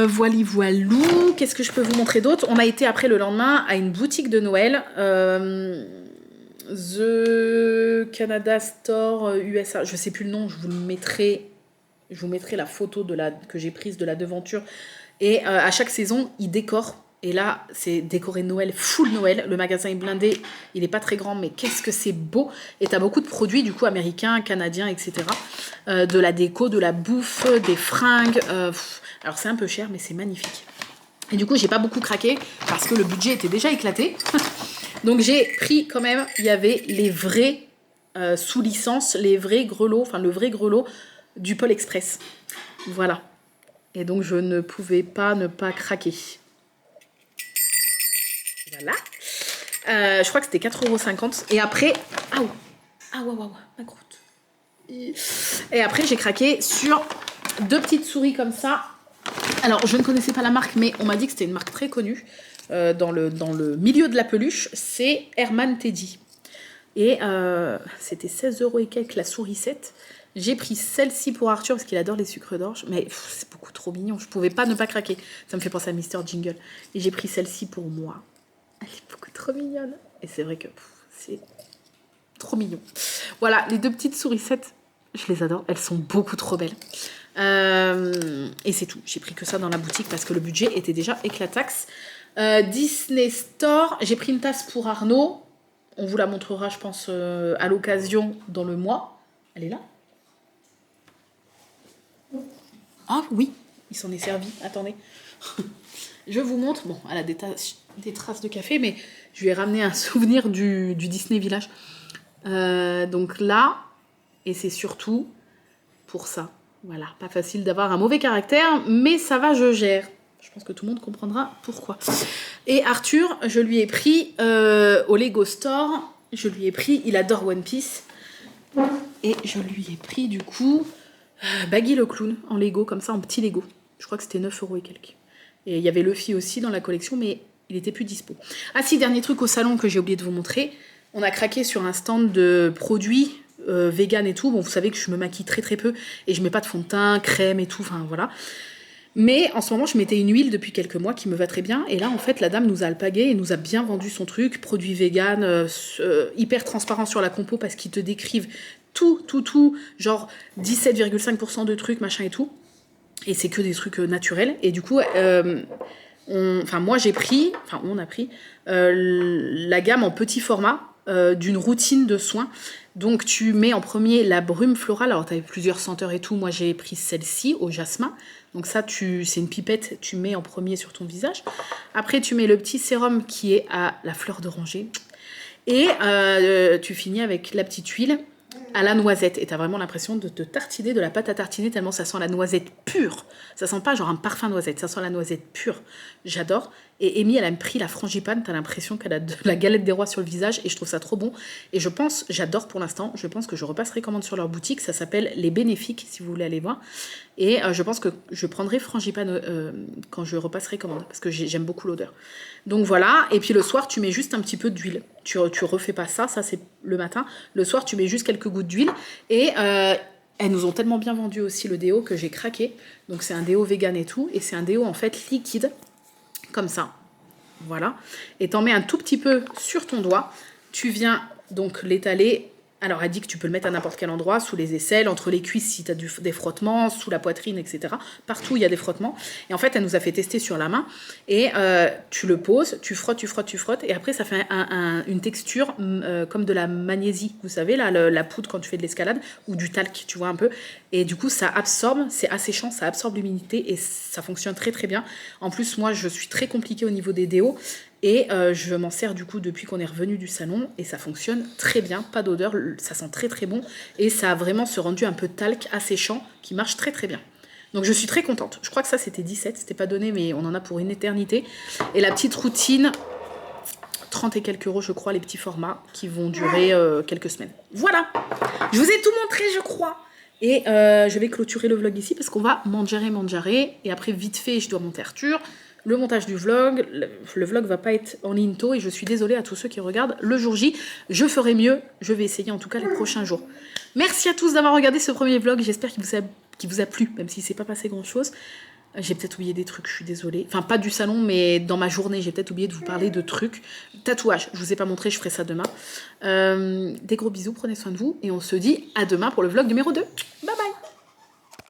Speaker 4: Voilou. Qu'est-ce que je peux vous montrer d'autre? On a été après le lendemain à une boutique de Noël. The Canada Store USA. Je sais plus le nom, je vous mettrai la photo que j'ai prise de la devanture. Et à chaque saison, ils décorent. Et là, c'est décoré Noël, full Noël. Le magasin est blindé. Il n'est pas très grand, mais qu'est-ce que c'est beau. Et tu as beaucoup de produits, du coup, américains, canadiens, etc. De la déco, de la bouffe, des fringues. Alors, c'est un peu cher, mais c'est magnifique. Et du coup, j'ai pas beaucoup craqué parce que le budget était déjà éclaté. Donc, j'ai pris quand même, il y avait les vrais sous licence, les vrais grelots, enfin, le vrai grelot du Pôle Express. Voilà. Et donc, je ne pouvais pas ne pas craquer. Voilà. Je crois que c'était 4,50 €. Et après... ma croûte. Et après, j'ai craqué sur 2 petites souris comme ça. Alors, je ne connaissais pas la marque, mais on m'a dit que c'était une marque très connue dans le milieu de la peluche. C'est Herman Teddy. Et c'était 16 € et quelques la souris 7. J'ai pris celle-ci pour Arthur parce qu'il adore les sucres d'orge. Mais c'est beaucoup trop mignon. Je pouvais pas ne pas craquer. Ça me fait penser à Mr. Jingle. Et j'ai pris celle-ci pour moi. Elle est beaucoup trop mignonne. Et c'est vrai que c'est trop mignon. Voilà, les 2 petites sourissettes, je les adore. Elles sont beaucoup trop belles. Et c'est tout. J'ai pris que ça dans la boutique parce que le budget était déjà éclataxe. Disney Store. J'ai pris une tasse pour Arnaud. On vous la montrera, je pense, à l'occasion dans le mois. Elle est là? Ah oui, il s'en est servi, attendez. Je vous montre, bon, elle a des traces de café, mais je lui ai ramené un souvenir du Disney Village. Donc là, et c'est surtout pour ça. Voilà, pas facile d'avoir un mauvais caractère, mais ça va, je gère. Je pense que tout le monde comprendra pourquoi. Et Arthur, je lui ai pris au Lego Store, il adore One Piece, et je lui ai pris du coup Baggy le clown en Lego, comme ça, en petit Lego. Je crois que c'était 9 € et quelques. Et il y avait Luffy aussi dans la collection, mais il était plus dispo. Ah si, dernier truc au salon que j'ai oublié de vous montrer. On a craqué sur un stand de produits vegan et tout. Bon, vous savez que je me maquille très très peu et je mets pas de fond de teint, crème et tout, enfin voilà. Mais en ce moment, je mettais une huile depuis quelques mois qui me va très bien. Et là, en fait, la dame nous a alpagué et nous a bien vendu son truc. Produit vegan, hyper transparent sur la compo parce qu'ils te décrivent tout, genre 17,5% de trucs, machin et tout. Et c'est que des trucs naturels. Et du coup, on a pris la gamme en petit format d'une routine de soins. Donc tu mets en premier la brume florale. Alors tu avais plusieurs senteurs et tout. Moi j'ai pris celle-ci au jasmin. Donc ça c'est une pipette, tu mets en premier sur ton visage. Après tu mets le petit sérum qui est à la fleur d'oranger. Et tu finis avec la petite huile à la noisette. Et t'as vraiment l'impression de te tartiner de la pâte à tartiner tellement ça sent la noisette pure. Ça sent pas genre un parfum noisette, ça sent la noisette pure. J'adore. Et Amy, elle a pris la frangipane. T'as l'impression qu'elle a de la galette des rois sur le visage. Et je trouve ça trop bon. Et je pense, j'adore pour l'instant. Je pense que je repasserai commande sur leur boutique. Ça s'appelle Les Bénéfiques, si vous voulez aller voir. Et je pense que je prendrai frangipane quand je repasserai commande. Parce que j'aime beaucoup l'odeur. Donc voilà. Et puis le soir, tu mets juste un petit peu d'huile. Tu refais pas ça. Ça, c'est le matin. Le soir, tu mets juste quelques gouttes d'huile. Et elles nous ont tellement bien vendu aussi le déo que j'ai craqué. Donc c'est un déo vegan et tout. Et c'est un déo en fait liquide. Comme ça, voilà. Et t'en mets un tout petit peu sur ton doigt. Tu viens donc l'étaler. Alors, elle dit que tu peux le mettre à n'importe quel endroit, sous les aisselles, entre les cuisses si tu as des frottements, sous la poitrine, etc. Partout, il y a des frottements. Et en fait, elle nous a fait tester sur la main. Et tu le poses, tu frottes. Et après, ça fait une texture comme de la magnésie. Vous savez, là, la poudre quand tu fais de l'escalade, ou du talc, tu vois un peu. Et du coup, ça absorbe, c'est asséchant, ça absorbe l'humidité et ça fonctionne très, très bien. En plus, moi, je suis très compliquée au niveau des déos. Et je m'en sers du coup depuis qu'on est revenu du salon et ça fonctionne très bien, pas d'odeur, ça sent très très bon et ça a vraiment ce rendu un peu talc asséchant qui marche très très bien. Donc je suis très contente. Je crois que ça c'était 17, c'était pas donné mais on en a pour une éternité. Et la petite routine, 30 et quelques € je crois, les petits formats qui vont durer quelques semaines. Voilà, je vous ai tout montré je crois. Et je vais clôturer le vlog ici parce qu'on va mangiare et après vite fait je dois monter Arthur. Le montage du vlog, le vlog va pas être en ligne tôt et je suis désolée à tous ceux qui regardent le jour J. Je ferai mieux, je vais essayer en tout cas les prochains jours. Merci à tous d'avoir regardé ce premier vlog, j'espère qu'il vous a plu, même si c'est pas passé grand chose. J'ai peut-être oublié des trucs, je suis désolée. Enfin, pas du salon, mais dans ma journée, j'ai peut-être oublié de vous parler de trucs. Tatouage, je vous ai pas montré, je ferai ça demain. Des gros bisous, prenez soin de vous et on se dit à demain pour le vlog numéro 2. Bye bye!